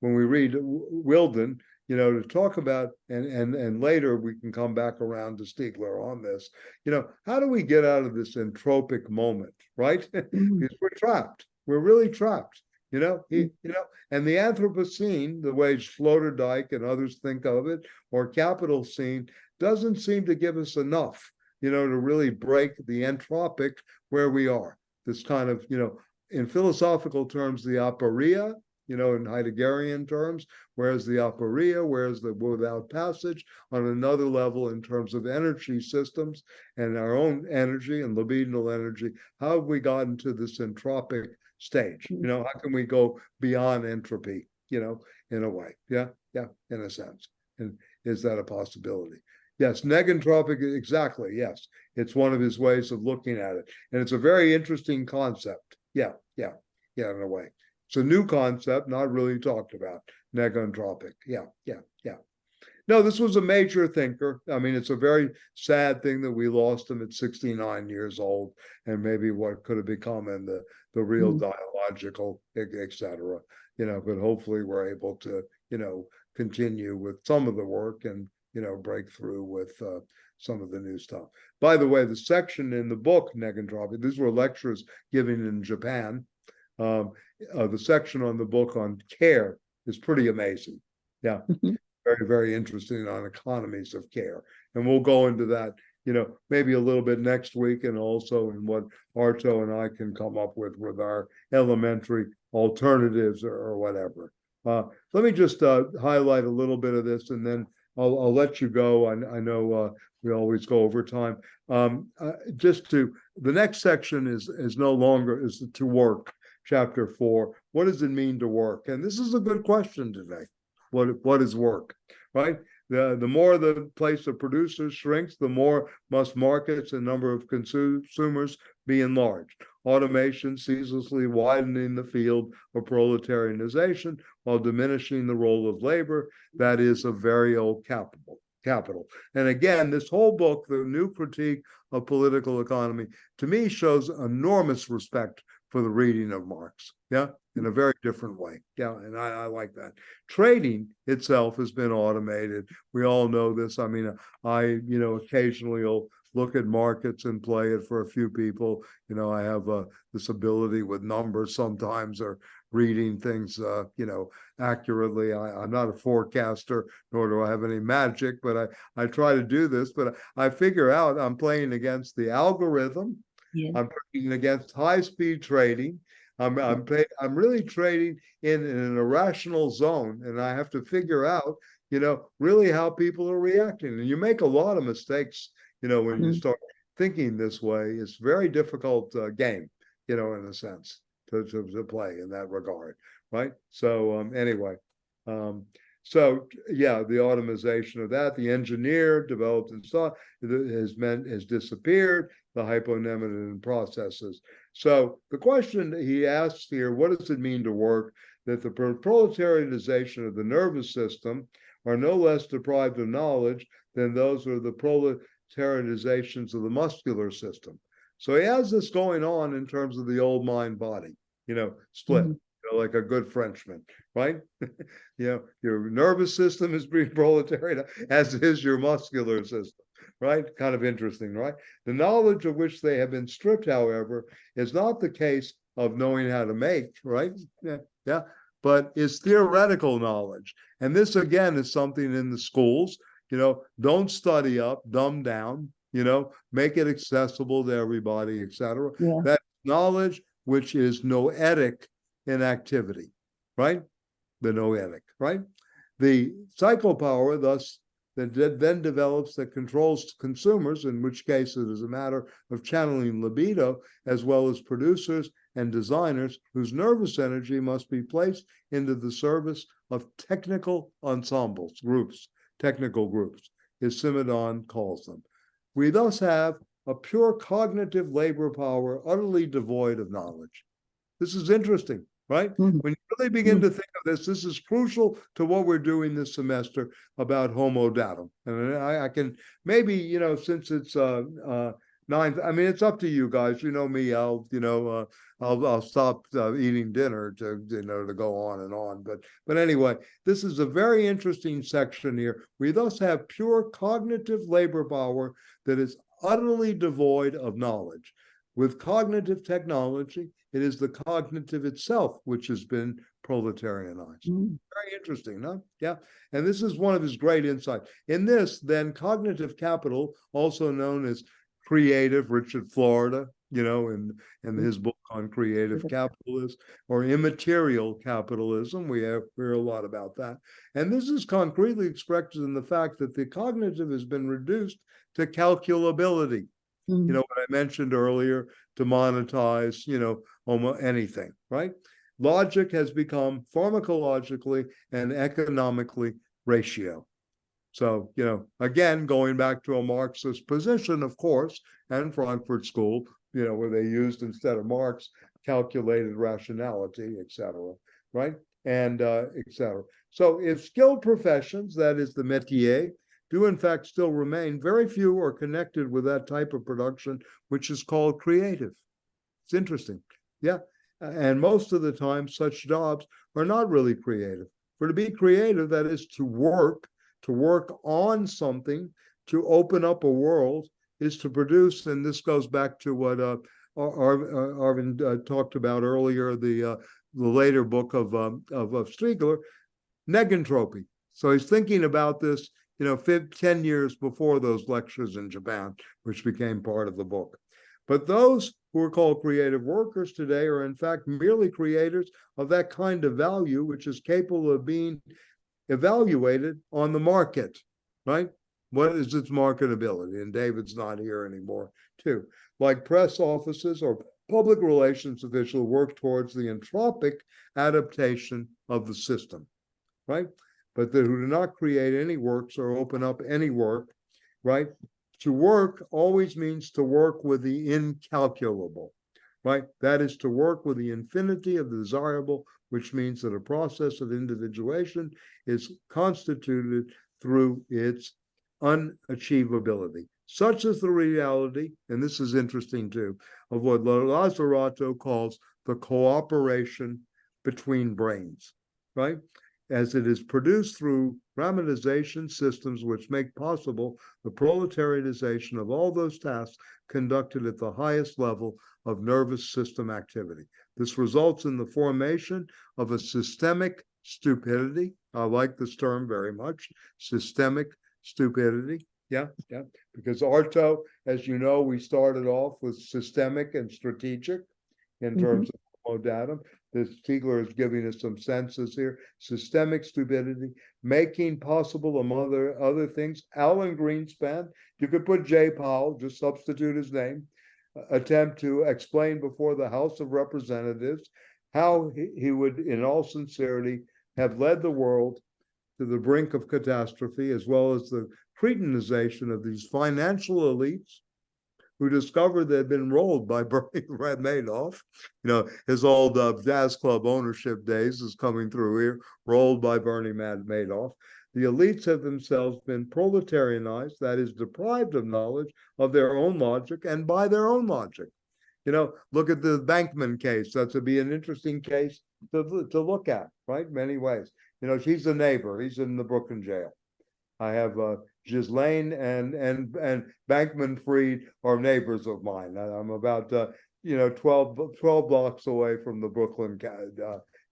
we read Wilden, to talk about, and later we can come back around to Stiegler on this, how do we get out of this entropic moment, right? Because we're trapped. We're really trapped, and the Anthropocene, the way Sloterdijk and others think of it, or capital scene, doesn't seem to give us enough, to really break the entropic where we are. This kind of, in philosophical terms, the aporia, in Heideggerian terms, whereas the aporia, whereas the without passage, on another level in terms of energy systems and our own energy and libidinal energy. How have we gotten to this entropic stage? How can we go beyond entropy, in a way? Yeah, in a sense. And is that a possibility? Yes, negentropic, exactly, yes. It's one of his ways of looking at it. And it's a very interesting concept. Yeah, in a way. It's a new concept, not really talked about, negentropic. Yeah. No, this was a major thinker. I mean, it's a very sad thing that we lost him at 69 years old, and maybe what could have become in the real dialogical, et cetera. But hopefully we're able to, continue with some of the work and, break through with some of the new stuff. By the way, the section in the book, Negentropic, these were lectures given in Japan. The section on the book on care is pretty amazing. Yeah. Very, very interesting on economies of care. And we'll go into that, maybe a little bit next week, and also in what Arto and I can come up with our elementary alternatives or whatever. Let me just highlight a little bit of this, and then I'll let you go. I know we always go over time. Just to the next section is no longer is to work. Chapter 4. What does it mean to work? And this is a good question today. What is work? Right? The more the place of producers shrinks, the more must markets and number of consumers be enlarged. Automation ceaselessly widening the field of proletarianization while diminishing the role of labor, that is, of very old capital. And again, this whole book, The New Critique of Political Economy, to me shows enormous respect for the reading of Marx, in a very different way. And I like that. Trading itself has been automated. We all know this. I mean, I occasionally will look at markets and play it for a few people. I have this ability with numbers sometimes, or reading things, accurately. I'm not a forecaster, nor do I have any magic, but I try to do this. But I figure out I'm playing against the algorithm. Yeah. I'm playing against high-speed trading. I'm really trading in an irrational zone, and I have to figure out, really how people are reacting. And you make a lot of mistakes, when you start thinking this way. It's very difficult game, in a sense, to play in that regard, right? So anyway, so yeah, the automation of that, the engineer developed and saw has disappeared, the hyponemon processes. So the question he asks here, what does it mean to work? That the proletarianization of the nervous system are no less deprived of knowledge than those of the proletarianizations of the muscular system. So he has this going on in terms of the old mind body, split. Like a good Frenchman, right? Your nervous system is being proletarian, as is your muscular system, right? Kind of interesting, right? The knowledge of which they have been stripped, however, is not the case of knowing how to make, right? Yeah, but is theoretical knowledge. And this, again, is something in the schools, don't study up, dumb down, make it accessible to everybody, etc. Yeah. That knowledge which is noetic in activity, right? The noetic, right? The psychopower, thus, that then develops, that controls consumers, in which case it is a matter of channeling libido, as well as producers and designers, whose nervous energy must be placed into the service of technical ensembles, technical groups, as Simondon calls them. We thus have a pure cognitive labor power utterly devoid of knowledge. This is interesting, right? When you really begin to think of this is crucial to what we're doing this semester about Homo Datum. And I can maybe, since it's 9, I mean, it's up to you guys. You know me, I'll stop eating dinner to go on and on. But anyway, this is a very interesting section here. We thus have pure cognitive labor power that is utterly devoid of knowledge. With cognitive technology, it is the cognitive itself which has been proletarianized. Very interesting, huh? Yeah. And this is one of his great insights. In this, then, cognitive capital, also known as creative, Richard Florida, in his book on creative capitalism, or immaterial capitalism, we hear a lot about that. And this is concretely expressed in the fact that the cognitive has been reduced to calculability. What I mentioned earlier, to monetize, anything, right? Logic has become pharmacologically and economically ratio. So, again, going back to a Marxist position, of course, and Frankfurt School, where they used, instead of Marx, calculated rationality, et cetera, right? And et cetera. So if skilled professions, that is the métier, do in fact still remain, very few are connected with that type of production, which is called creative. It's interesting. Yeah. And most of the time, such jobs are not really creative. For to be creative, that is to work on something, to open up a world, is to produce. And this goes back to what Arvind talked about earlier, the later book of Stiegler, negentropy. So he's thinking about this 10 years before those lectures in Japan, which became part of the book. But those who are called creative workers today are in fact merely creators of that kind of value which is capable of being evaluated on the market, right? What is its marketability? And David's not here anymore, too. Like press offices or public relations officials work towards the entropic adaptation of the system, right? But who do not create any works or open up any work, right? To work always means to work with the incalculable, right? That is to work with the infinity of the desirable, which means that a process of individuation is constituted through its unachievability. Such is the reality, and this is interesting too, of what Lazzarato calls the cooperation between brains, right? As it is produced through grammatization systems which make possible the proletarianization of all those tasks conducted at the highest level of nervous system activity. This results in the formation of a systemic stupidity. I like this term very much, systemic stupidity. Yeah. Because Arto, as you know, we started off with systemic and strategic in terms of HOMO DATUM. This Stiegler is giving us some senses here. Systemic stupidity, making possible, among other things, Alan Greenspan. You could put J. Powell, just substitute his name. Attempt to explain before the House of Representatives how he would, in all sincerity, have led the world to the brink of catastrophe, as well as the cretinization of these financial elites who discovered they'd been rolled by Bernie Madoff. You know, his old jazz club ownership days is coming through here, rolled by Bernie Madoff. The elites have themselves been proletarianized, that is, deprived of knowledge of their own logic and by their own logic. You know, look at the Bankman case. That would be an interesting case to look at, right? Many ways. You know, she's a neighbor. He's in the Brooklyn jail. I have Ghislaine and Bankman Fried are neighbors of mine. I'm about 12 blocks away from the Brooklyn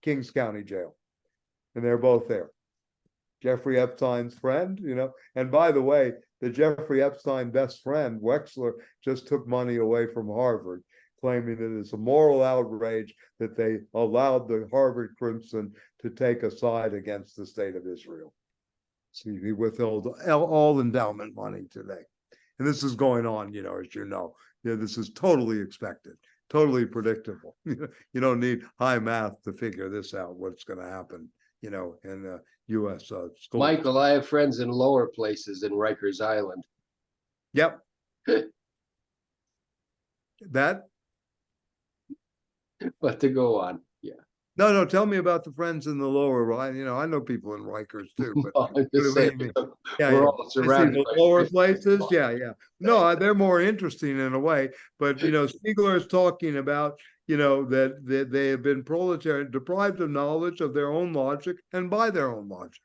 Kings County Jail, and they're both there. Jeffrey Epstein's friend, you know, and by the way, the Jeffrey Epstein best friend Wexler just took money away from Harvard, claiming that it's a moral outrage that they allowed the Harvard Crimson to take a side against the state of Israel. See, he withheld all endowment money today. And this is going on, you know, as you know. This is totally expected, totally predictable. You don't need high math to figure this out, what's going to happen, you know, in the U.S. schools. Michael, I have friends in lower places in Rikers Island. Yep. That? But to go on, yeah. No, tell me about the friends in the lower, you know, I know people in Rikers too, but I'm just saying, we're all surrounded the by lower places. Yeah. No, they're more interesting in a way, but you know, Stiegler is talking about, you know, that they have been proletarian, deprived of knowledge of their own logic and by their own logic.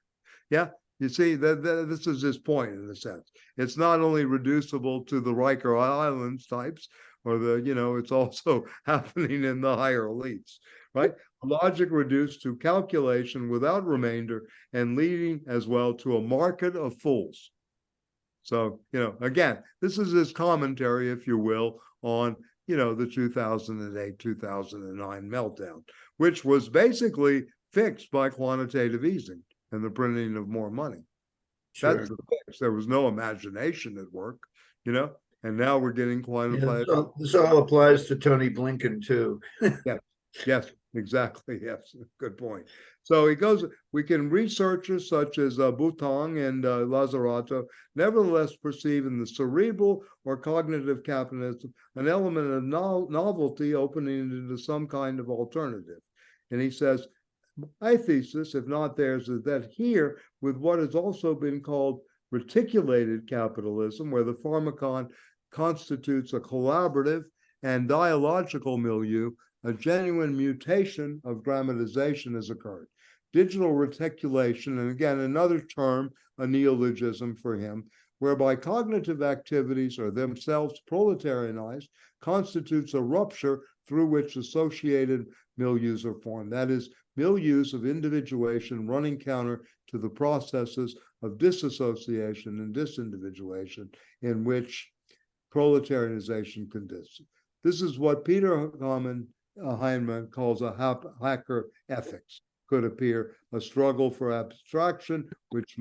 Yeah. You see, that this is his point in a sense. It's not only reducible to the Riker Islands types, or it's also happening in the higher elites, right? Logic reduced to calculation without remainder and leading as well to a market of fools. So, you know, again, this is his commentary, if you will, on, you know, the 2008, 2009 meltdown, which was basically fixed by quantitative easing and the printing of more money. Sure. That's the fix. There was no imagination at work, you know, and now we're getting quantified. Yeah, so this all applies to Tony Blinken too. Yes, exactly. Yes, good point. So he goes, we can researchers such as Boutang and Lazzarato nevertheless perceive in the cerebral or cognitive capitalism an element of novelty opening into some kind of alternative. And he says, my thesis, if not theirs, is that here, with what has also been called reticulated capitalism, where the pharmacon constitutes a collaborative and dialogical milieu, a genuine mutation of grammatization has occurred. Digital reticulation, and again, another term, a neologism for him, whereby cognitive activities are themselves proletarianized, constitutes a rupture through which associated milieus are formed. That is, milieus of individuation running counter to the processes of disassociation and disindividuation in which proletarianization consists. This is what Peter Heinemann calls a hacker ethics. Could appear a struggle for abstraction, which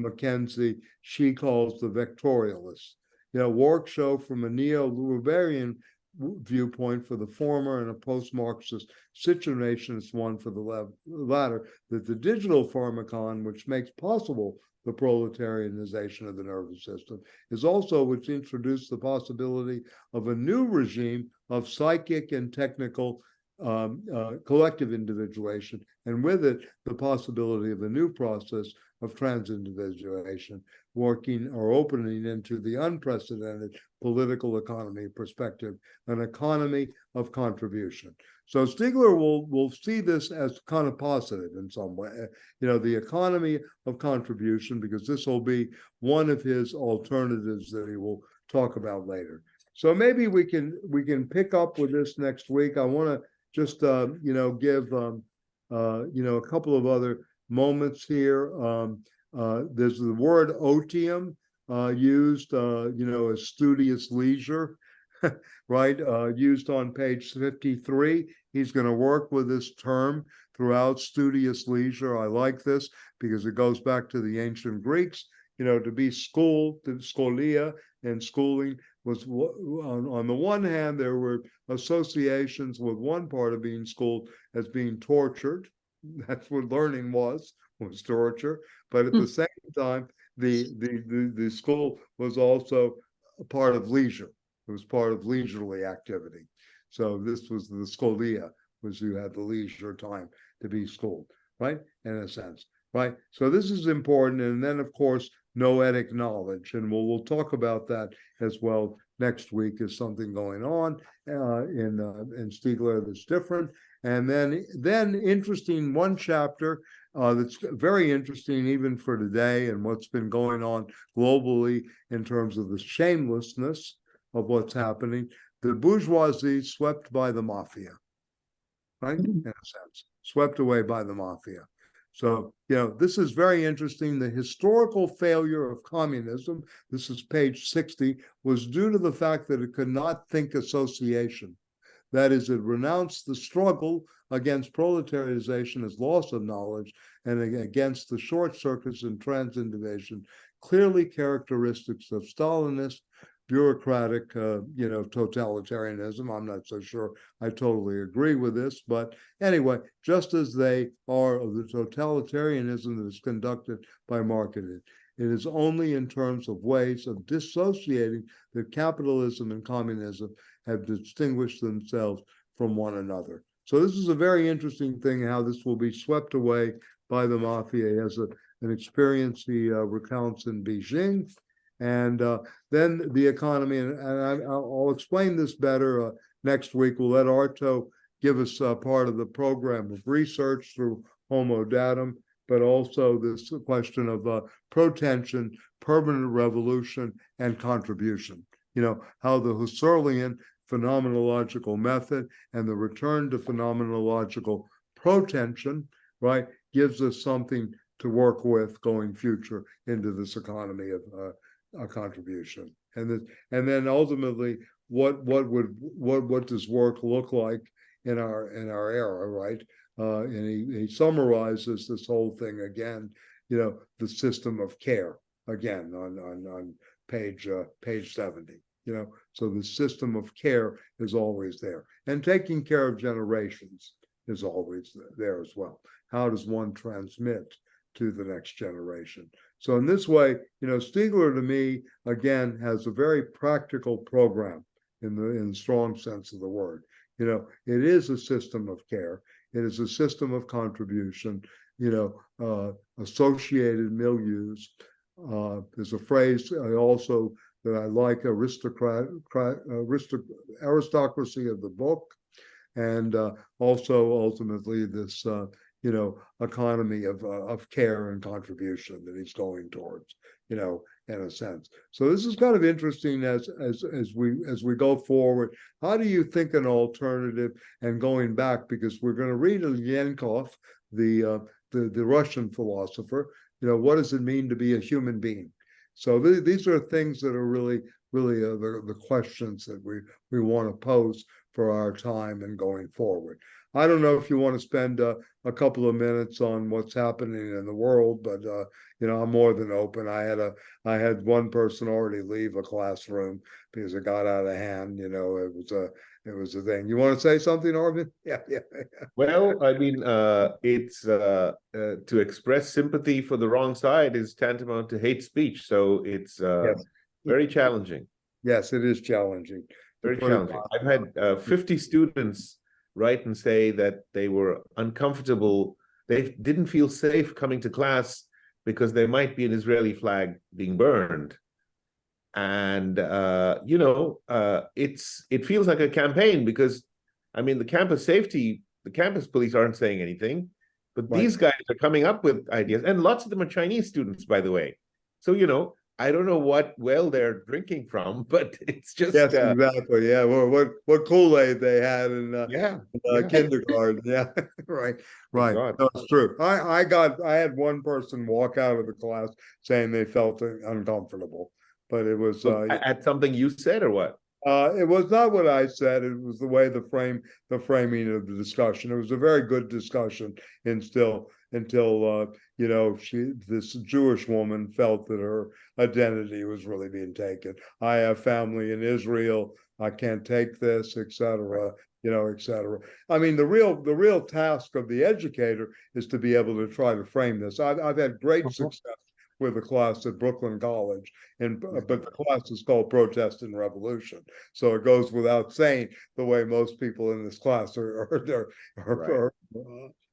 she calls the vectorialist. Work show from a neo-Weberian viewpoint for the former and a post-Marxist situationist one for the latter, that the digital pharmacon, which makes possible the proletarianization of the nervous system, is also which introduced the possibility of a new regime of psychic and technical collective individuation, and with it, the possibility of a new process of transindividuation, working or opening into the unprecedented political economy perspective, an economy of contribution. So Stiegler will see this as kind of positive in some way, the economy of contribution, because this will be one of his alternatives that he will talk about later. So maybe we can pick up with this next week. I want to just give a couple of other moments here. There's the word otium used, as studious leisure, right? Used on page 53. He's going to work with this term throughout, studious leisure. I like this because it goes back to the ancient Greeks. To be schooled, to scholia, and schooling was, on the one hand, there were associations with one part of being schooled as being tortured. That's what learning was torture. But at the same time, the school was also a part of leisure. It was part of leisurely activity. So this was the scholia, was you had the leisure time to be schooled, right? In a sense, right? So this is important. And then, of course, noetic knowledge. And we'll talk about that as well next week, is something going on in Stiegler that's different. And then interesting, one chapter that's very interesting even for today and what's been going on globally in terms of the shamelessness of what's happening. The bourgeoisie swept by the mafia, right? In a sense, swept away by the mafia. So, this is very interesting. The historical failure of communism, this is page 60, was due to the fact that it could not think association. That is, it renounced the struggle against proletarianization as loss of knowledge and against the short circuits and transindividuation, clearly characteristics of Stalinist, bureaucratic, totalitarianism. I'm not so sure I totally agree with this, but anyway, just as they are of the totalitarianism that is conducted by marketing. It is only in terms of ways of dissociating that capitalism and communism have distinguished themselves from one another. So this is a very interesting thing, how this will be swept away by the mafia as an experience he recounts in Beijing. And then the economy, and I'll explain this better next week. We'll let Arto give us part of the program of research through HOMO DATUM, but also this question of protension, permanent revolution, and contribution. How the Husserlian phenomenological method and the return to phenomenological protension, right, gives us something to work with going future into this economy of a contribution. And then ultimately, what does work look like in our era, right? And he summarizes this whole thing again, the system of care again on page 70. So the system of care is always there, and taking care of generations is always there as well. How does one transmit to the next generation? So in this way, Stiegler to me again has a very practical program in the strong sense of the word. It is a system of care. It is a system of contribution. Associated milieus. There's a phrase also that I like: aristocracy of the book, and also ultimately this economy of care and contribution that he's going towards, in a sense. So this is kind of interesting as we go forward. How do you think an alternative, and going back, because we're going to read Ilyenkov, the Russian philosopher, what does it mean to be a human being? So these are things that are really the questions that we want to pose for our time and going forward. I don't know if you want to spend a couple of minutes on what's happening in the world, but I'm more than open. I had one person already leave a classroom because it got out of hand. It was a thing. You want to say something, Arvin? Yeah. Well, I mean, it's to express sympathy for the wrong side is tantamount to hate speech. So it's Yes. very challenging. Yes, it is challenging. Very challenging. I've had 50 students write and say that they were uncomfortable. They didn't feel safe coming to class because there might be an Israeli flag being burned. And it feels like a campaign because, I mean, the campus police aren't saying anything, but these guys are coming up with ideas, and lots of them are Chinese students, by the way. So I don't know what well they're drinking from, but it's just yes, exactly. Yeah, well, what Kool-Aid they had in kindergarten. Yeah, right. God. No, it's true. I had one person walk out of the class saying they felt uncomfortable, but it was at something you said or what? It was not what I said. It was the way the framing of the discussion. It was a very good discussion until this Jewish woman felt that her identity was really being taken. I have family in Israel. I can't take this, etc. etc. I mean, the real task of the educator is to be able to try to frame this. I've had great success with a class at Brooklyn College, but the class is called Protest and Revolution. So it goes without saying the way most people in this class are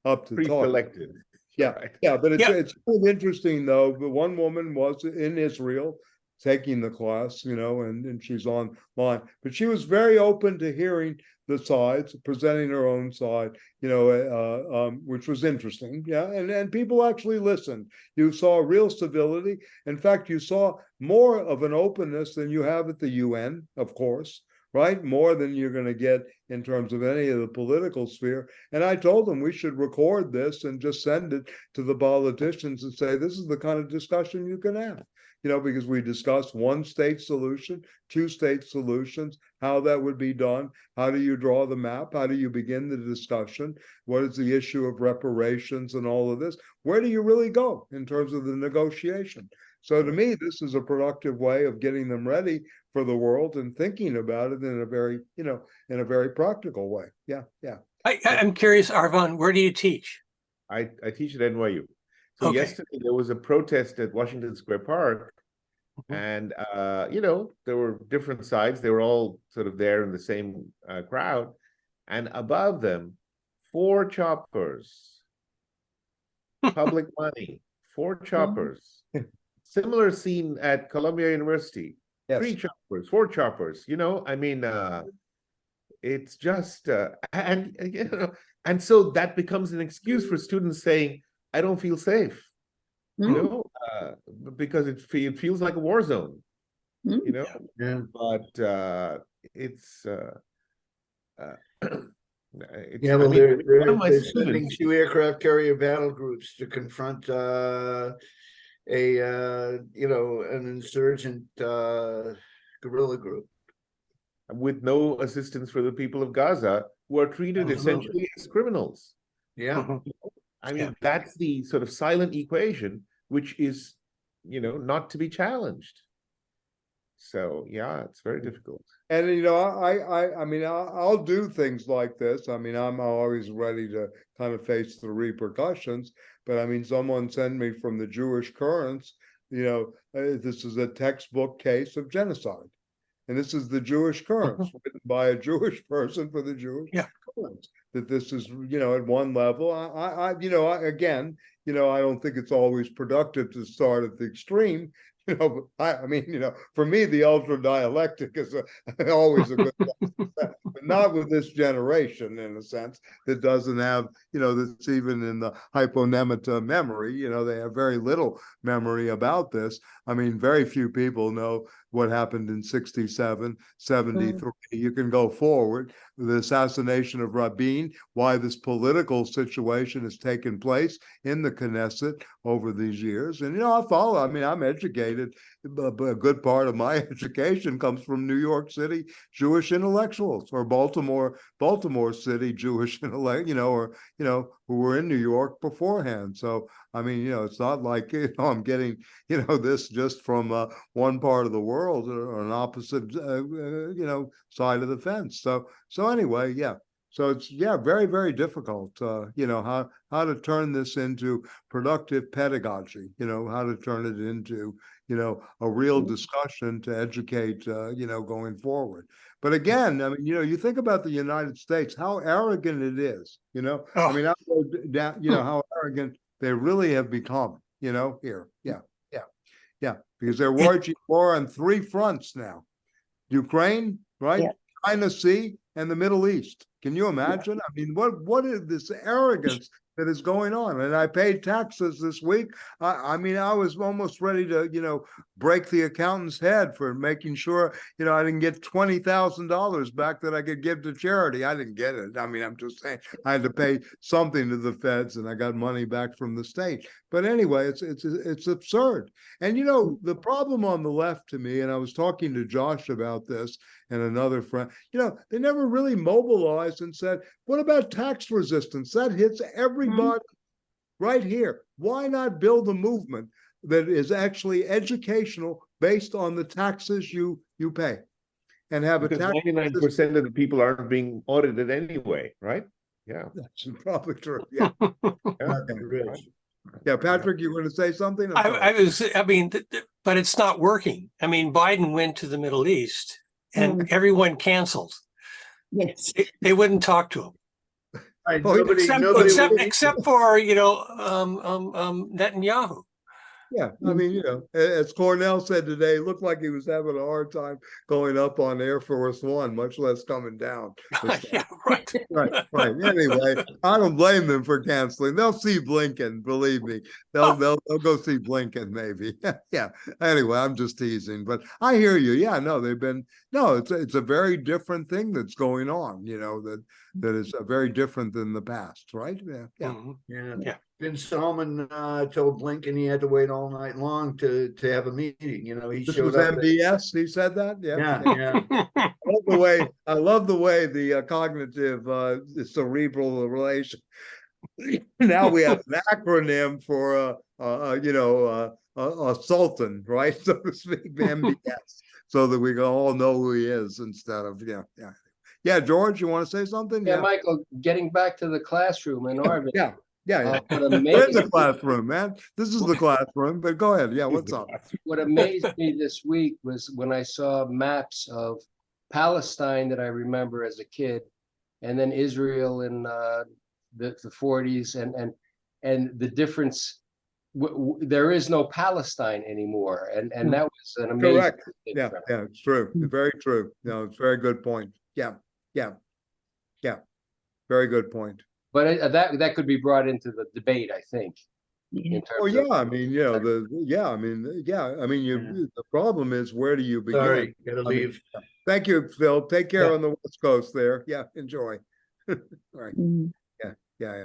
up to talk. Pre-selected. Yeah, but it's kind of interesting though. The one woman was in Israel taking the class, and she's online, but she was very open to hearing the sides, presenting her own side, which was interesting. Yeah, and people actually listened. You saw real civility. In fact, you saw more of an openness than you have at the UN, of course. Right? More than you're going to get in terms of any of the political sphere. And I told them we should record this and just send it to the politicians and say, this is the kind of discussion you can have. Because we discussed one state solution, two state solutions, how that would be done. How do you draw the map? How do you begin the discussion? What is the issue of reparations and all of this? Where do you really go in terms of the negotiation? So to me, this is a productive way of getting them ready for the world and thinking about it in a very practical way. Yeah. I'm curious, Arvon, where do you teach? I teach at NYU. So yesterday there was a protest at Washington Square Park, and there were different sides. They were all sort of there in the same crowd, and above them, 4 choppers, public money, 4 choppers. Similar scene at Columbia University. Yes. 3 choppers, 4 choppers. I mean, it's just and so that becomes an excuse for students saying, I don't feel safe, because it feels like a war zone, Yeah. But it's well, they're sending 2 aircraft carrier battle groups to confront an insurgent guerrilla group with no assistance for the people of Gaza, who are treated essentially as criminals. Yeah. I mean, that's the sort of silent equation, which is, not to be challenged. So, yeah, it's very difficult. And, I'll do things like this. I mean, I'm always ready to kind of face the repercussions. But, I mean, someone sent me from the Jewish Currents, this is a textbook case of genocide. And this is the Jewish Currents, written by a Jewish person for the Jewish Currents. That this is, at one level, I don't think it's always productive to start at the extreme. For me, the ultra dialectic is always a good thing, but not with this generation, in a sense, that doesn't have, that's even in the hyponemata memory. They have very little memory about this. I mean, very few people know what happened in 67, 73. You can go forward. The assassination of Rabin, why this political situation has taken place in the Knesset over these years. And, I follow. I mean, I'm educated. educated. A good part of my education comes from New York City Jewish intellectuals, or Baltimore City Jewish intellect, or who were in New York beforehand. So I mean, it's not like I'm getting this just from one part of the world, or an opposite side of the fence. So anyway, yeah. So it's very, very difficult, how to turn this into productive pedagogy, how to turn it into, a real discussion to educate, going forward. But again, I mean, you think about the United States, how arrogant it is, I mean, how arrogant they really have become, here. Yeah, because they're waging war on 3 fronts now. Ukraine, right? Yeah. China Sea and the Middle East. Can you imagine? I mean, what is this arrogance that is going on? And I paid taxes this week. I mean, I was almost ready to, break the accountant's head for making sure, I didn't get $20,000 back that I could give to charity. I didn't get it. I mean, I'm just saying I had to pay something to the feds, and I got money back from the state. But anyway, it's absurd. And the problem on the left to me, and I was talking to Josh about this and another friend, they never really mobilized and said, what about tax resistance? That hits everybody right here. Why not build a movement that is actually educational based on the taxes you pay, and have Because a tax 99% of the people aren't being audited anyway, right? Yeah. That's probably true. Yeah. Rich. Yeah, Patrick, you want to say something? But it's not working. I mean, Biden went to the Middle East and everyone canceled. Yes. They wouldn't talk to him. Except for Netanyahu. Yeah, I mean, as Cornell said today, it looked like he was having a hard time going up on Air Force One, much less coming down. Yeah, right. Right. Anyway, I don't blame them for canceling. They'll see Blinken, believe me. They'll go see Blinken, maybe. Yeah. Anyway, I'm just teasing, but I hear you. Yeah, no, it's a very different thing that's going on. That is very different than the past, right? Yeah. Mm-hmm. Yeah. Vince Stallman told Blinken he had to wait all night long to have a meeting. He This showed was up. MBS. He said that. Yeah. I love the way the cognitive, cerebral relation. Now we have an acronym for a sultan, right? So to speak, MBS, so that we can all know who he is instead of yeah. George, you want to say something? Yeah, Michael, getting back to the classroom in Harvard. Yeah. What What We're in amazed the classroom, man. This is the classroom, but go ahead. Yeah, what's up? what amazed me this week was when I saw maps of Palestine that I remember as a kid, and then Israel in the 40s, and the difference. There is no Palestine anymore, and that was an amazing. Correct. Yeah, it's true. Very true. No, it's a very good point. Yeah. Very good point. But that could be brought into the debate, I think. Yeah. I mean, the problem is, where do you begin? Sorry, gotta leave. Thank you, Phil. Take care on the West Coast there. Yeah, enjoy. All right. Mm. Yeah.